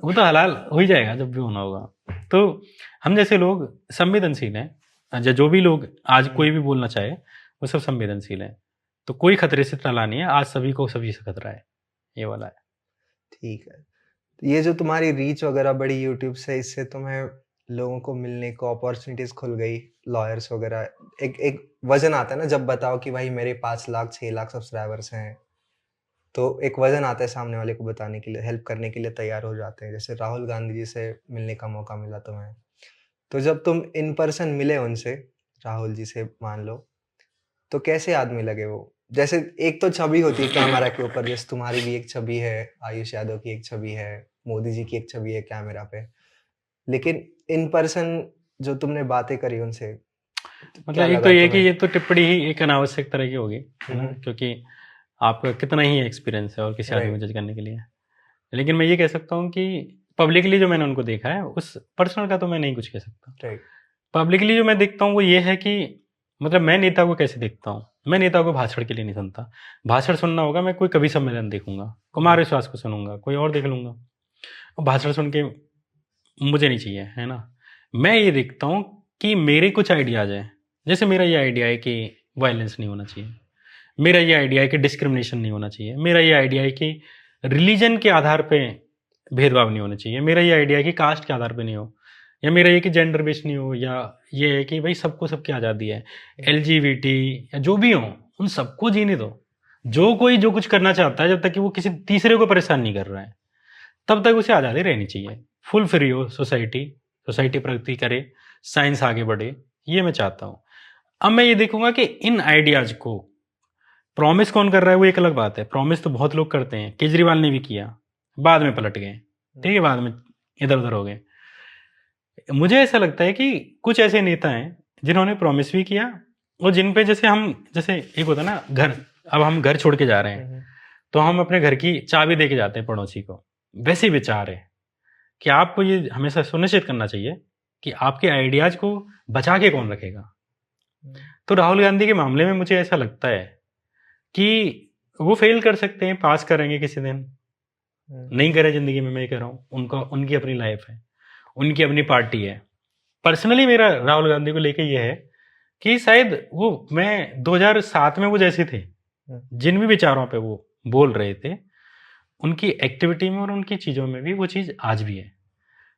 वो तो हलाल हो ही जाएगा जब भी होना होगा। तो हम जैसे लोग संवेदनशील हैं, जो भी लोग आज कोई भी बोलना चाहे वो सब संवेदनशील हैं, तो कोई खतरे से टला नहीं है। आज सभी को सभी से खतरा है, ये वाला है। ठीक है, ये जो तुम्हारी रीच वगैरह बड़ी यूट्यूब से, इससे तुम्हें लोगों को मिलने को अपॉर्चुनिटीज खुल गई, लॉयर्स वगैरह, एक वजन आता है ना जब बताओ कि भाई मेरे 5 लाख 6 लाख सब्सक्राइबर्स हैं, तो एक वजन आता है सामने वाले को बताने के लिए, हेल्प करने के लिए तैयार हो जाते हैं। जैसे राहुल गांधी जी से मिलने का मौका मिला तुम्हें, तो जब तुम इन पर्सन मिले उनसे, राहुल जी से मान लो, तो कैसे आदमी लगे वो? जैसे एक तो छवि होती है कैमरा के ऊपर, जैसे तुम्हारी भी एक छवि है, आयुष यादव की एक छवि है, मोदी जी की एक छवि है कैमरा पे, लेकिन इन पर्सन जो तुमने बातें करी उनसे, मतलब एक तो ये कि ये तो टिप्पणी ही एक अनावश्यक तरह की होगी, है ना, क्योंकि आपका कितना ही एक्सपीरियंस है और किसी आदमी को जज करने के लिए। लेकिन मैं ये कह सकता हूँ कि पब्लिकली जो मैंने उनको देखा है, उस पर्सनल का तो मैं नहीं कुछ कह सकता। पब्लिकली जो मैं देखता हूँ वो ये है कि मतलब मैं नेता को कैसे देखता हूँ, मैं नेता को भाषण के लिए नहीं सुनता। भाषण सुनना होगा मैं कोई कवि सम्मेलन देखूंगा, कुमार विश्वास को सुनूंगा, कोई और देख लूंगा, और भाषण सुन के मुझे नहीं चाहिए, है ना। मैं ये देखता हूँ कि मेरे कुछ आइडियाज हैं। जैसे मेरा ये आइडिया है कि वायलेंस नहीं होना चाहिए, मेरा ये आइडिया है कि डिस्क्रिमिनेशन नहीं होना चाहिए, मेरा ये आइडिया है कि रिलीजन के आधार पे भेदभाव नहीं होना चाहिए, मेरा ये आइडिया है कि कास्ट के आधार पे नहीं हो, या मेरा ये कि जेंडर बेस्ड नहीं हो, या ये है कि भाई सबको सबकी आज़ादी है, LGBT या जो भी हो उन सबको जीने दो। जो कोई जो कुछ करना चाहता है, जब तक कि वो किसी तीसरे को परेशान नहीं कर रहा है, तब तक उसे आज़ादी रहनी चाहिए। फुल फ्री हो सोसाइटी प्रगति करे, साइंस आगे बढ़े, ये मैं चाहता हूँ। अब मैं ये देखूंगा कि इन आइडियाज़ को प्रॉमिस कौन कर रहा है, वो एक अलग बात है। प्रॉमिस तो बहुत लोग करते हैं, केजरीवाल ने भी किया, बाद में पलट गए, ठीक है, बाद में इधर उधर हो गए। मुझे ऐसा लगता है कि कुछ ऐसे नेता हैं जिन्होंने प्रॉमिस भी किया, और जिन पे जैसे एक होता है ना घर, अब हम घर छोड़ के जा रहे हैं तो हम अपने घर की चाबी दे के जाते हैं पड़ोसी को, वैसे विचार है कि आपको ये हमेशा सुनिश्चित करना चाहिए कि आपके आइडियाज को बचा के कौन रखेगा। तो राहुल गांधी के मामले में मुझे ऐसा लगता है कि वो फेल कर सकते हैं, पास करेंगे किसी दिन, नहीं करे जिंदगी में, मैं कह रहा हूँ उनकी अपनी लाइफ है, उनकी अपनी पार्टी है। पर्सनली मेरा राहुल गांधी को लेके ये है कि शायद वो, मैं 2007 में वो जैसे थे, जिन भी विचारों पे वो बोल रहे थे, उनकी एक्टिविटी में और उनकी चीज़ों में भी वो चीज़ आज भी है।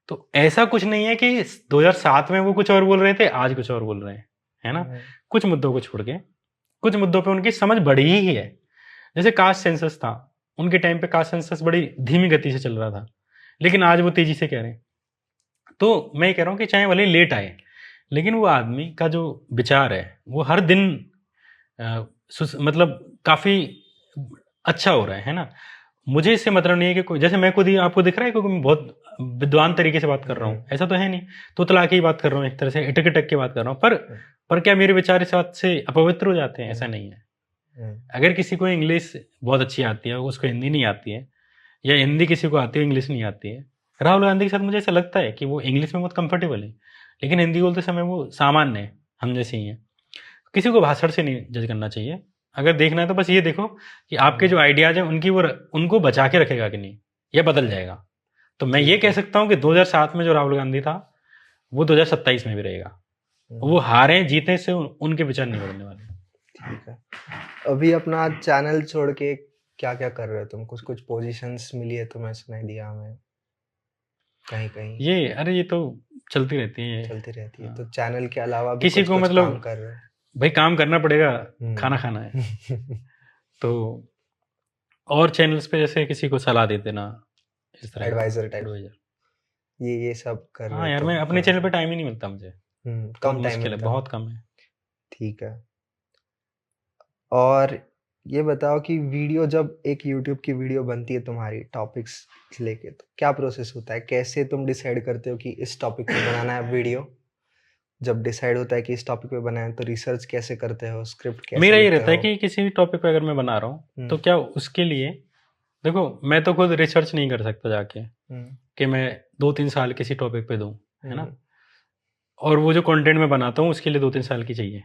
तो ऐसा कुछ नहीं है कि 2007 में वो कुछ और बोल रहे थे, आज कुछ और बोल रहे हैं, है ना। कुछ मुद्दों को छोड़ के कुछ मुद्दों पे उनकी समझ बढ़ी ही है। जैसे कास्ट सेंसस था, उनके टाइम पे कास्ट सेंसस बड़ी धीमी गति से चल रहा था, लेकिन आज वो तेजी से कह रहे हैं। तो मैं ये कह रहा हूँ कि चाहे भले लेट आए, लेकिन वो आदमी का जो विचार है वो हर दिन मतलब काफ़ी अच्छा हो रहा है ना। मुझे इससे मतलब नहीं है कि कोई, जैसे मैं खुद ही आपको दिख रहा है क्योंकि मैं बहुत विद्वान तरीके से बात कर रहा हूँ, ऐसा तो है नहीं, तो तला के ही बात कर रहा हूँ, एक तरह से इटक इटक के बात कर रहा हूँ, पर क्या मेरे विचार इस बात से अपवित्र हो जाते हैं? ऐसा नहीं है। अगर किसी को इंग्लिश बहुत अच्छी आती है, उसको हिंदी नहीं आती है, या हिंदी किसी को आती है इंग्लिश नहीं आती है, राहुल गांधी के साथ मुझे ऐसा लगता है कि वो इंग्लिश में बहुत कंफर्टेबल है, लेकिन हिंदी बोलते समय वो सामान्य है, हम जैसे ही हैं। किसी को भाषण से नहीं जज करना चाहिए। अगर देखना है तो बस ये देखो कि आपके जो आइडियाज हैं उनकी वो उनको बचा के रखेगा कि नहीं, या बदल जाएगा। तो मैं ये कह सकता हूँ कि 2007 में जो राहुल गांधी था वो 2027 में भी रहेगा। वो हारे जीते से उनके विचार नहीं बदलने वाले। ठीक है, अभी अपना चैनल छोड़ के क्या क्या कर रहे हो तुम? कुछ पोजीशंस मिली है तुम्हें, सुनाई दिया हमें कहीं कहीं? ये अरे ये तो चलती रहती है, चलती रहती है। तो चैनल के अलावा भी किसी कुछ को कुछ मतलब काम कर रहे हो? भाई काम करना पड़ेगा, खाना खाना है। तो और चैनल्स पे जैसे किसी को सलाह दे देना, इस तरह एडवाइजर टाइप, एडवाइजर। ये सब कर रहे हो? हाँ यार, तुम मैं अपने चैनल पे टाइम ही नहीं मिलता मुझे, कम टाइम मुश्किल है, मिलता? बहुत कम है। ठीक है। और ये बताओ कि वीडियो, जब एक यूट्यूब की वीडियो बनती है तुम्हारी टॉपिक्स लेके, तो क्या प्रोसेस होता है? कैसे तुम डिसाइड करते हो कि इस टॉपिक पे बनाना है वीडियो? जब डिसाइड होता है कि इस टॉपिक पे बनाना है तो रिसर्च कैसे करते हो, स्क्रिप्ट कैसे मेरा ये लिखते रहता है हो? कि किसी भी टॉपिक पे अगर मैं बना रहा हूँ तो क्या उसके लिए, देखो मैं तो खुद रिसर्च नहीं कर सकता जाके कि मैं 2-3 साल किसी टॉपिक पे दूँ, है ना। और वो जो कंटेंट मैं बनाता हूँ उसके लिए 2-3 साल की चाहिए,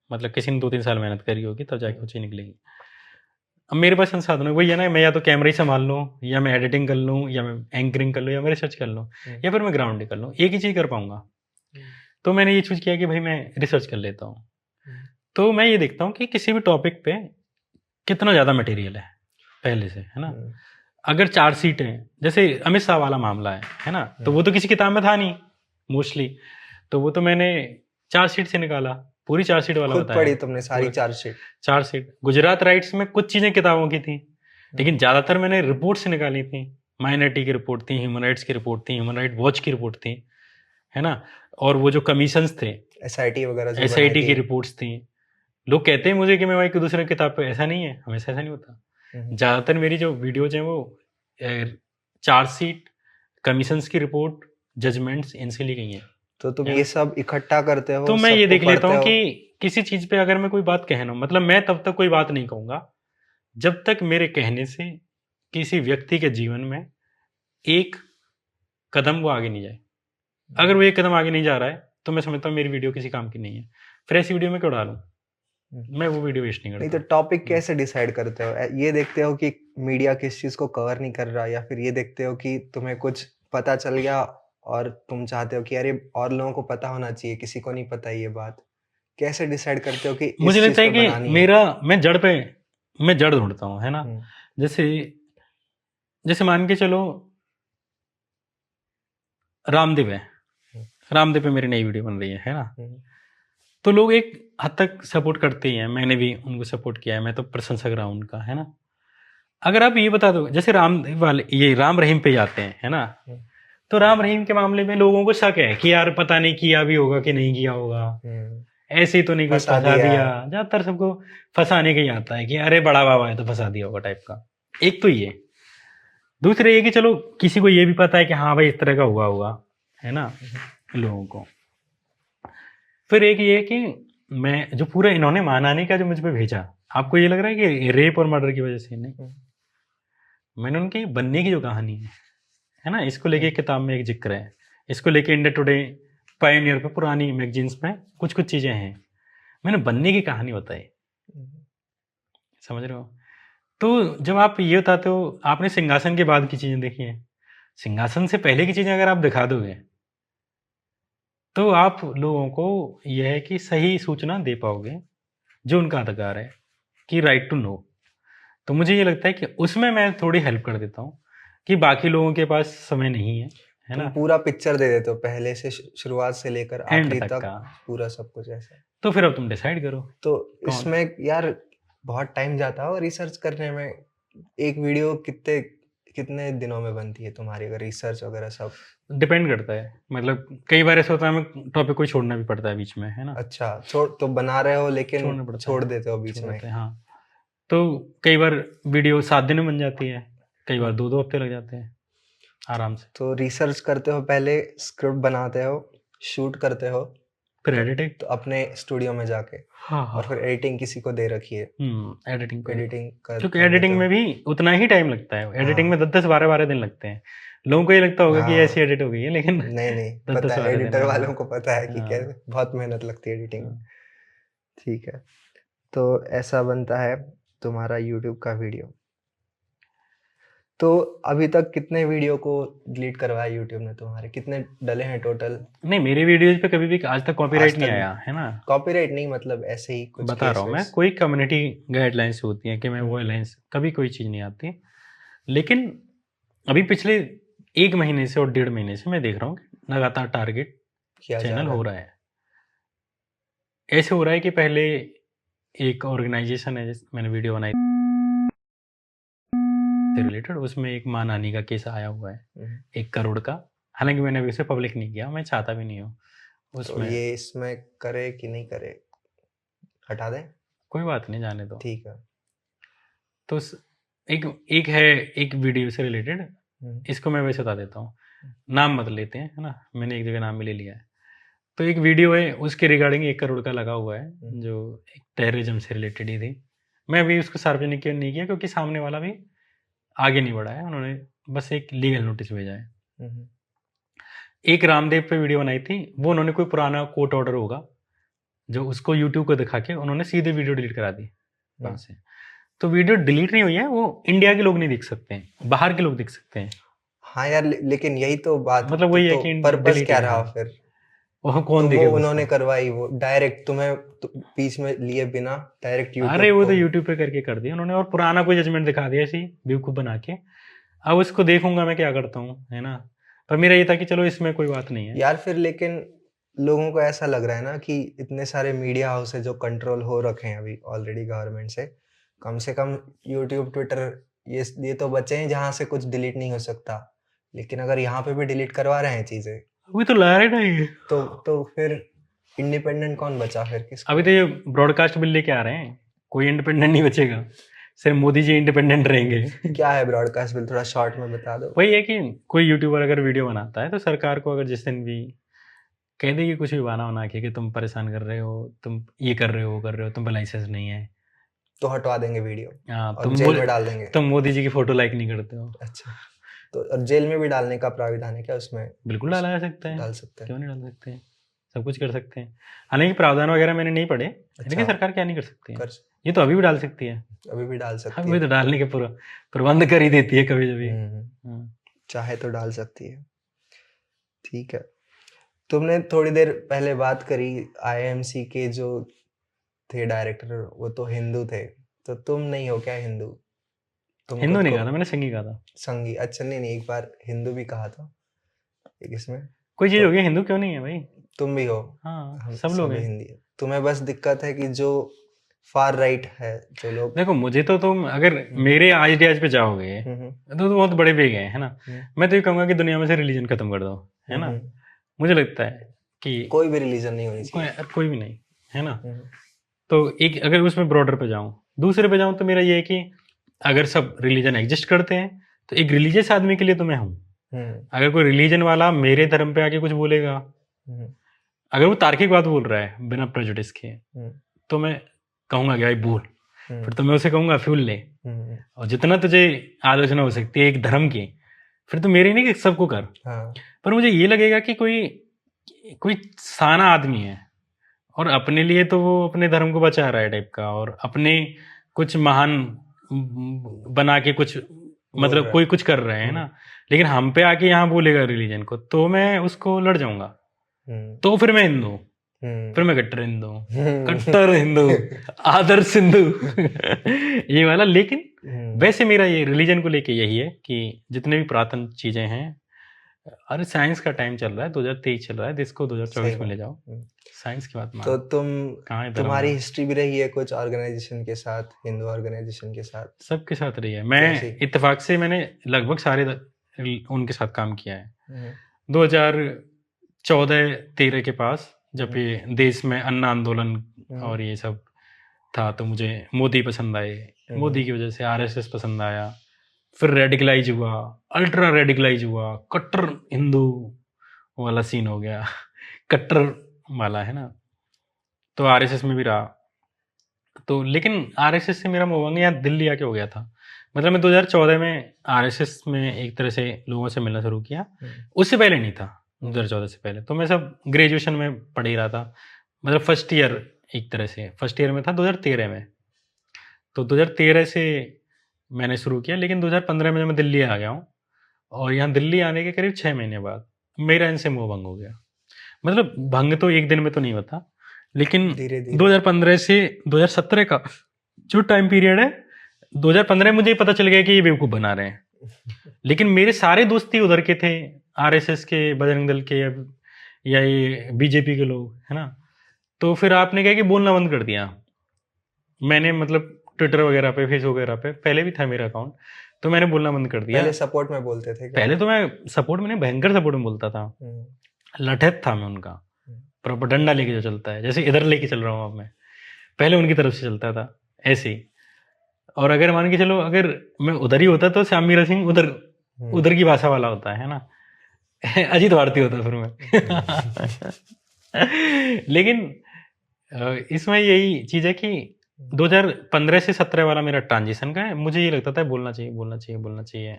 मतलब किसी ने 2-3 साल मेहनत करी होगी तब जाके वो चीज़ निकलेगी। अब मेरे पास संसाधन है, वही है ना, मैं या तो कैमरा ही संभाल लूँ, या मैं एडिटिंग कर लूँ, या मैं एंकरिंग कर लूँ, या मैं रिसर्च कर लूँ, या फिर मैं ग्राउंड कर लूँ, एक ही चीज़ कर पाऊंगा। तो मैंने ये चूज किया कि भाई मैं रिसर्च कर लेता हूँ। तो मैं ये देखता हूँ कि किसी भी टॉपिक पे कितना ज़्यादा मटेरियल है पहले से, है ना। अगर चार्जशीट है, जैसे अमित शाह वाला मामला है ना, तो वो तो किसी किताब में था नहीं मोस्टली, तो वो तो मैंने चार्जशीट से निकाला, पूरी चार्जशीट वाला खुद बताया। पढ़ी तुमने सारी चार्जशीट गुजरात राइट्स में कुछ चीज़ें किताबों की थी, लेकिन ज़्यादातर मैंने रिपोर्ट से निकाली थी। माइनॉरिटी की रिपोर्ट थी, ह्यूमन राइट्स की रिपोर्ट थी, ह्यूमन राइट वॉच की रिपोर्ट थी, है ना। और वो जो कमीशंस थे, एसआईटी वगैरह जो एसआईटी की रिपोर्ट्स थी। लोग कहते हैं मुझे कि मैं एक दूसरे किताब पे, ऐसा नहीं है, हमेशा ऐसा नहीं होता। ज़्यादातर मेरी जो वीडियोज हैं वो चार्जशीट, कमीशंस की रिपोर्ट, जजमेंट्स, इनसे ली गई हैं। तो तुम ये सब इकट्ठा करते हो? तो मैं ये देख लेता हूँ हो? कि किसी चीज़ पे अगर मैं कोई बात कहना, मतलब मैं तब तक कोई बात नहीं कहूँगा जब तक मेरे कहने से किसी व्यक्ति के जीवन में एक कदम वो आगे नहीं जाए। अगर वो एक कदम आगे नहीं जा रहा है तो मैं समझता हूँ मेरी वीडियो किसी काम की नहीं है, फिर ऐसी वीडियो में क्यों डालूं, मैं वो वीडियो वेस्ट नहीं करता। नहीं तो टॉपिक कैसे डिसाइड करते हो? ये देखते हो कि मीडिया किस चीज़ को कवर नहीं कर रहा, या फिर ये देखते हो कि तुम्हें कुछ पता चल गया और तुम चाहते हो कि अरे और लोगों को पता होना चाहिए, किसी को नहीं पता ये बात? कैसे डिसाइड करते हो कि इस मुझे लगता है चीज़ पे कि बनानी है? मैं जड़ ढूंढता हूँ, है ना। जैसे जैसे मान के चलो रामदेव है, रामदेव पे मेरी नई वीडियो बन रही है ना, तो लोग एक हद तक सपोर्ट करते ही हैं, मैंने भी उनको सपोर्ट किया है, मैं तो प्रशंसक रहा हूँ उनका, है ना। अगर आप ये बता दो, जैसे रामदेव वाले ये राम रहीम पे जाते हैं, है ना, तो राम रहीम के मामले में लोगों को शक है कि यार पता नहीं किया भी होगा कि नहीं किया होगा, ऐसे ही तो नहीं कोई फंसा दिया। ज्यादातर सबको फंसाने का ही आता है कि अरे बड़ा बाबा है तो फंसा दिया होगा टाइप का। एक तो ये, दूसरे ये कि चलो किसी को ये भी पता है कि हाँ भाई इस तरह का हुआ होगा, है ना, लोगों को। फिर एक ये कि मैं जो पूरा इन्होंने माना नहीं का जो मुझ पे भेजा, आपको ये लग रहा है कि रेप और मर्डर की वजह से, नहीं, मैंने उनकी बनने की जो कहानी है ना, इसको लेके किताब में एक जिक्र है, इसको लेके इंडिया टुडे, पायनियर पे, पुरानी मैगजीन्स में कुछ कुछ चीजें हैं, मैंने बनने की कहानी बताई, समझ रहे हो। तो जब आप ये बताते हो, आपने सिंहासन के बाद की चीजें देखी हैं, सिंहासन से पहले की चीजें अगर आप दिखा दोगे तो आप लोगों को यह है कि सही सूचना दे पाओगे, जो उनका अधिकार है कि राइट टू नो। तो मुझे ये लगता है कि उसमें मैं थोड़ी हेल्प कर देता हूँ कि बाकी लोगों के पास समय नहीं है ना। पूरा पिक्चर दे देते हो पहले से, शुरुआत से लेकर आखिरी तक, पूरा सब कुछ ऐसा। तो फिर अब तुम डिसाइड करो। तो कौन? इसमें यार बहुत टाइम जाता है और रिसर्च करने में। एक वीडियो कितने कितने दिनों में बनती है तुम्हारी, अगर रिसर्च वगैरह सब? डिपेंड करता है, मतलब कई बार ऐसा होता है हमें टॉपिक को छोड़ना भी पड़ता है बीच में, है ना। अच्छा, छोड़ तो बना रहे हो लेकिन छोड़ना पड़ता छोड़ है, देते हो बीच छोड़ में। देते हैं, हाँ। तो कई बार वीडियो 7 दिन में बन जाती है, कई बार 2-2 हफ्ते लग जाते हैं आराम से। तो रिसर्च करते हो पहले, स्क्रिप्ट बनाते हो, शूट करते हो, फिर एडिटिंग। तो अपने स्टूडियो में जाके, हाँ और फिर एडिटिंग किसी को दे रखी है, एडिटिंग पे, एडिटिंग क्योंकि कर एडिटिंग देते में हो। भी उतना ही टाइम लगता है। एडिटिंग हाँ में 10-10 12-12 दिन लगते हैं। लोगों को ये लगता होगा कि हाँ, ऐसी एडिट हो गई है, लेकिन नहीं नहीं, 10-10 पता है, 12 दिन एडिटर में, वालों हाँ। को पता है कि कैसे हाँ, बहुत मेहनत लगती है एडिटिंग में। हाँ। ठीक है, तो ऐसा बनता है तुम्हारा यूट्यूब का वीडियो। तो अभी तक कितने वीडियो को डिलीट करवाया यूट्यूब ने तुम्हारे, कितने डले हैं टोटल? नहीं, मेरी वीडियोज पे कभी भी आज तक कॉपीराइट आज नहीं तक आया है ना। कॉपीराइट नहीं, मतलब ऐसे ही कुछ बता रहा केस हूँ मैं, वेस? कोई कम्युनिटी गाइडलाइंस होती है कि मैं वो लाइन्स, कभी कोई चीज़ नहीं आती। लेकिन अभी पिछले 1 महीने से और 1.5 महीने से मैं देख रहा हूँ कि लगातार टारगेट किया जा चैनल रहा हो है। रहा है। ऐसे हो रहा है कि पहले एक ऑर्गेनाइजेशन है, मैंने वीडियो बनाई से रिलेटेड, उसमें एक मां नानी का केस आया हुआ है 1 करोड़ का। हालांकि मैंने अभी उसे पब्लिक नहीं किया, मैं चाहता भी नहीं हूँ तो उसमें। ये इसमें करे कि नहीं करे, हटा दें? कोई बात नहीं, जाने दो। ठीक है। तो एक एक है, एक वीडियो से रिलेटेड, इसको मैं वैसे बता देता हूँ, नाम मत लेते हैं, है ना, मैंने एक जगह नाम भी ले लिया है। तो एक वीडियो है उसके रिगार्डिंग 1 करोड़ का लगा हुआ है, जो एक टेररिज्म से रिलेटेड ही थी। मैं अभी उसको सार्वजनिक नहीं किया क्योंकि सामने वाला भी आगे नहीं बढ़ा है, उन्होंने बस एक लीगल नोटिस भेजा है। एक रामदेव पे वीडियो बनाई थी, वो उन्होंने कोई पुराना कोर्ट ऑर्डर होगा जो उसको यूट्यूब को दिखा के उन्होंने सीधे वीडियो डिलीट करा दी वहाँ से। तो वीडियो डिलीट नहीं हुई है, वो इंडिया के लोग नहीं देख सकते हैं, बाहर के लोग देख सकते हैं। हाँ यार, लेकिन यही तो बात, मतलब वही है तो कि पर्पस डिलीट क्या है, रहा हाँ। फिर? वो कौन तो वो देखेगा उन्होंने उसको? करवाई, वो डायरेक्ट तुम्हें बीच में लिए बिना डायरेक्ट अरे यूट्यूब वो को। तो यूट्यूब पे करके कर दिया उन्होंने, और पुराना कोई जजमेंट दिखा दिया ऐसी बेवकूफ़ बना के। अब उसको देखूंगा मैं क्या करता हूँ, है ना। पर मेरा ये था कि चलो इसमें कोई बात नहीं है यार फिर लेकिन लोगों को ऐसा लग रहा है ना कि इतने सारे मीडिया हाउस है जो कंट्रोल हो रखे हैं अभी ऑलरेडी गवर्नमेंट से कम यूट्यूब, ट्विटर, ये तो बचे हैं जहाँ से कुछ डिलीट नहीं हो सकता। लेकिन अगर यहाँ पे भी डिलीट करवा रहे हैं चीजें, अभी तो ला रहे ना ये। तो फिर इंडिपेंडेंट कौन बचा फिर, किसको? अभी तो ये ब्रॉडकास्ट बिल लेके आ रहे हैं, कोई इंडिपेंडेंट नहीं बचेगा, सिर्फ मोदी जी इंडिपेंडेंट रहेंगे। क्या है ब्रॉडकास्ट बिल, थोड़ा शॉर्ट में बता दो। वही है कि कोई यूट्यूबर अगर वीडियो बनाता है तो सरकार को अगर जिस दिन भी कह देगी कुछ भी बहाना बना के कि तुम परेशान कर रहे हो, तुम ये कर रहे हो, वो कर रहे हो, तुम पे लाइसेंस नहीं है, तो हटवा देंगे वीडियो हाँ, और जेल में डाल देंगे। तुम मोदी जी की फोटो लाइक नहीं करते हो। अच्छा, तो और जेल में भी डालने का प्राविधान है क्या उसमें? बिल्कुल डाला जा सकता है, डाल सकते हैं। क्यों नहीं डाल सकते हैं, सब कुछ कर सकते हैं। हालांकि प्रावधान वगैरह मैंने नहीं पढ़े, लेकिन अच्छा, सरकार क्या नहीं कर सकती है, कर ये तो अभी भी डाल सकती है। अभी भी डाल सकती अभी है। तो डालने के पूरा प्रबंध कर ही देती है कभी कभी। चाहे तो डाल सकती है। ठीक है, तुमने थोड़ी देर पहले बात करी आईएमसी के जो थे डायरेक्टर, वो तो हिंदू थे, तो तुम नहीं हो क्या हिंदू? तुम हिंदू खुद नहीं को कहा था मैंने, संघी कहा था। संघी? अच्छा, नहीं, एक बार हिंदू भी कहा था एक इसमें। कोई चीज तो होगी, हिंदू क्यों नहीं है भाई? तुम भी हो, हाँ, हम सब लोग सभी हैं। हिंदी है। तुम्हें बस दिक्कत है कि जो फार राइट है, जो लोग, देखो मुझे तो तुम अगर मेरे आइडियाज पे जाओगे तो बहुत बड़े भी गए, है ना। मैं तो ये कहूंगा कि दुनिया में से रिलीजन खत्म कर दो, है ना। मुझे लगता है कि कोई भी रिलीजन नहीं होनी चाहिए, कोई भी नहीं, है ना। तो एक अगर उसमें ब्रॉडर पे जाऊं, दूसरे पे जाऊं, तो मेरा ये है कि अगर सब रिलीजन एग्जिस्ट करते हैं तो एक रिलीजियस आदमी के लिए तो मैं हूँ। अगर कोई रिलीजन वाला मेरे धर्म पे आके कुछ बोलेगा, अगर वो तार्किक बात बोल रहा है बिना प्रेजुडिस के, तो मैं कहूंगा कि भाई बोल, फिर तो मैं उसे कहूंगा फ्यूल ले, और जितना तुझे आलोचना हो सकती है एक धर्म की, फिर तो मेरी नहीं कि सबको कर। पर मुझे ये लगेगा कि कोई साना आदमी है और अपने लिए तो वो अपने धर्म को बचा रहा है टाइप का, और अपने कुछ महान बना के कुछ मतलब कोई कुछ कर रहे हैं ना, लेकिन हम पे आके यहाँ बोलेगा रिलीजन को, तो मैं उसको लड़ जाऊंगा। तो फिर मैं हिंदू, फिर मैं कट्टर हिंदू, कट्टर हिंदू, आदर्श हिंदू, ये वाला। लेकिन वैसे मेरा ये रिलीजन को लेके यही है कि जितने भी पुरातन चीजें हैं अरे साइंस का टाइम चल रहा है, 2023 चल रहा है, इसको 2024 में ले जाओ। हम्म। साइंस की बात तो मान, कहाँ है धर्म तुम्हारी में? हिस्ट्री भी रही है कुछ ऑर्गेनाइजेशन के साथ, हिंदू ऑर्गेनाइजेशन के साथ? सबके साथ रही है। मैं कैसी? इत्तेफाक से मैंने लगभग सारे उनके साथ काम किया है। हम्म, 2014-13 के पास, जब ये देश में अन्ना आंदोलन और ये सब था, तो मुझे मोदी पसंद आए। मोदी की वजह से आरएसएस पसंद आया। फिर रेडिकलाइज हुआ, अल्ट्रा रेडिकलाइज हुआ, कट्टर हिंदू वाला सीन हो गया कट्टर वाला, है ना। तो आरएसएस में भी रहा। तो लेकिन आरएसएस से मेरा मोहभंग यहाँ दिल्ली आके हो गया था। मतलब मैं 2014 में आरएसएस में एक तरह से लोगों से मिलना शुरू किया। उससे पहले नहीं था, 2014 से पहले तो मैं सब ग्रेजुएशन में पढ़ ही रहा था। मतलब फर्स्ट ईयर, एक तरह से फर्स्ट ईयर में था 2013 में। तो 2013 से मैंने शुरू किया, लेकिन 2015 में जब मैं दिल्ली आ गया हूँ, और यहाँ दिल्ली आने के करीब 6 महीने बाद मेरा इनसे मोह भंग हो गया। मतलब भंग तो एक दिन में तो नहीं होता, लेकिन धीरे धीरे 2015 से 2017 का जो टाइम पीरियड है, 2015 में मुझे पता चल गया कि ये बेवकूफ़ बना रहे हैं। लेकिन मेरे सारे दोस्त ही उधर के थे, आरएसएस के, बजरंग दल के, या ये बीजेपी के लोग, है ना। तो फिर आपने क्या कि बोलना बंद कर दिया। मैंने मतलब ट्विटर वगैरह पे, फेसबुक वगैरह पे, पहले भी था मेरा अकाउंट, तो मैंने बोलना बंद कर दिया। पहले सपोर्ट में बोलते थे क्या? पहले तो मैं सपोर्ट में, भयंकर सपोर्ट में बोलता था। लठैत था मैं उनका, प्रॉपर डंडा लेके जो चलता है, जैसे इधर लेके चल रहा हूँ अब मैं, पहले उनकी तरफ से चलता था ऐसे ही। और अगर मान के चलो, अगर मैं उधर ही होता तो श्याम मीरा सिंह उधर की भाषा वाला होता है ना अजीत भारती होता फिर मैं लेकिन इसमें यही चीज़ है कि 2015 से 17 वाला मेरा ट्रांजिशन का है। मुझे ये लगता था बोलना चाहिए, बोलना चाहिए, बोलना चाहिए,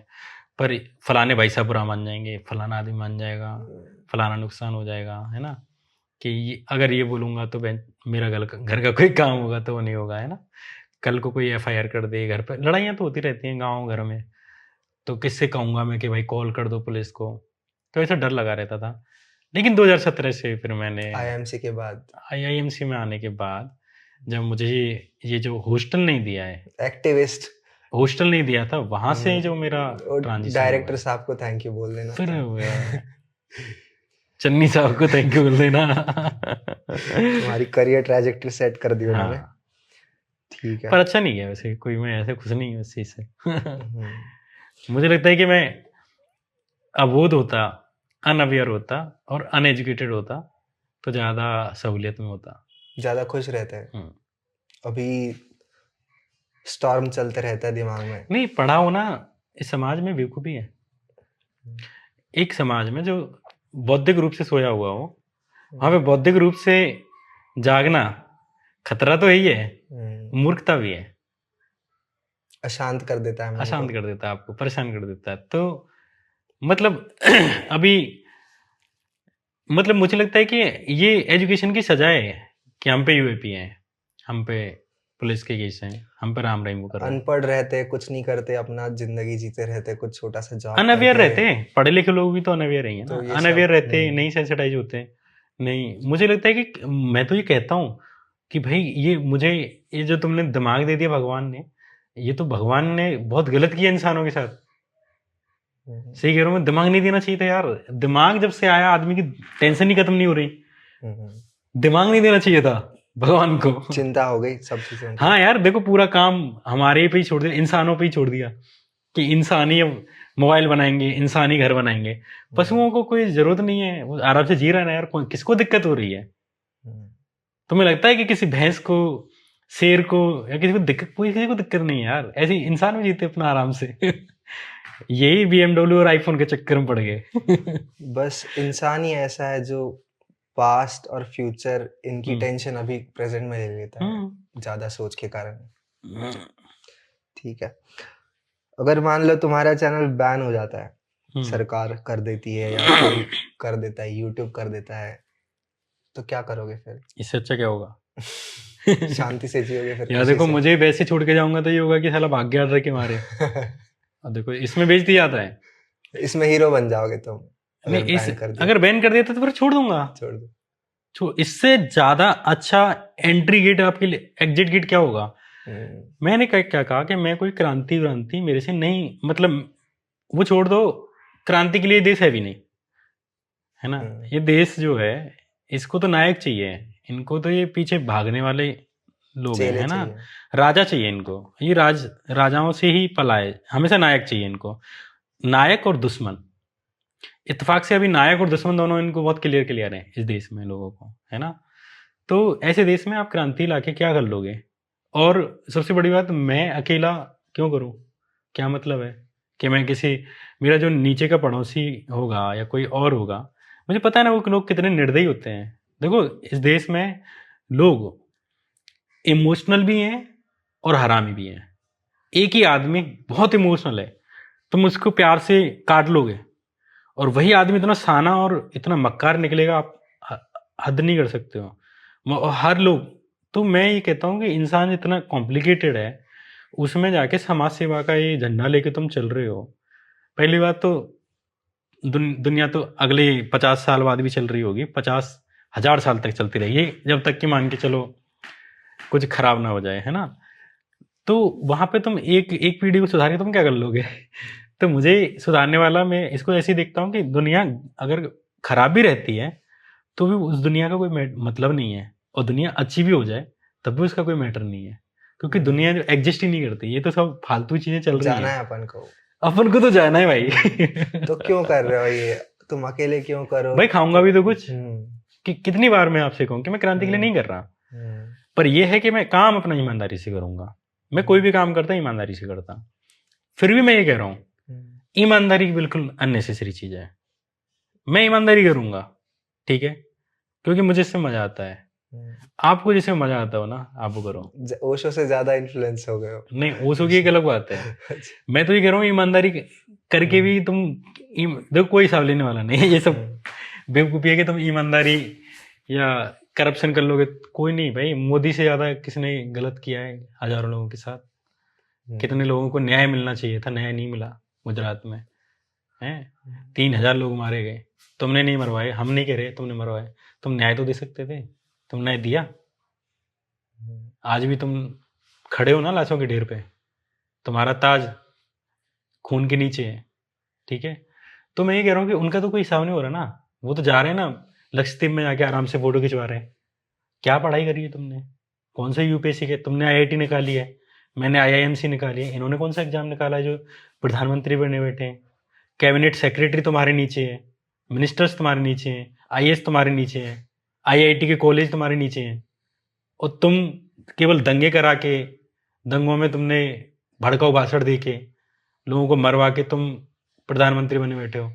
पर फलाने भाई साहब बुरा मान जाएंगे, फलाना आदमी मान जाएगा, फलाना नुकसान हो जाएगा, है ना। कि अगर ये बोलूँगा तो मेरा घर का कोई काम होगा तो वो नहीं होगा, है ना। कल को कोई एफआईआर कर दे, घर पर लड़ाइयाँ तो होती रहती हैं गाँव घर में, तो किससे कहूँगा मैं कि भाई कॉल कर दो पुलिस को, तो ऐसा डर लगा रहता था। लेकिन 2017 से फिर मैंने आईएमसी के बाद, आईआईएमसी में आने के बाद, जब मुझे ये जो हॉस्टल नहीं दिया है, एक्टिविस्ट हॉस्टल नहीं दिया था, वहां से जो मेरा ट्रांजिशन, डायरेक्टर साहब को थैंक यू बोल देना, फिर चन्नी साहब को थैंक यू बोल देना तुम्हारी करियर ट्रैजेक्टरी सेट कर दी उन्होंने। हाँ। ठीक है, पर अच्छा नहीं है वैसे, कोई मैं ऐसे खुश नहीं हूँ इस चीज से मुझे लगता है कि मैं अबोध होता, अनअवेयर होता और अनएजुकेटेड होता तो ज्यादा सहूलियत में होता, ज्यादा खुश रहते हैं। अभी स्टॉर्म चलते रहता है दिमाग में। नहीं, पढ़ा होना इस समाज में बेवकूफ़ी है। एक समाज में जो बौद्धिक रूप से सोया हुआ हो, वहाँ पे बौद्धिक रूप से जागना खतरा तो यही है, मूर्खता भी है। अशांत कर देता है, अशांत कर देता है, आपको परेशान कर देता है। तो मतलब अभी मतलब मुझे लगता है कि ये एजुकेशन की सजा है कि हम पे यूएपी है, हम पे पुलिस के केस हैं, हम पे राम रहीम को कर रहे हैं। अनपढ़ रहते, कुछ नहीं करते, अपना जिंदगी जीते रहते, कुछ छोटा सा जॉब अनअवेयर रहते हैं। पढ़े लिखे लोग भी तो अनअवेयर ही है ना, तो अनअवेयर रहते, नहीं सेंसिटाइज होते। नहीं, मुझे लगता है कि मैं तो ये कहता हूँ कि भाई ये जो तुमने दिमाग दे दिया भगवान ने, ये तो भगवान ने बहुत गलत किया इंसानों के साथ। सही कह रहा हूँ मैं, दिमाग नहीं देना चाहिए था यार। दिमाग जब से आया, आदमी की टेंशन ही खत्म नहीं हो रही, दिमाग नहीं देना चाहिए था भगवान को। चिंता हो गई सब चीजों की। हाँ यार, देखो पूरा काम हमारे पे ही छोड़ दिया, इंसानों पे ही छोड़ दिया कि इंसान ही अब मोबाइल बनाएंगे, इंसान ही घर बनाएंगे। पशुओं को कोई जरूरत नहीं है, वो आराम से जी रहा है ना यार, किसको दिक्कत हो रही है? तुम्हें लगता है कि किसी भैंस को, शेर को या किसी को दिक्कत? कोई किसी को दिक्कत नहीं है यार, ऐसे इंसान भी जीते अपना आराम से यही BMW और आईफोन के चक्कर में पड़ गए बस इंसान ही ऐसा है जो पास्ट और फ्यूचर इनकी टेंशन अभी प्रेजेंट में ले लेता है, ज्यादा सोच के कारण। ठीक है, अगर मान लो तुम्हारा चैनल बैन हो जाता है, सरकार कर देती है या कोई कर देता है, यूट्यूब कर देता है, तो क्या करोगे फिर? इससे अच्छा क्या होगा? शांति से जियोगे फिर? यार देखो, मुझे वैसे छोड़ के जाऊंगा तो ये होगा कि साला भाग गया डर के मारे अब देखो इसमें बेइज्जती आता है, इसमें हीरो बन जाओगे तुम। अगर बैन कर देता तो फिर छोड़ दूंगा, छोड़ दो। इससे ज्यादा अच्छा एंट्री गेट आपके लिए, एग्जिट गेट क्या होगा? मैंने क्या कहा कि मैं कोई क्रांति मेरे से नहीं, मतलब वो छोड़ दो, क्रांति के लिए देश है भी नहीं, है ना। ये देश जो है इसको तो नायक चाहिए, इनको तो ये पीछे भागने वाले लोग हैं, चेले है ना। चाहिए। राजा चाहिए इनको, ये राजाओं से ही पला है, हमेशा नायक चाहिए इनको, नायक और दुश्मन। इत्तेफाक से अभी नायक और दुश्मन दोनों इनको बहुत क्लियर क्लियर है इस देश में लोगों को, है ना। तो ऐसे देश में आप क्रांति लाके क्या कर लोगे? और सबसे बड़ी बात, मैं अकेला क्यों करूं? क्या मतलब है कि मैं किसी, मेरा जो नीचे का पड़ोसी होगा या कोई और होगा, मुझे पता है ना वो लोग कितने निर्दयी होते हैं। देखो इस देश में लोग इमोशनल भी हैं और हरामी भी हैं। एक ही आदमी बहुत इमोशनल है, तुम उसको प्यार से काट लोगे, और वही आदमी इतना साना और इतना मक्कार निकलेगा, आप हद नहीं कर सकते हो। हर लोग, तो मैं ये कहता हूँ कि इंसान इतना कॉम्प्लिकेटेड है, उसमें जाके समाज सेवा का ये झंडा लेके तुम चल रहे हो। पहली बात तो दुनिया तो अगले 50 साल बाद भी चल रही होगी, 50,000 साल तक चलती रहेगी, जब तक कि मान के चलो कुछ खराब ना हो जाए, है ना। तो वहां पे तुम एक एक पीढ़ी को सुधारे, तुम क्या कर लोगे? तो मुझे सुधारने वाला, मैं इसको ऐसे ही देखता हूँ कि दुनिया अगर खराब भी रहती है तो भी उस दुनिया का कोई मतलब नहीं है, और दुनिया अच्छी भी हो जाए तब भी उसका कोई मैटर नहीं है, क्योंकि दुनिया जो एग्जिस्ट ही नहीं करती, ये तो सब फालतू चीजें चल रही जाना हैं। है अपन को। अपन को तो जाना है भाई। तो क्यों कर रहे हो ये? तुम अकेले क्यों करो? भाई खाऊंगा भी तो कुछ। हम्म। कि कितनी बार मैं आपसे कहूँ कि मैं क्रांति के लिए नहीं कर रहा, पर यह है कि मैं काम अपना ईमानदारी से करूंगा। मैं कोई भी काम करता ईमानदारी से करता। फिर भी मैं ये कह रहा हूँ, ईमानदारी बिल्कुल अननेसेसरी चीज है। मैं ईमानदारी करूंगा, ठीक है, क्योंकि मुझे इससे मजा आता है। आपको जिसमें मजा आता हो ना, आप वो करो। ओशो से ज्यादा इन्फ्लुएंस हो गए हो। नहीं, ओशो की एक अलग बात है। मैं तो ये कह रहा हूँ, ईमानदारी करके भी तुम देखो कोई हिसाब लेने वाला नहीं है। ये सब बेवकूफी है कि तुम ईमानदारी या करप्शन कर लोगे, कोई नहीं भाई। मोदी से ज्यादा किसने गलत किया है हजारों लोगों के साथ? कितने लोगों को न्याय मिलना चाहिए था, न्याय नहीं मिला। गुजरात में है 3,000 लोग मारे गए, तुमने नहीं मरवाए, हम नहीं कह रहे तुमने मरवाए। तुम न्याय तो दे सकते थे, तुम न्याय दिया? आज भी तुम खड़े हो ना लाशों के ढेर पे, तुम्हारा ताज खून के नीचे है, ठीक है। तो मैं ये कह रहा हूँ कि उनका तो कोई हिसाब नहीं हो रहा ना। वो तो जा रहे हैं ना लक्षद्वीप में जाके आराम से फोटो खिंचवा रहे हैं। क्या पढ़ाई करी है तुमने? कौन से यूपीएससी के? तुमने आईआईटी निकाली है, मैंने आईआईएमसी निकाली है, इन्होंने कौन सा एग्जाम निकाला है जो प्रधानमंत्री बने बैठे हैं? कैबिनेट सेक्रेटरी तुम्हारे नीचे है, मिनिस्टर्स तुम्हारे नीचे हैं, आईएएस तुम्हारे नीचे हैं, आईआईटी के कॉलेज तुम्हारे नीचे हैं, और तुम केवल दंगे करा के, दंगों में तुमने भड़काऊ भाषण दे के, लोगों को मरवा के तुम प्रधानमंत्री बने बैठे हो।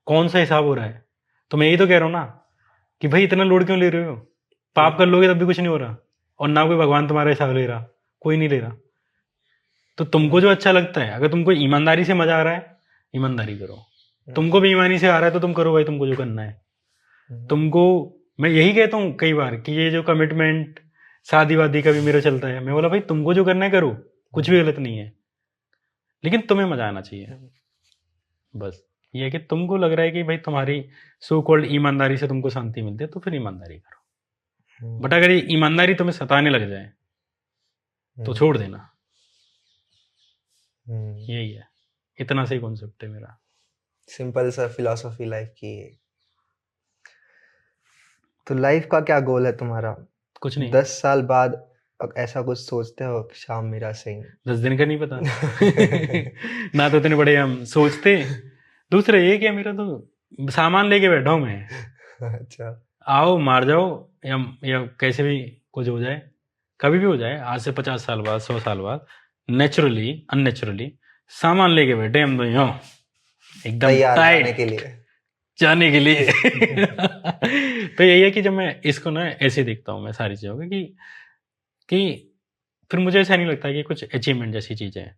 कौन सा हिसाब हो रहा है? तो मैं यही तो कह रहा हूँ ना कि भाई इतना लोड क्यों ले रहे हो? पाप कर लोगे तब भी कुछ नहीं हो रहा, और ना कोई भगवान तुम्हारा हिसाब ले रहा, कोई नहीं ले रहा। तो तुमको जो अच्छा लगता है, अगर तुमको ईमानदारी से मजा आ रहा है, ईमानदारी करो। तुमको भी ईमानी से आ रहा है तो तुम करो भाई, तुमको जो करना है। तुमको मैं यही कहता हूँ कई बार कि ये जो कमिटमेंट शादी वादी का भी मेरा चलता है, मैं बोला भाई तुमको जो करना है करो, कुछ भी गलत नहीं है, लेकिन तुम्हें मजा आना चाहिए। बस ये है कि तुमको लग रहा है कि भाई तुम्हारी सो कॉल्ड ईमानदारी से तुमको शांति मिलती है, तो फिर ईमानदारी करो। बट अगर ये ईमानदारी तुम्हें सताने लग जाए तो छोड़ देना। यही है, इतना सही कॉन्सेप्ट है मेरा। सिंपल सा फिलॉसफी लाइफ की है। तो लाइफ का क्या गोल है तुम्हारा? कुछ नहीं। 10 साल बाद ऐसा कुछ सोचते हो कि श्याम मीरा सिंह? 10 दिन का नहीं पता। ना तो इतने बड़े हम सोचते। दूसरा ये क्या, मेरा तो सामान लेके बैठा हूँ मैं। अच्छा। आओ मार जाओ, या कैसे भी कुछ हो जाए, कभी भी हो जाए, आज से 50 साल बाद, 100 साल बाद, नेचुरली अननेचुरली सामान लेके बैठे हम तो यूं एकदम तैयार टाइट जाने के लिए। जाने के लिए। तो यही है कि जब मैं इसको ना ऐसे देखता हूँ मैं सारी चीज़ों को, कि फिर मुझे ऐसा नहीं लगता कि कुछ अचीवमेंट जैसी चीज़ है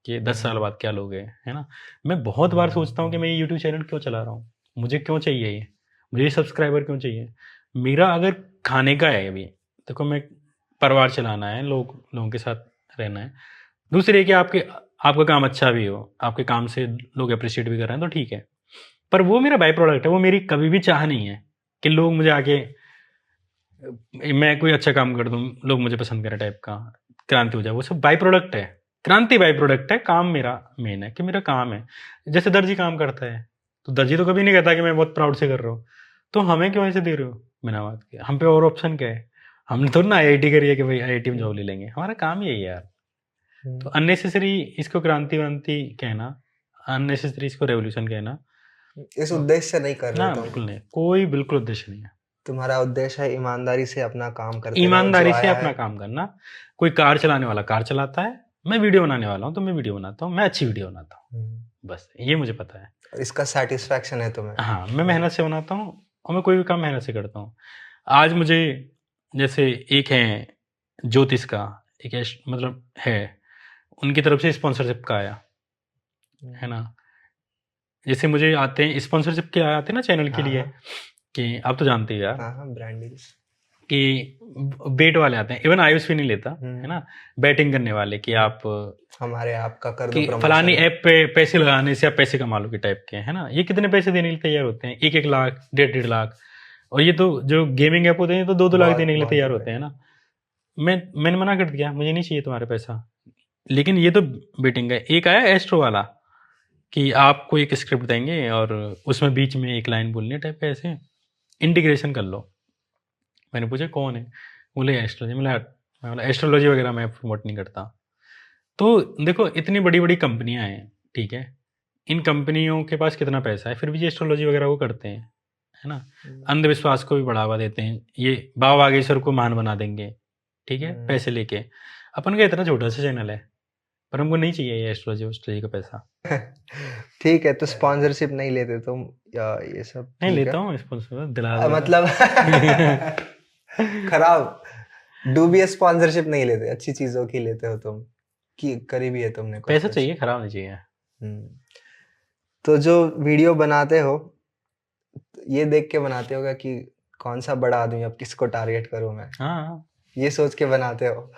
कि 10 साल बाद क्या लोग हैं, है ना। मैं बहुत बार सोचता हूँ कि मैं ये यूट्यूब चैनल क्यों चला रहा हूँ, मुझे क्यों चाहिए ये, मुझे सब्सक्राइबर क्यों चाहिए। मेरा अगर खाने का है अभी, देखो मैं परिवार चलाना है, लोगों के साथ रहना है। दूसरे कि आपका काम अच्छा भी हो, आपके काम से लोग अप्रिशिएट भी कर रहे हैं तो ठीक है, पर वो मेरा बाई प्रोडक्ट है। वो मेरी कभी भी चाह नहीं है कि लोग मुझे आके, मैं कोई अच्छा काम कर दूं, लोग मुझे पसंद करें टाइप का, क्रांति हो जाए, वो सब बाई प्रोडक्ट है। क्रांति बाई प्रोडक्ट है, काम मेरा मेन है कि मेरा काम है। जैसे दर्जी काम करता है तो दर्जी तो कभी नहीं कहता कि मैं बहुत प्राउड से कर रहा हूँ, तो हमें क्यों ऐसे दे रहे हो बिना बात के? हम पे और ऑप्शन क्या है? हमने थोड़ा ना आईआईटी करी है कि भाई आईआईटी में जॉब ले लेंगे, हमारा काम यही है यार। तो अननेसेसरी इसको क्रांति वांति कहना, अननेसेसरी इसको रेवोल्यूशन कहना, इस उद्देश्य से नहीं कर ना रहे तुम। बिल्कुल नहीं, कोई बिल्कुल उद्देश्य नहीं है। तुम्हारा उद्देश्य है ईमानदारी से अपना काम करते रहो, ईमानदारी जो से आया अपना है। काम करना। कोई कार चलाने वाला कार चलाता है, मैं वीडियो बनाने वाला हूँ तो मैं वीडियो बनाता हूँ, मैं अच्छी वीडियो बनाता हूँ, बस ये मुझे पता है। और इसका सेटिस्फैक्शन है तुम्हें। हाँ, मैं मेहनत से बनाता हूँ और मैं कोई भी काम मेहनत से करता हूँ। आज मुझे जैसे एक है ज्योतिष का, एक मतलब है, उनकी तरफ से स्पॉन्सरशिप का आया है ना। जैसे मुझे आते हैं स्पॉन्सरशिप के आते हैं ना चैनल के लिए, कि आप तो जानते हो यार, हाँ ब्रांड डील्स, कि बेट वाले आते हैं, इवन आयुष भी नहीं लेता है ना, बैटिंग करने वाले, कि आप हमारे ऐप का कर दो कि प्रमोशन, फलानी ऐप पे पैसे लगाने से आप पैसे कमा लो के टाइप के, है ना। ये कितने पैसे देने के लिए तैयार होते हैं? 1-1 लाख, 1.5-1.5 लाख। और ये तो जो गेमिंग ऐप होते हैं तो 2-2 लाख देने के लिए तैयार होते हैं ना। मैंने मना कर दिया, मुझे नहीं चाहिए तुम्हारे पैसा। लेकिन ये तो बेटिंग है। एक आया एस्ट्रो वाला, कि आपको एक स्क्रिप्ट देंगे और उसमें बीच में एक लाइन बोलनी है टाइप का, ऐसे इंटीग्रेशन कर लो। मैंने पूछा कौन है? बोले एस्ट्रोलॉजी। मैं बोला एस्ट्रोलॉजी वगैरह मैं प्रमोट नहीं करता। तो देखो इतनी बड़ी बड़ी कंपनियां हैं, ठीक है, इन कंपनियों के पास कितना पैसा है, फिर भी ये एस्ट्रोलॉजी वगैरह को करते हैं, है ना। अंधविश्वास को भी बढ़ावा देते हैं, ये बाबा बागेश्वर को महान बना देंगे, ठीक है, पैसे लेके। अपन का इतना छोटा सा चैनल है, पर हमको नहीं चाहिए ये एस्ट्रोलॉजी का पैसा। ठीक है, तो स्पॉन्सरशिप नहीं लेते तुम या ये सब? नहीं लेता हूँ स्पॉन्सर, दिला मतलब खराब डूबियस स्पॉन्सरशिप नहीं लेते, अच्छी चीजों की लेते हो तुम, कि करी भी है तुमने पैसा चाहिए, खराब नहीं चाहिए। तो जो वीडियो बनाते हो ये देख के बनाते होगा कि कौन सा बड़ा आदमी, अब किसको टारगेट करूं मैं, हाँ, ये सोच के बनाते हो?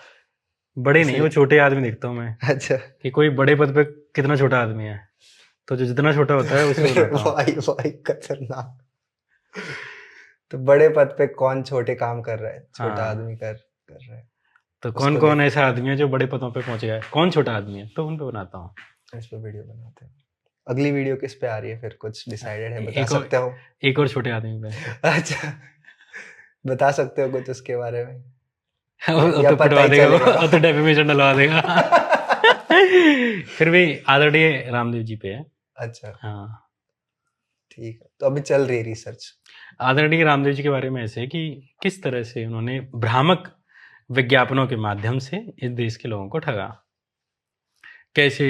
बड़े नहीं, वो छोटे आदमी देखता हूँ मैं। अच्छा, कि कोई बड़े पद पे कितना छोटा आदमी है, तो जो जितना छोटा होता है उसको बनाता हूँ। भाई खतरनाक। तो बड़े पद पे कौन छोटे काम कर रहा है, छोटा आदमी कर रहा है, तो कौन कौन ऐसा आदमी है जो बड़े पदों पे पहुंच गया है, कौन छोटा आदमी है, तो उन पे बनाता हूँ, इस पे वीडियो बनाते हैं। अगली वीडियो किस पे आ रही है फिर, कुछ डिसाइडेड है? बता सकते हो? एक और छोटे आदमी पे। अच्छा, बता सकते हो कुछ उसके बारे में? वो तो पिटवा देगा, वो तो डेफेमेशन डलवा देगा। फिर भी आदरणीय रामदेव जी पे है। अच्छा, हाँ ठीक है। तो अभी चल रही है रिसर्च आदरणीय रामदेव जी के बारे में, ऐसे कि किस तरह से उन्होंने भ्रामक विज्ञापनों के माध्यम से इस देश के लोगों को ठगा। कैसे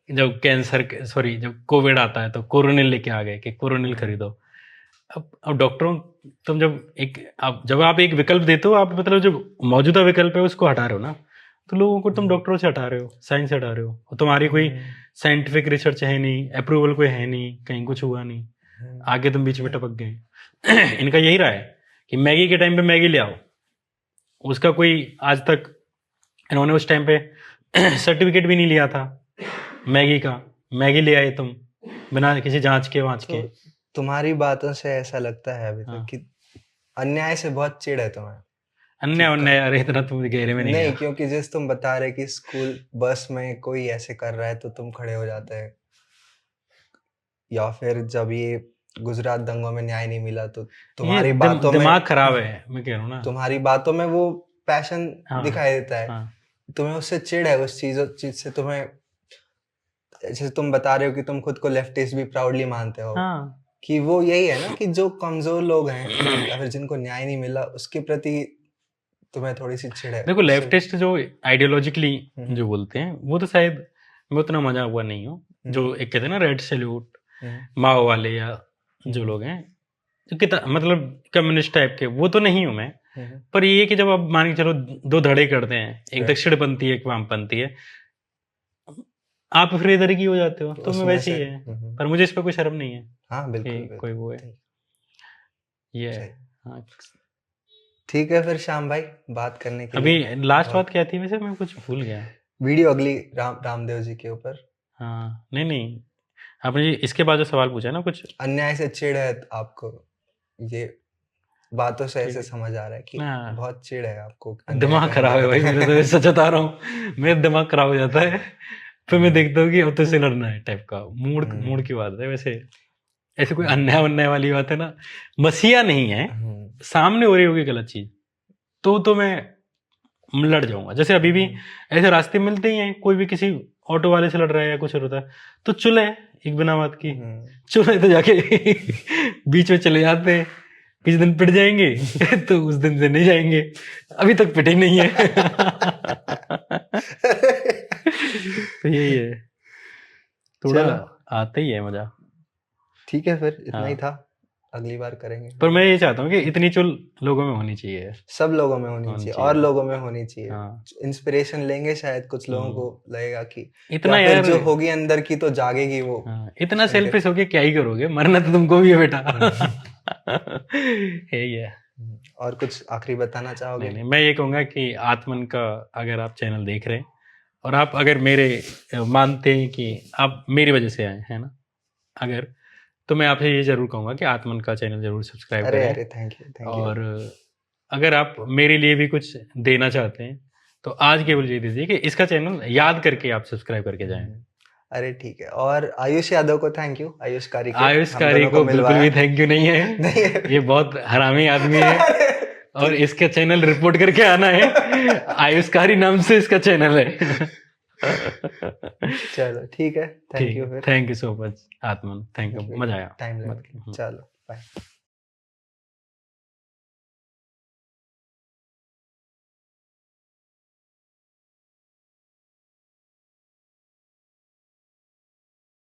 जब जब कोविड आता है तो कोरोनिल लेके आ गए कि कोरोनिल खरीदो। अब डॉक्टरों, तुम जब आप एक विकल्प देते हो, आप मतलब जो मौजूदा विकल्प है उसको हटा रहे हो ना, तो लोगों को तुम डॉक्टरों से हटा रहे हो, साइंस से हटा रहे हो, और तुम्हारी कोई साइंटिफिक रिसर्च है नहीं, अप्रूवल कोई है नहीं, कहीं कुछ हुआ नहीं, आगे तुम बीच में टपक गए। इनका यही रहा है कि मैगी के टाइम पे मैगी ले आओ, उसका कोई आज तक इन्होंने उस टाइम पे सर्टिफिकेट भी नहीं लिया था मैगी का, मैगी ले आए तुम बिना किसी जांच के वांच के। तुम्हारी बातों से ऐसा लगता है अभी तक कि अन्याय से बहुत चिढ़ है तुम्हें। अन्याय, अरे इतना तुम गहरे में नहीं क्योंकि जिस तुम बता रहे कि स्कूल बस में कोई ऐसे कर रहा है तो तुम खड़े हो जाते हैं, या फिर जब ये गुजरात दंगों में न्याय नहीं मिला तो तुम्हारी बातों में दिमाग खराब है, मैं कह रहा हूँ ना, तुम्हारी बातों में वो पैशन दिखाई देता है। तुम्हें उससे चिढ़ है, उस चीज से तुम्हें, जैसे तुम बता रहे हो कि तुम खुद को लेफ्टिस्ट भी प्राउडली मानते हो, कि वो यही है ना कि जो कमजोर लोग हैं या फिर जिनको न्याय नहीं मिला उसके प्रति तुम्हें थोड़ी सी चिढ़ है। देखो लेफ्टिस्ट जो आइडियोलॉजिकली जो बोलते हैं वो तो शायद मैं उतना मजा हुआ नहीं हूँ, जो एक कहते हैं ना रेड सैल्यूट माओ वाले या जो लोग हैं जो मतलब कम्युनिस्ट टाइप के, वो तो नहीं हूँ मैं। पर ये कि जब आप मान के चलो दो धड़े करते हैं, एक दक्षिणपंथी एक वामपंथी है, आप फिर इधर की हो जाते हो, तो मैं वैसे ही है। पर मुझे इस पर कोई शर्म नहीं है। हाँ बिल्कुल, कोई वो है ये। हाँ ठीक है फिर श्याम भाई, बात करने के लिए अभी लास्ट बात क्या थी वैसे, मैं कुछ भूल गया। वीडियो अगली रामदेव जी के ऊपर। हाँ नहीं आपने इसके बाद जो सवाल पूछा ना, कुछ अन्याय से चिढ़ है आपको, ये बातों से ऐसे समझ आ रहा है कि बहुत चिढ़ है आपको। दिमाग खराब है भाई मेरे, तो सच बता रहा हूँ, मेरा दिमाग खराब हो जाता है। फिर मैं देखता हूँ कि अब तो से लड़ना है टाइप का मूड की बात है वैसे। ऐसे कोई अन्याय अन्याय वाली बात है ना, मसीहा नहीं है, सामने हो रही होगी गलत चीज तो मैं लड़ जाऊंगा। जैसे अभी भी ऐसे रास्ते मिलते ही हैं, कोई भी किसी ऑटो वाले से लड़ रहा है या कुछ होता है तो चुले एक बिना बात की, चुले तो जाके बीच में चले जाते हैं, किसी दिन पिट जाएंगे तो उस दिन से नहीं जाएंगे, अभी तक पिटे नहीं है। तो यही है, थोड़ा आता ही है मजा। ठीक है, फिर इतना हाँ। ही था, अगली बार करेंगे। पर मैं ये चाहता हूँ कि इतनी चुल लोगों में होनी चाहिए, सब लोगों में होनी चाहिए और लोगों में होनी चाहिए। हाँ। इंस्पिरेशन लेंगे, शायद कुछ लोगों को लगेगा कि इतना या फिर यार जो होगी अंदर की तो जागेगी वो। हाँ, इतना सेल्फिश होके क्या ही करोगे, मरना तो तुमको भी है बेटा। यही है। और कुछ आखिरी बताना चाहोगे? नहीं, मैं ये कहूँगा कि आत्मन का अगर आप चैनल देख रहे हैं और आप अगर मेरे मानते हैं कि आप मेरी वजह से आए हैं ना, अगर, तो मैं आपसे ये जरूर कहूँगा कि आत्मन का चैनल जरूर सब्सक्राइब करें। अरे थैंक यू। और अगर आप मेरे लिए भी कुछ देना चाहते हैं तो आज केवल ये दीजिए कि इसका चैनल याद करके आप सब्सक्राइब करके जाएं। अरे ठीक है। और आयुष यादव को थैंक यू, आयुष कारी को बिल्कुल भी थैंक यू नहीं है। ये बहुत हरामी आदमी है और इसका चैनल रिपोर्ट करके आना है। आयुष कारी नाम से इसका चैनल है। चलो ठीक है, thank you. Thank you so much Atman, thank you, मजा आया। टाइम लगा। चलो बाय।